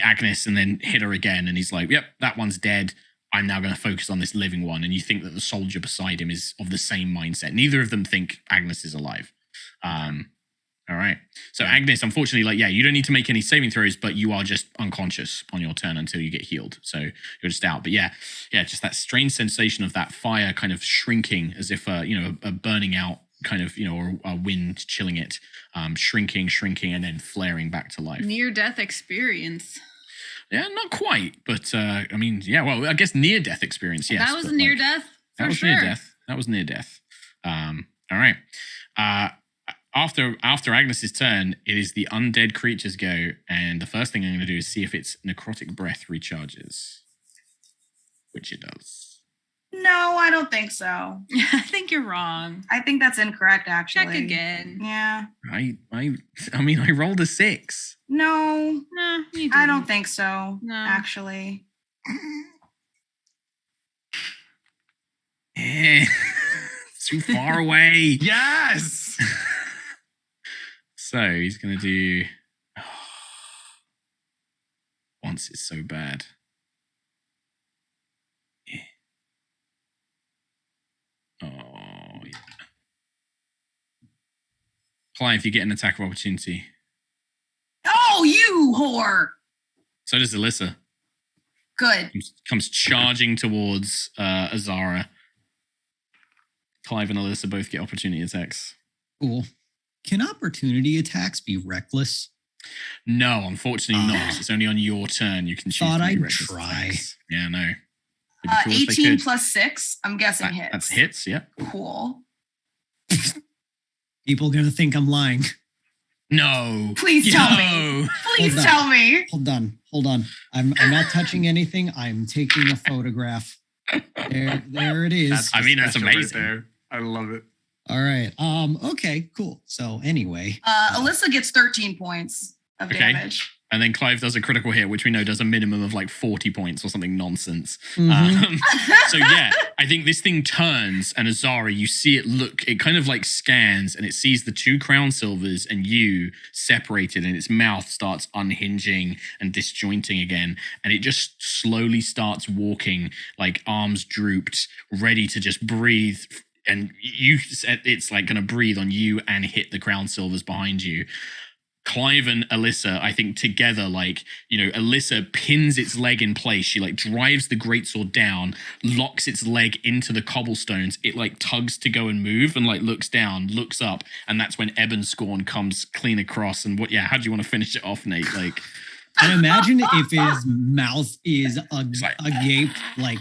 [SPEAKER 1] Agnes and then hit her again. And he's like, yep, that one's dead. I'm now going to focus on this living one. And you think that the soldier beside him is of the same mindset. Neither of them think Agnes is alive. All right. So Agnes, unfortunately, like, yeah, you don't need to make any saving throws, but you are just unconscious on your turn until you get healed. So you're just out. But yeah, just that strange sensation of that fire kind of shrinking as if, a burning out kind of, or a wind chilling it, shrinking, and then flaring back to life.
[SPEAKER 5] Near-death experience.
[SPEAKER 1] Yeah, not quite. But, I guess near-death experience, yes.
[SPEAKER 5] That was near-death, for sure.
[SPEAKER 1] That was near-death. All right. After Agnes's turn, it is the undead creature's go, and the first thing I'm going to do is see if its necrotic breath recharges, which it does.
[SPEAKER 2] No, I don't think so.
[SPEAKER 5] I think you're wrong.
[SPEAKER 2] I think that's incorrect, actually.
[SPEAKER 5] Check again.
[SPEAKER 2] Yeah.
[SPEAKER 1] I rolled a 6.
[SPEAKER 2] No,
[SPEAKER 5] No, you didn't.
[SPEAKER 2] I don't think so,
[SPEAKER 5] No.
[SPEAKER 2] actually.
[SPEAKER 1] Eh, too far away.
[SPEAKER 4] Yes!
[SPEAKER 1] So he's going to do. Once it's so bad. Yeah. Oh, yeah. Clyve, you get an attack of opportunity.
[SPEAKER 2] Oh, you whore!
[SPEAKER 1] So does Alyssa.
[SPEAKER 2] Good.
[SPEAKER 1] Comes charging towards Azara. Clyve and Alyssa both get opportunity attacks.
[SPEAKER 3] Cool. Can opportunity attacks be reckless?
[SPEAKER 1] No, unfortunately not. 'Cause it's only on your turn you can choose.
[SPEAKER 3] Thought
[SPEAKER 1] to
[SPEAKER 3] I'd
[SPEAKER 1] make reckless
[SPEAKER 3] try.
[SPEAKER 1] attacks. Yeah, no. It'd be cool if they
[SPEAKER 2] 18
[SPEAKER 1] could.
[SPEAKER 2] plus 6, I'm guessing hits.
[SPEAKER 1] That's hits, yeah.
[SPEAKER 2] Cool.
[SPEAKER 3] People gonna think I'm lying.
[SPEAKER 1] No.
[SPEAKER 2] Please tell me. Please
[SPEAKER 3] Hold on.
[SPEAKER 2] tell me.
[SPEAKER 3] Hold on. I'm not touching anything. I'm taking a photograph. There it is.
[SPEAKER 1] I mean, that's
[SPEAKER 4] special right
[SPEAKER 1] amazing.
[SPEAKER 4] there. I love it.
[SPEAKER 3] All right. Okay, cool. So anyway.
[SPEAKER 2] Alyssa gets 13 points of
[SPEAKER 1] Okay.
[SPEAKER 2] damage.
[SPEAKER 1] And then Clyve does a critical hit, which we know does a minimum of like 40 points or something nonsense.
[SPEAKER 3] Mhm.
[SPEAKER 1] So yeah, I think this thing turns, and Azara, you see it kind of like scans, and it sees the two Crownsilvers and you separated, and its mouth starts unhinging and disjointing again, and it just slowly starts walking, like arms drooped, ready to just breathe. And it's like going to breathe on you and hit the Crownsilvers behind you. Clive and Alyssa, I think together, Alyssa pins its leg in place. She drives the greatsword down, locks its leg into the cobblestones. It tugs to go and move and looks down, looks up. And that's when Ebon Scorn comes clean across. And how do you want to finish it off, Nate?
[SPEAKER 3] And imagine if his mouth is agape,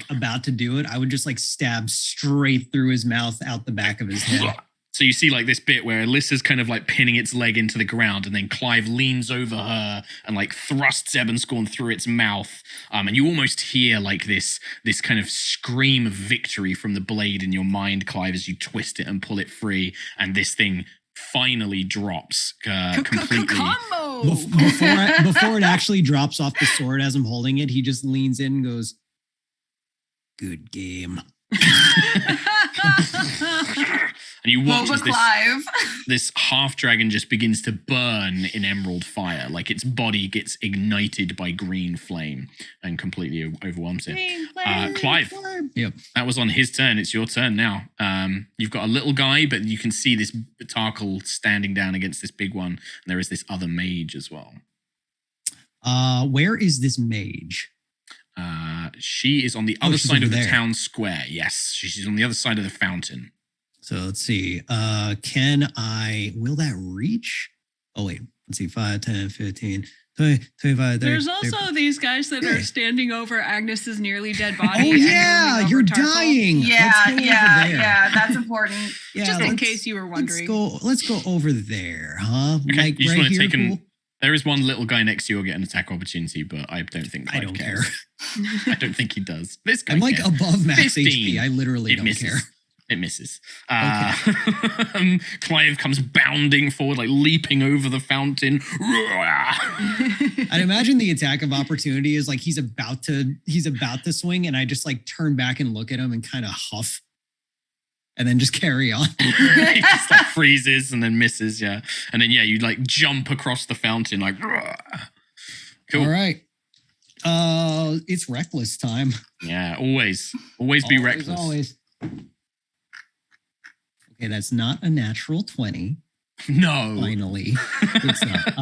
[SPEAKER 3] about to do it. I would just stab straight through his mouth out the back of his head.
[SPEAKER 1] So you see this bit where Alyssa's kind of pinning its leg into the ground, and then Clive leans over her and thrusts Ebon Scorn through its mouth. And you almost hear this kind of scream of victory from the blade in your mind, Clive, as you twist it and pull it free. And this thing finally drops completely.
[SPEAKER 5] Combo!
[SPEAKER 3] Before it actually drops off the sword as I'm holding it, he just leans in and goes, "Good game."
[SPEAKER 1] And you watch as
[SPEAKER 2] Clive.
[SPEAKER 1] this half dragon just begins to burn in emerald fire, its body gets ignited by green flame and completely overwhelms it. Clive,
[SPEAKER 3] Yep.
[SPEAKER 1] that was on his turn. It's your turn now. You've got a little guy, but you can see this Tarkal standing down against this big one, and there is this other mage as well.
[SPEAKER 3] Where is this mage?
[SPEAKER 1] She is on the other
[SPEAKER 3] she's
[SPEAKER 1] side of
[SPEAKER 3] over
[SPEAKER 1] the
[SPEAKER 3] there.
[SPEAKER 1] town square. Yes, she's on the other side of the fountain.
[SPEAKER 3] So let's see. Will that reach? Oh, wait. Let's see. 5, 10, 15, 20, 25, 30.
[SPEAKER 5] There's also these guys that are standing over Agnes's nearly dead body.
[SPEAKER 3] Oh,
[SPEAKER 5] and
[SPEAKER 3] yeah.
[SPEAKER 5] moving
[SPEAKER 3] You're
[SPEAKER 5] over Tarkal.
[SPEAKER 3] dying.
[SPEAKER 2] Yeah,
[SPEAKER 3] Let's go over there.
[SPEAKER 2] yeah, that's important.
[SPEAKER 3] Yeah,
[SPEAKER 5] Just in
[SPEAKER 3] let's-
[SPEAKER 5] case you were wondering.
[SPEAKER 3] Let's go over there, huh?
[SPEAKER 1] Okay, you just want to take
[SPEAKER 3] cool?
[SPEAKER 1] There is one little guy next to you who'll get an attack opportunity, but I don't think
[SPEAKER 3] I
[SPEAKER 1] Clive
[SPEAKER 3] don't
[SPEAKER 1] cares.
[SPEAKER 3] care.
[SPEAKER 1] I don't think he does. This guy
[SPEAKER 3] I'm
[SPEAKER 1] cares.
[SPEAKER 3] above max
[SPEAKER 1] 15.
[SPEAKER 3] HP. I literally
[SPEAKER 1] It
[SPEAKER 3] don't
[SPEAKER 1] misses.
[SPEAKER 3] care.
[SPEAKER 1] It misses.
[SPEAKER 3] Okay.
[SPEAKER 1] Clive comes bounding forward, like leaping over the fountain.
[SPEAKER 3] I'd imagine the attack of opportunity is like he's about to swing, and I just like turn back and look at him and kind of huff, and then just carry on.
[SPEAKER 1] He just like freezes and then misses, yeah. And then you like jump across the fountain, like. Cool.
[SPEAKER 3] All right. It's reckless time.
[SPEAKER 1] Yeah, always be reckless.
[SPEAKER 3] Always. Okay, that's not a natural 20.
[SPEAKER 1] No.
[SPEAKER 3] Finally. It's not.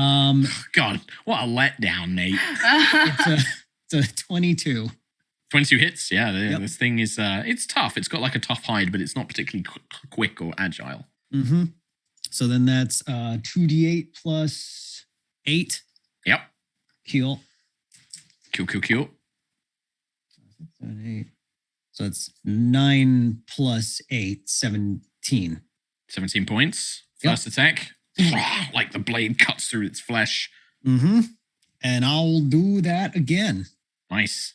[SPEAKER 1] God, what a letdown, Nate.
[SPEAKER 3] It's a 22.
[SPEAKER 1] 22 hits, yeah.
[SPEAKER 3] Yep.
[SPEAKER 1] This thing is, it's tough. It's got like a tough hide, but it's not particularly quick or agile.
[SPEAKER 3] Mm-hmm. So then that's 2d8 plus 8.
[SPEAKER 1] Yep.
[SPEAKER 3] Cool.
[SPEAKER 1] Cool.
[SPEAKER 3] 7, 8. So it's 9 plus 8, 17.
[SPEAKER 1] 17 points.
[SPEAKER 3] Yep.
[SPEAKER 1] First attack. Like the blade cuts through its flesh.
[SPEAKER 3] Mm-hmm. And I'll do that again.
[SPEAKER 1] Nice.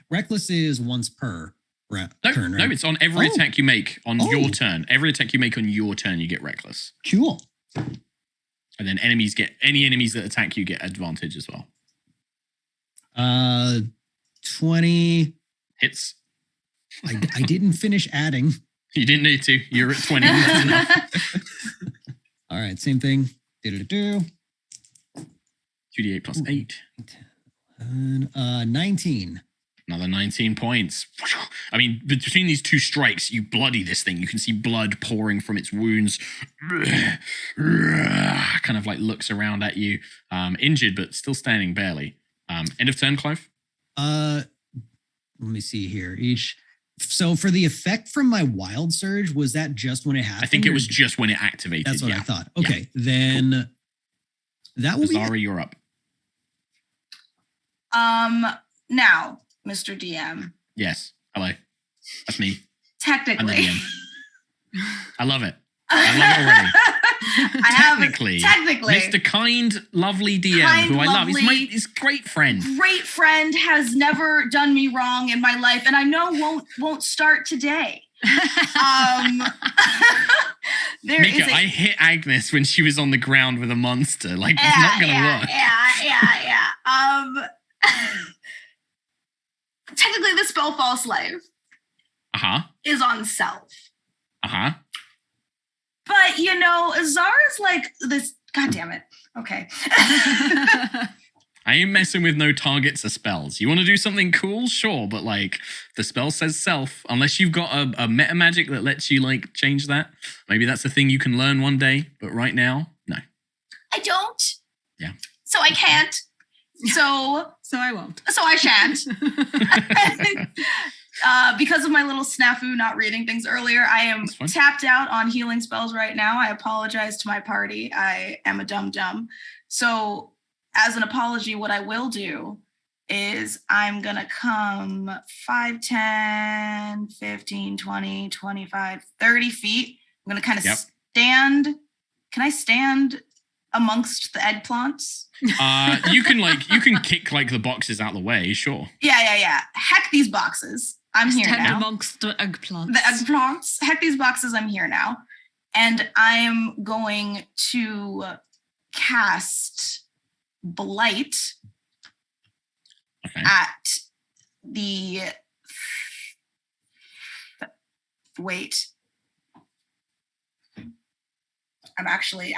[SPEAKER 3] Reckless is once per turn, right?
[SPEAKER 1] No, it's on every attack you make on your turn. Every attack you make on your turn, you get reckless.
[SPEAKER 3] Cool.
[SPEAKER 1] And then any enemies that attack you get advantage as well.
[SPEAKER 3] 20.
[SPEAKER 1] Hits.
[SPEAKER 3] I didn't finish adding.
[SPEAKER 1] You didn't need to. You're at 20. That's enough.
[SPEAKER 3] All right, same thing. 2d8
[SPEAKER 1] plus 8.
[SPEAKER 3] 19.
[SPEAKER 1] Another 19 points. I mean, between these two strikes, you bloody this thing. You can see blood pouring from its wounds. Kind of like looks around at you. Injured, but still standing barely. End of turn, Clive?
[SPEAKER 3] Let me see here. So for the effect from my wild surge, was that just when it happened?
[SPEAKER 1] I think it was just when it activated.
[SPEAKER 3] That's what I thought. Okay, then cool. That will
[SPEAKER 1] Azara, you're up.
[SPEAKER 2] Now, Mr. DM.
[SPEAKER 1] Yes. Hello. That's me.
[SPEAKER 2] Technically.
[SPEAKER 1] I'm the DM. I love it. I love it already. Technically, Mr. Kind, lovely DM, who I love. He's great friend.
[SPEAKER 2] Great friend, has never done me wrong in my life, and I know won't start today.
[SPEAKER 1] Mica, I hit Agnes when she was on the ground with a monster. Like, it's not gonna work.
[SPEAKER 2] Yeah. Technically, the spell False Slave is on self. But, Azara's like this. God damn it. Okay.
[SPEAKER 1] I ain't messing with no targets or spells. You want to do something cool? Sure. But, like, the spell says self. Unless you've got a meta magic that lets you, like, change that. Maybe that's a thing you can learn one day. But right now, no.
[SPEAKER 2] I don't.
[SPEAKER 1] Yeah.
[SPEAKER 2] So I can't. So
[SPEAKER 5] I won't.
[SPEAKER 2] So I shan't. Because of my little snafu not reading things earlier, I am tapped out on healing spells right now. I apologize to my party. I am a dum-dum. So as an apology, what I will do is I'm going to come 5, 10, 15, 20, 25, 30 feet. I'm going to kind of stand. Can I stand amongst the eggplants?
[SPEAKER 1] You can kick like the boxes out of the way, sure.
[SPEAKER 2] Yeah. Heck these boxes. I'm here now.
[SPEAKER 5] Stand amongst the eggplants.
[SPEAKER 2] The eggplants. Heck these boxes. I'm here now. And I am going to cast Blight at the... Wait. I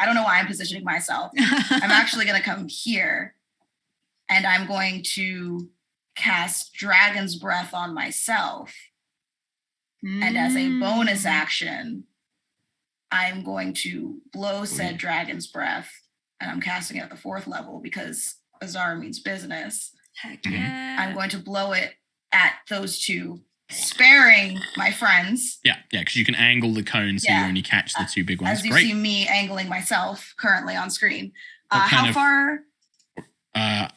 [SPEAKER 2] don't know why I'm positioning myself. I'm actually going to come here and I'm going to cast Dragon's Breath on myself. And as a bonus action, I'm going to blow said Dragon's Breath, and I'm casting it at the 4th level because Azara means business.
[SPEAKER 5] Heck yeah.
[SPEAKER 2] I'm going to blow it at those two, sparing my friends.
[SPEAKER 1] Yeah, because you can angle the cone so you only catch the two big ones.
[SPEAKER 2] As you see me angling myself currently on screen.
[SPEAKER 1] How
[SPEAKER 2] far?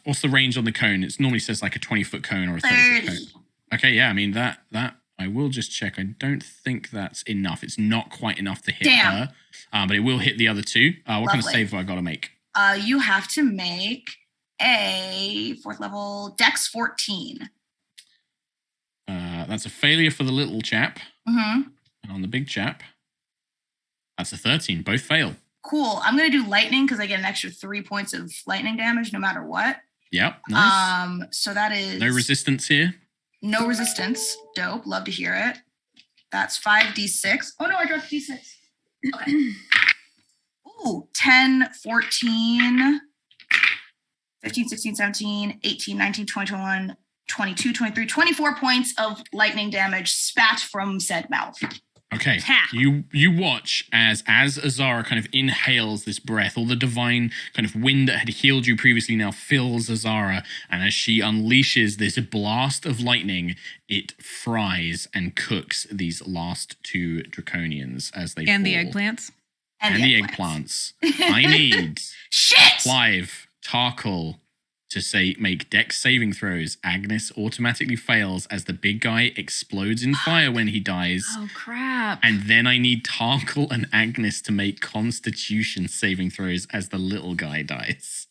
[SPEAKER 1] What's the range on the cone? It normally says like a 20-foot cone or a 30-foot cone. Okay, yeah, I mean, that I will just check. I don't think that's enough. It's not quite enough to hit her, but it will hit the other two. What kind of save have I got to make?
[SPEAKER 2] You have to make a 4th level Dex 14.
[SPEAKER 1] That's a failure for the little chap.
[SPEAKER 2] Mm-hmm.
[SPEAKER 1] And on the big chap, that's a 13. Both fail.
[SPEAKER 2] Cool. I'm gonna do lightning because I get an extra 3 points of lightning damage no matter what.
[SPEAKER 1] Yep. Nice.
[SPEAKER 2] So that is
[SPEAKER 1] No resistance here.
[SPEAKER 2] No resistance. Dope. Love to hear it. That's 5d6. Oh no, I dropped d6. Okay. Ooh, 10, 14, 15, 16, 17, 18, 19, 20, 21, 22, 23, 24 points of lightning damage spat from said mouth.
[SPEAKER 1] Okay.
[SPEAKER 5] Tap.
[SPEAKER 1] You watch as Azara kind of inhales this breath, all the divine kind of wind that had healed you previously now fills Azara, and as she unleashes this blast of lightning, it fries and cooks these last two Draconians as they
[SPEAKER 5] And the
[SPEAKER 1] fall.
[SPEAKER 5] eggplants.
[SPEAKER 2] And
[SPEAKER 1] The eggplants. I need
[SPEAKER 2] Shit!
[SPEAKER 1] Clive, Tarkal to make dex saving throws. Agnes automatically fails as the big guy explodes in fire when he dies.
[SPEAKER 5] Oh, crap.
[SPEAKER 1] And then I need Tarkal and Agnes to make constitution saving throws as the little guy dies.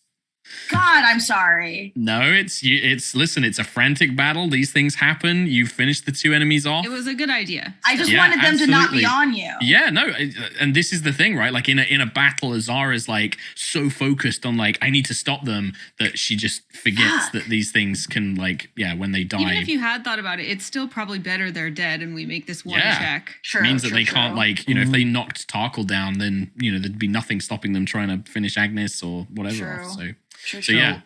[SPEAKER 2] God, I'm sorry.
[SPEAKER 1] No, listen, it's a frantic battle. These things happen. You finished the two enemies off.
[SPEAKER 5] It was a good idea.
[SPEAKER 2] I just
[SPEAKER 1] Yeah,
[SPEAKER 2] wanted them to not be
[SPEAKER 1] absolutely.
[SPEAKER 2] on you.
[SPEAKER 1] Yeah, no, and this is the thing, right? Like in a battle, Azara's like so focused on like I need to stop them that she just forgets
[SPEAKER 2] Fuck.
[SPEAKER 1] that these things can when they die.
[SPEAKER 5] Even if you had thought about it, it's still probably better they're dead and we make this one
[SPEAKER 1] Yeah.
[SPEAKER 5] check.
[SPEAKER 2] True.
[SPEAKER 1] means that
[SPEAKER 2] true,
[SPEAKER 1] they can't
[SPEAKER 2] true.
[SPEAKER 1] if they knocked Tarkal down, then there'd be nothing stopping them trying to finish Agnes or whatever.
[SPEAKER 2] True.
[SPEAKER 1] Off,
[SPEAKER 2] True,
[SPEAKER 1] so
[SPEAKER 2] true.
[SPEAKER 1] yeah.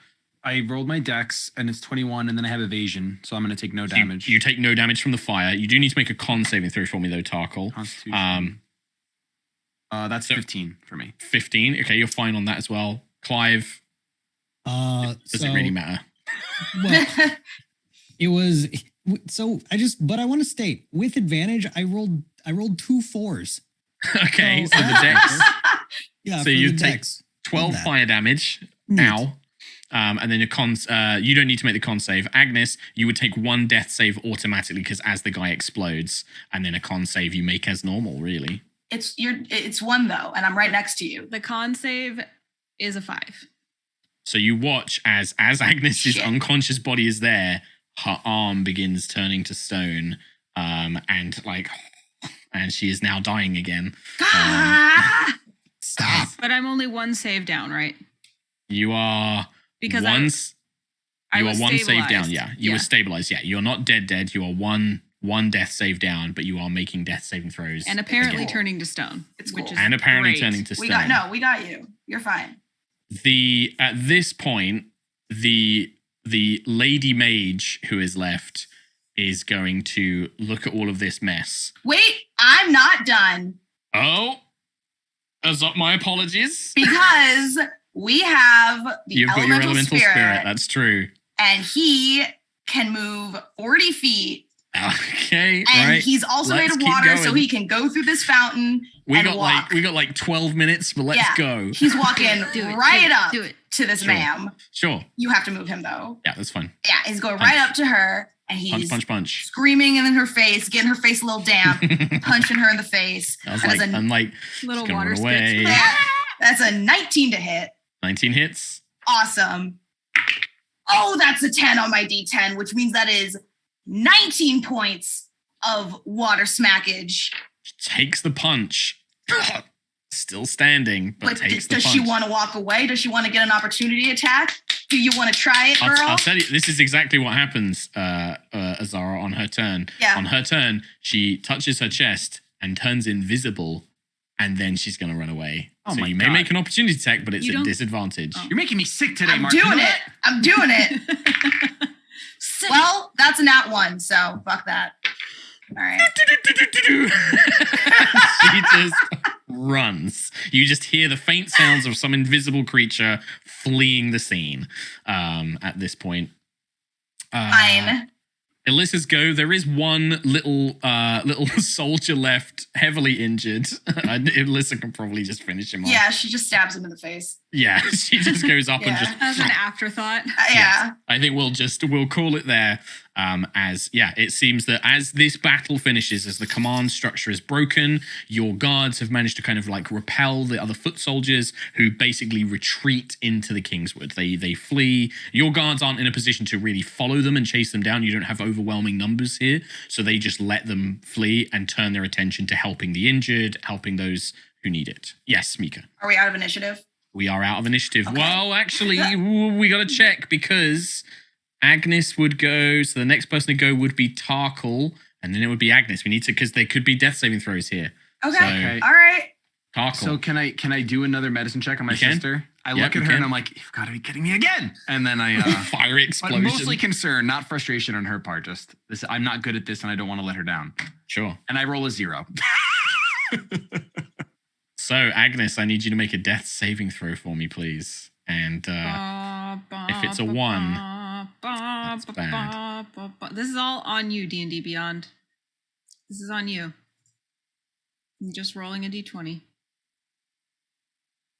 [SPEAKER 4] I rolled my dex and it's 21, and then I have evasion, so I'm going to take no damage.
[SPEAKER 1] You take no damage from the fire. You do need to make a con saving throw for me though, Tarkal.
[SPEAKER 4] Constitution. That's
[SPEAKER 1] so-
[SPEAKER 4] 15 for me.
[SPEAKER 1] 15. Okay, you're fine on that as well. Clive, does it really matter?
[SPEAKER 3] Well, it was so but I want to state with advantage, I rolled 2 4s.
[SPEAKER 1] Okay,
[SPEAKER 3] So-
[SPEAKER 1] so the dex.
[SPEAKER 3] Yeah,
[SPEAKER 1] So
[SPEAKER 3] for
[SPEAKER 1] you
[SPEAKER 3] the
[SPEAKER 1] take
[SPEAKER 3] dex.
[SPEAKER 1] 12
[SPEAKER 3] that.
[SPEAKER 1] fire damage
[SPEAKER 3] Neat.
[SPEAKER 1] now. And then your cons, you don't need to make the con save. Agnes, you would take one death save automatically because as the guy explodes, and then a con save you make as normal, really.
[SPEAKER 2] It's one though, and I'm right next to you.
[SPEAKER 5] The con save is a 5.
[SPEAKER 1] So you watch as Agnes's
[SPEAKER 2] Shit.
[SPEAKER 1] unconscious body is there, her arm begins turning to stone, and she is now dying again.
[SPEAKER 2] Ah!
[SPEAKER 3] Stop.
[SPEAKER 5] But I'm only one save down, right?
[SPEAKER 1] You are
[SPEAKER 5] Because
[SPEAKER 1] I
[SPEAKER 5] I
[SPEAKER 1] you
[SPEAKER 5] was
[SPEAKER 1] are one save
[SPEAKER 5] stabilized.
[SPEAKER 1] down. Yeah, you were stabilized. Yeah, you're not dead. You are one death save down, but you are making death saving throws.
[SPEAKER 5] And apparently
[SPEAKER 1] again.
[SPEAKER 5] turning to stone.
[SPEAKER 2] It's
[SPEAKER 5] which
[SPEAKER 2] cool.
[SPEAKER 5] is
[SPEAKER 1] And apparently
[SPEAKER 5] great.
[SPEAKER 1] turning to stone.
[SPEAKER 2] We got you. You're fine.
[SPEAKER 1] At this point, the lady mage who is left is going to look at all of this mess.
[SPEAKER 2] Wait, I'm not done
[SPEAKER 1] Oh, my apologies.
[SPEAKER 2] because we have the
[SPEAKER 1] You've got your elemental spirit.
[SPEAKER 2] spirit,
[SPEAKER 1] That's true.
[SPEAKER 2] and he can move 40 feet.
[SPEAKER 1] Okay,
[SPEAKER 2] And
[SPEAKER 1] right.
[SPEAKER 2] he's also
[SPEAKER 1] Let's
[SPEAKER 2] made of
[SPEAKER 1] keep
[SPEAKER 2] water, so
[SPEAKER 1] going.
[SPEAKER 2] he can go through this fountain
[SPEAKER 1] We
[SPEAKER 2] and
[SPEAKER 1] got
[SPEAKER 2] walk.
[SPEAKER 1] like 12 minutes, but let's
[SPEAKER 2] Yeah.
[SPEAKER 1] go.
[SPEAKER 2] He's walking
[SPEAKER 5] Do it,
[SPEAKER 2] right
[SPEAKER 5] do it,
[SPEAKER 2] up
[SPEAKER 5] do it.
[SPEAKER 2] to this
[SPEAKER 1] Sure.
[SPEAKER 2] ma'am.
[SPEAKER 1] Sure.
[SPEAKER 2] You have to move him though.
[SPEAKER 1] Yeah, that's fine.
[SPEAKER 2] Yeah, he's going
[SPEAKER 1] Punch.
[SPEAKER 2] right up to her, and he's
[SPEAKER 1] Punch.
[SPEAKER 2] screaming in her face, getting her face a little damp, punching her in the face.
[SPEAKER 1] I was
[SPEAKER 2] That is
[SPEAKER 1] like,
[SPEAKER 2] a-
[SPEAKER 1] I'm like,
[SPEAKER 5] Little
[SPEAKER 1] just gonna
[SPEAKER 5] water
[SPEAKER 1] run away.
[SPEAKER 5] spits.
[SPEAKER 2] That's a 19 to hit.
[SPEAKER 1] 19 hits.
[SPEAKER 2] Awesome. Oh, that's a 10 on my D10, which means that is 19 points of water smackage.
[SPEAKER 1] Takes the punch. Still standing, but
[SPEAKER 2] But
[SPEAKER 1] takes the
[SPEAKER 2] does
[SPEAKER 1] punch.
[SPEAKER 2] she want to walk away? Does she want to get an opportunity attack? Do you want to try it, girl?
[SPEAKER 1] I'll tell you, this is exactly what happens, Azara, on her turn.
[SPEAKER 2] Yeah.
[SPEAKER 1] On her turn, she touches her chest and turns invisible, and then she's going to run away.
[SPEAKER 4] Oh
[SPEAKER 1] so
[SPEAKER 4] my
[SPEAKER 1] you may
[SPEAKER 4] God.
[SPEAKER 1] make an opportunity attack, but it's
[SPEAKER 5] You
[SPEAKER 1] a
[SPEAKER 5] don't-
[SPEAKER 1] disadvantage.
[SPEAKER 5] Oh.
[SPEAKER 4] You're making me sick today,
[SPEAKER 2] I'm
[SPEAKER 4] Mark. You
[SPEAKER 2] doing
[SPEAKER 4] know
[SPEAKER 2] it.
[SPEAKER 4] that?
[SPEAKER 2] I'm doing it. Well, that's a nat 1, so fuck that. All right.
[SPEAKER 1] She just runs. You just hear the faint sounds of some invisible creature fleeing the scene at this point.
[SPEAKER 2] Fine.
[SPEAKER 1] Alyssa's go. There is one little soldier left, heavily injured. Alyssa can probably just finish him off.
[SPEAKER 2] Yeah, she just stabs him in the face.
[SPEAKER 1] Yeah, she just goes up and
[SPEAKER 2] Yeah.
[SPEAKER 1] just.
[SPEAKER 5] As an afterthought.
[SPEAKER 2] Yeah.
[SPEAKER 1] I think we'll call it there. It seems that as this battle finishes, as the command structure is broken, your guards have managed to kind of like repel the other foot soldiers who basically retreat into the Kingswood. They flee. Your guards aren't in a position to really follow them and chase them down. You don't have overwhelming numbers here, so they just let them flee and turn their attention to helping the injured, helping those who need it. Yes, Mica.
[SPEAKER 2] Are we out of initiative?
[SPEAKER 1] We are out of initiative.
[SPEAKER 2] Okay.
[SPEAKER 1] Well, actually, we got to check because Agnes would go. So the next person to go would be Tarkhal, and then it would be Agnes. We need to, because there could be death saving throws here.
[SPEAKER 2] Okay.
[SPEAKER 4] Okay.
[SPEAKER 2] All right.
[SPEAKER 1] Tarkhal.
[SPEAKER 4] So can I do another medicine check on my
[SPEAKER 1] You can.
[SPEAKER 4] sister? I
[SPEAKER 1] Yep,
[SPEAKER 4] look
[SPEAKER 1] you
[SPEAKER 4] at her
[SPEAKER 1] can.
[SPEAKER 4] and I'm like, you've got to be kidding me again. And then I
[SPEAKER 1] Fiery
[SPEAKER 4] but
[SPEAKER 1] explosion.
[SPEAKER 4] mostly concern, not frustration on her part. Just this, I'm not good at this and I don't want to let her down.
[SPEAKER 1] Sure.
[SPEAKER 4] And I roll a 0.
[SPEAKER 1] So Agnes, I need you to make a death saving throw for me, please. And if it's a 1, that's bad.
[SPEAKER 5] This is all on you, D&D Beyond. This is on you. I'm just rolling a d20.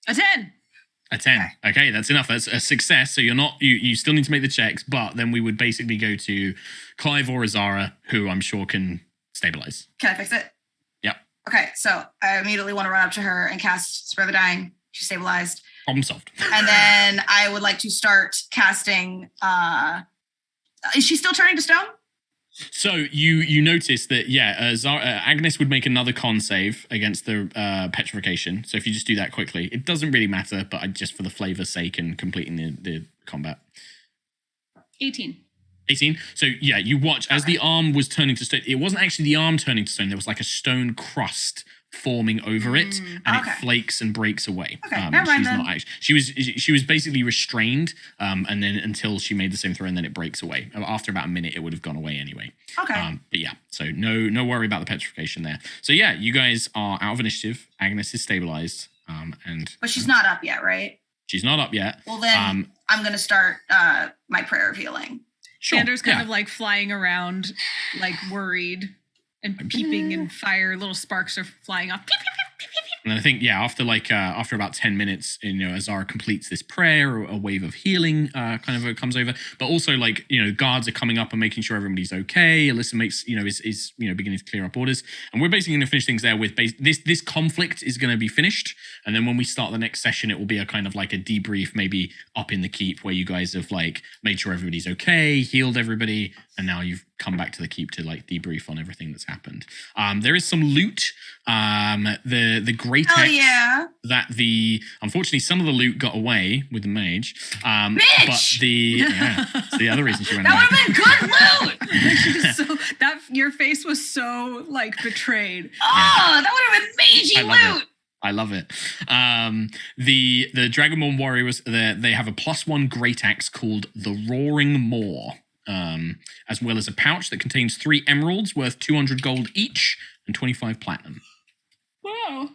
[SPEAKER 5] A 10.
[SPEAKER 1] A 10. Okay, that's enough. That's a success. So you're not, you still need to make the checks, but then we would basically go to Clyve or Azara, who I'm sure can stabilize.
[SPEAKER 2] Can I fix it?
[SPEAKER 1] Yep.
[SPEAKER 2] Okay, so I immediately want to run up to her and cast Spare the Dying. She's stabilized.
[SPEAKER 1] Problem solved.
[SPEAKER 2] And then I would like to start casting. Is she still turning to stone?
[SPEAKER 1] So you notice that, Agnes would make another con save against the petrification. So if you just do that quickly, it doesn't really matter, but just for the flavor's sake and completing the combat.
[SPEAKER 5] 18.
[SPEAKER 1] 18. So you watch as the arm was turning to stone. It wasn't actually the arm turning to stone. There was like a stone crust forming over it, and it flakes and breaks away.
[SPEAKER 2] Okay, never mind
[SPEAKER 1] she's
[SPEAKER 2] then.
[SPEAKER 1] not actually. She was basically restrained, and then until she made the same throw, and then it breaks away. After about a minute, it would have gone away anyway.
[SPEAKER 2] Okay.
[SPEAKER 1] But so no worry about the petrification there. So you guys are out of initiative. Agnes is stabilized,
[SPEAKER 2] But she's not up yet, right?
[SPEAKER 1] she's not up yet.
[SPEAKER 2] Well, then I'm going to start my prayer of healing.
[SPEAKER 1] Sure.
[SPEAKER 5] Xander's kind of like flying around, like worried and peeping and fire. Little sparks are flying off. Pew, pew, pew, pew, pew, pew.
[SPEAKER 1] And I think, after about 10 minutes, Azara completes this prayer, a wave of healing comes over. But also, guards are coming up and making sure everybody's okay. Alyssa makes, is beginning to clear up orders. And we're basically going to finish things there with this conflict is going to be finished. And then when we start the next session, it will be a kind of like a debrief, maybe up in the keep, where you guys have made sure everybody's okay, healed everybody, and now you've come back to the keep to debrief on everything that's happened. There is some loot. The great axe that unfortunately some of the loot got away with the mage. But it's the other reason she went away.
[SPEAKER 2] That would have been good loot.
[SPEAKER 5] Your face was so betrayed.
[SPEAKER 2] Oh, that would have been magey loot.
[SPEAKER 1] I love it. The Dragonborn warriors, they have a +1 great axe called the Roaring Maw, as well as a pouch that contains 3 emeralds worth 200 gold each and 25 platinum.
[SPEAKER 5] Whoa.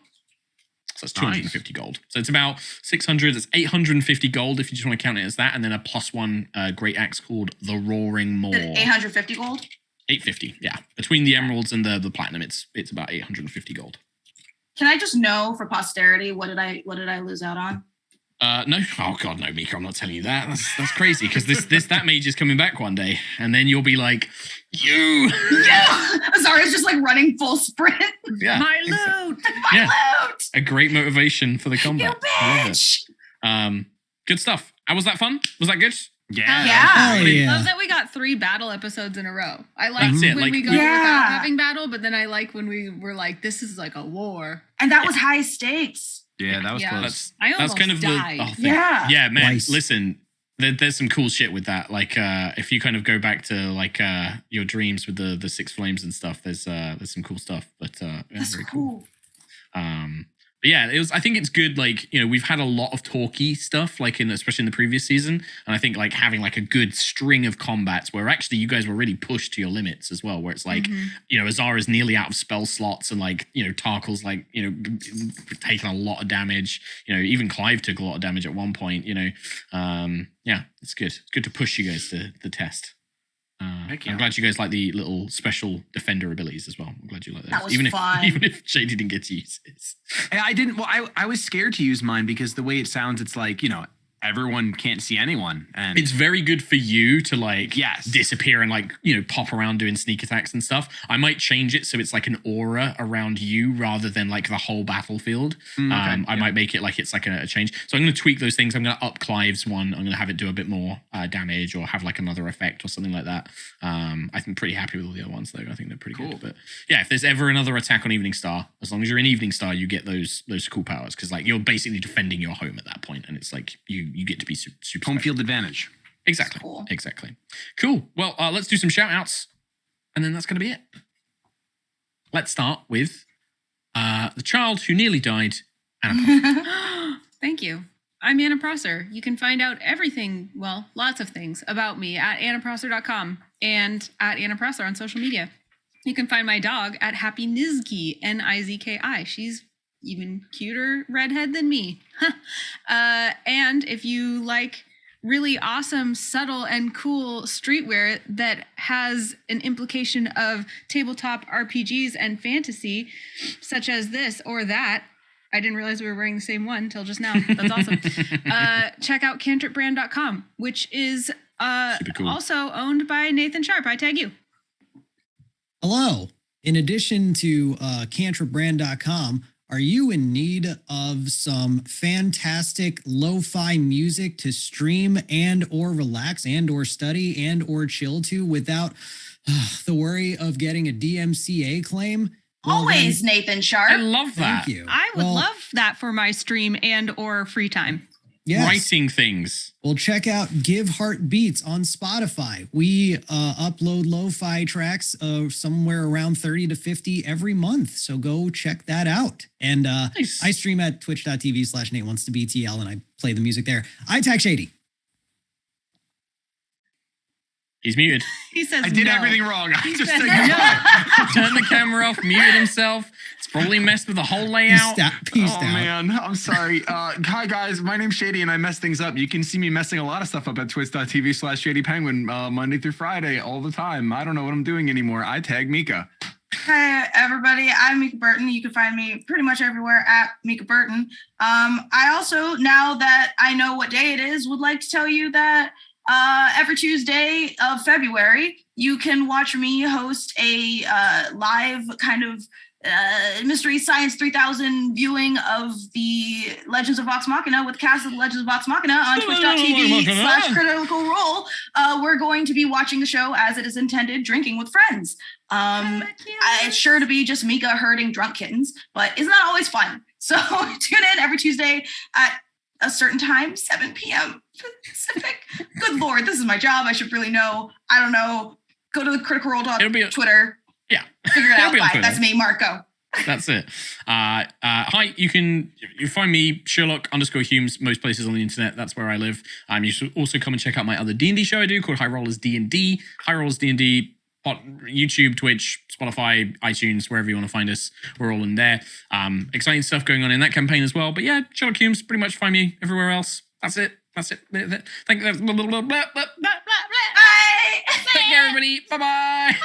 [SPEAKER 1] So that's 250 gold. So it's about 600. It's 850 gold if you just want to count it as that, and then a +1 great axe called the Roaring Maw.
[SPEAKER 2] 850 gold.
[SPEAKER 1] 850. Yeah, between the emeralds and the platinum, it's about 850 gold.
[SPEAKER 2] Can I just know for posterity what did I lose out on?
[SPEAKER 1] No. Oh God, no, Mica. I'm not telling you that. That's crazy because that mage is coming back one day, and then you'll be like, you.
[SPEAKER 2] Yeah. Azara's just running full sprint.
[SPEAKER 1] Yeah.
[SPEAKER 5] My loot.
[SPEAKER 2] My loot.
[SPEAKER 1] A great motivation for the combat.
[SPEAKER 2] You
[SPEAKER 1] I love
[SPEAKER 2] bitch.
[SPEAKER 1] it. Good stuff. Was that fun? Was that good?
[SPEAKER 4] Yeah.
[SPEAKER 2] Yeah.
[SPEAKER 3] Oh,
[SPEAKER 5] Love that we got 3 battle episodes in a row. I like
[SPEAKER 1] That's it,
[SPEAKER 5] when we go
[SPEAKER 2] Yeah.
[SPEAKER 5] without having battle, but then I like when we were this is like a war.
[SPEAKER 2] And that was high stakes.
[SPEAKER 4] Yeah, that was
[SPEAKER 5] Yeah.
[SPEAKER 4] close.
[SPEAKER 5] I
[SPEAKER 1] That's
[SPEAKER 5] almost
[SPEAKER 1] kind of
[SPEAKER 5] died.
[SPEAKER 1] the thing.
[SPEAKER 2] Yeah.
[SPEAKER 1] Yeah, man.
[SPEAKER 3] Nice.
[SPEAKER 1] Listen, there's some cool shit with that. If you kind of go back to your dreams with the 6 flames and stuff, there's some cool stuff. But
[SPEAKER 2] That's
[SPEAKER 1] very
[SPEAKER 2] cool.
[SPEAKER 1] But yeah, I think it's good. We've had a lot of talky stuff, especially in the previous season, and I think having a good string of combats where actually you guys were really pushed to your limits as well. Where it's Azara's nearly out of spell slots, and Tarkal's taking a lot of damage. Even Clyve took a lot of damage at one point. It's good. It's good to push you guys to the test.
[SPEAKER 4] Heck yeah.
[SPEAKER 1] I'm glad you guys like the little special defender abilities as well. I'm glad you like those.
[SPEAKER 2] That was
[SPEAKER 1] even
[SPEAKER 2] fun.
[SPEAKER 1] if Shady didn't get to use it.
[SPEAKER 4] I didn't. Well, I was scared to use mine because the way it sounds, it's everyone can't see anyone. And
[SPEAKER 1] It's very good for you to like
[SPEAKER 4] Yes.
[SPEAKER 1] disappear and like, you know, pop around doing sneak attacks and stuff. I might change it so it's like an aura around you rather than like the whole battlefield.
[SPEAKER 4] Okay,
[SPEAKER 1] I might make it like it's like a change. So I'm going to tweak those things. I'm going to up Clive's one. I'm going to have it do a bit more damage or have like another effect or something like that. I'm pretty happy with all the other ones though. I think they're pretty
[SPEAKER 4] Cool.
[SPEAKER 1] good. But yeah, if there's ever another attack on Eveningstar, as long as you're in Eveningstar, you get those cool powers because like you're basically defending your home at that point, and it's like you get to be super
[SPEAKER 4] home
[SPEAKER 1] special.
[SPEAKER 4] field advantage.
[SPEAKER 1] Exactly.
[SPEAKER 2] Cool.
[SPEAKER 1] Exactly. Cool. Well, let's do some shout outs and then that's going to be it. Let's start with the child who nearly died, Anna.
[SPEAKER 5] Thank you. I'm Anna Prosser. You can find out everything, well, lots of things about me at annaprosser.com and at Anna Prosser on social media. You can find my dog at Happy Nizki, Nizki. She's even cuter redhead than me. And if you like really awesome, subtle, and cool streetwear that has an implication of tabletop RPGs and fantasy, such as this or that, I didn't realize we were wearing the same one until just now. That's awesome. Check out cantripbrand.com, which is
[SPEAKER 1] Super cool.
[SPEAKER 5] also owned by Nathan Sharp. I tag you.
[SPEAKER 3] Hello. In addition to cantripbrand.com, are you in need of some fantastic lo-fi music to stream and or relax and or study and or chill to without the worry of getting a DMCA claim? Well,
[SPEAKER 2] Always
[SPEAKER 3] then,
[SPEAKER 2] Nathan Sharp.
[SPEAKER 1] I love that.
[SPEAKER 3] thank you.
[SPEAKER 5] I would
[SPEAKER 3] Well,
[SPEAKER 5] love that for my stream and or free time.
[SPEAKER 3] yes.
[SPEAKER 1] Writing things.
[SPEAKER 3] Well, check out Give Heart Beats on Spotify. We upload lo-fi tracks somewhere around 30 to 50 every month. So go check that out. And
[SPEAKER 1] Nice.
[SPEAKER 3] I stream at twitch.tv/NateWantsToBTL and I play the music there. I tag Shady.
[SPEAKER 1] He's muted.
[SPEAKER 5] He says
[SPEAKER 4] I did
[SPEAKER 5] no.
[SPEAKER 4] everything wrong. I just
[SPEAKER 5] said
[SPEAKER 4] ignored
[SPEAKER 5] no.
[SPEAKER 4] it.
[SPEAKER 1] Turned the camera off, muted himself. It's probably messed with the whole layout.
[SPEAKER 3] Peace
[SPEAKER 4] Oh
[SPEAKER 3] out.
[SPEAKER 4] man, I'm sorry. Hi guys, my name's Shady and I mess things up. You can see me messing a lot of stuff up at twitch.tv/ShadyPenguinn Monday through Friday all the time. I don't know what I'm doing anymore. I tag Mica.
[SPEAKER 2] Hi, everybody. I'm Mica Burton. You can find me pretty much everywhere at Mica Burton. I also, now that I know what day it is, would like to tell you that every Tuesday of February, you can watch me host a live kind of Mystery Science 3000 viewing of the Legends of Vox Machina with the cast of the Legends of Vox Machina on twitch.tv/critical role. We're going to be watching the show as it is intended, drinking with friends. It's sure to be just Mica herding drunk kittens, but it's not always fun. So tune in every Tuesday at a certain time, 7 p.m. Pacific. Good Lord, this is my job. I should really know. I don't know. Go to the Critical Role
[SPEAKER 1] It'll be
[SPEAKER 2] Twitter.
[SPEAKER 1] Yeah.
[SPEAKER 2] Figure it
[SPEAKER 1] It'll
[SPEAKER 2] out.
[SPEAKER 1] be on
[SPEAKER 2] Bye.
[SPEAKER 1] Twitter.
[SPEAKER 2] That's me, Marco.
[SPEAKER 1] That's it. Hi, you find me Sherlock_Hulmes most places on the internet. That's where I live. You should also come and check out my other D&D show I do called High Rollers D&D. High Rollers D&D, YouTube, Twitch, Spotify, iTunes, wherever you want to find us. We're all in there. Exciting stuff going on in that campaign as well. But yeah, Sherlock Hulmes, pretty much find me everywhere else. That's it. Thank you.
[SPEAKER 2] Bye.
[SPEAKER 1] Take care, everybody. Bye-bye.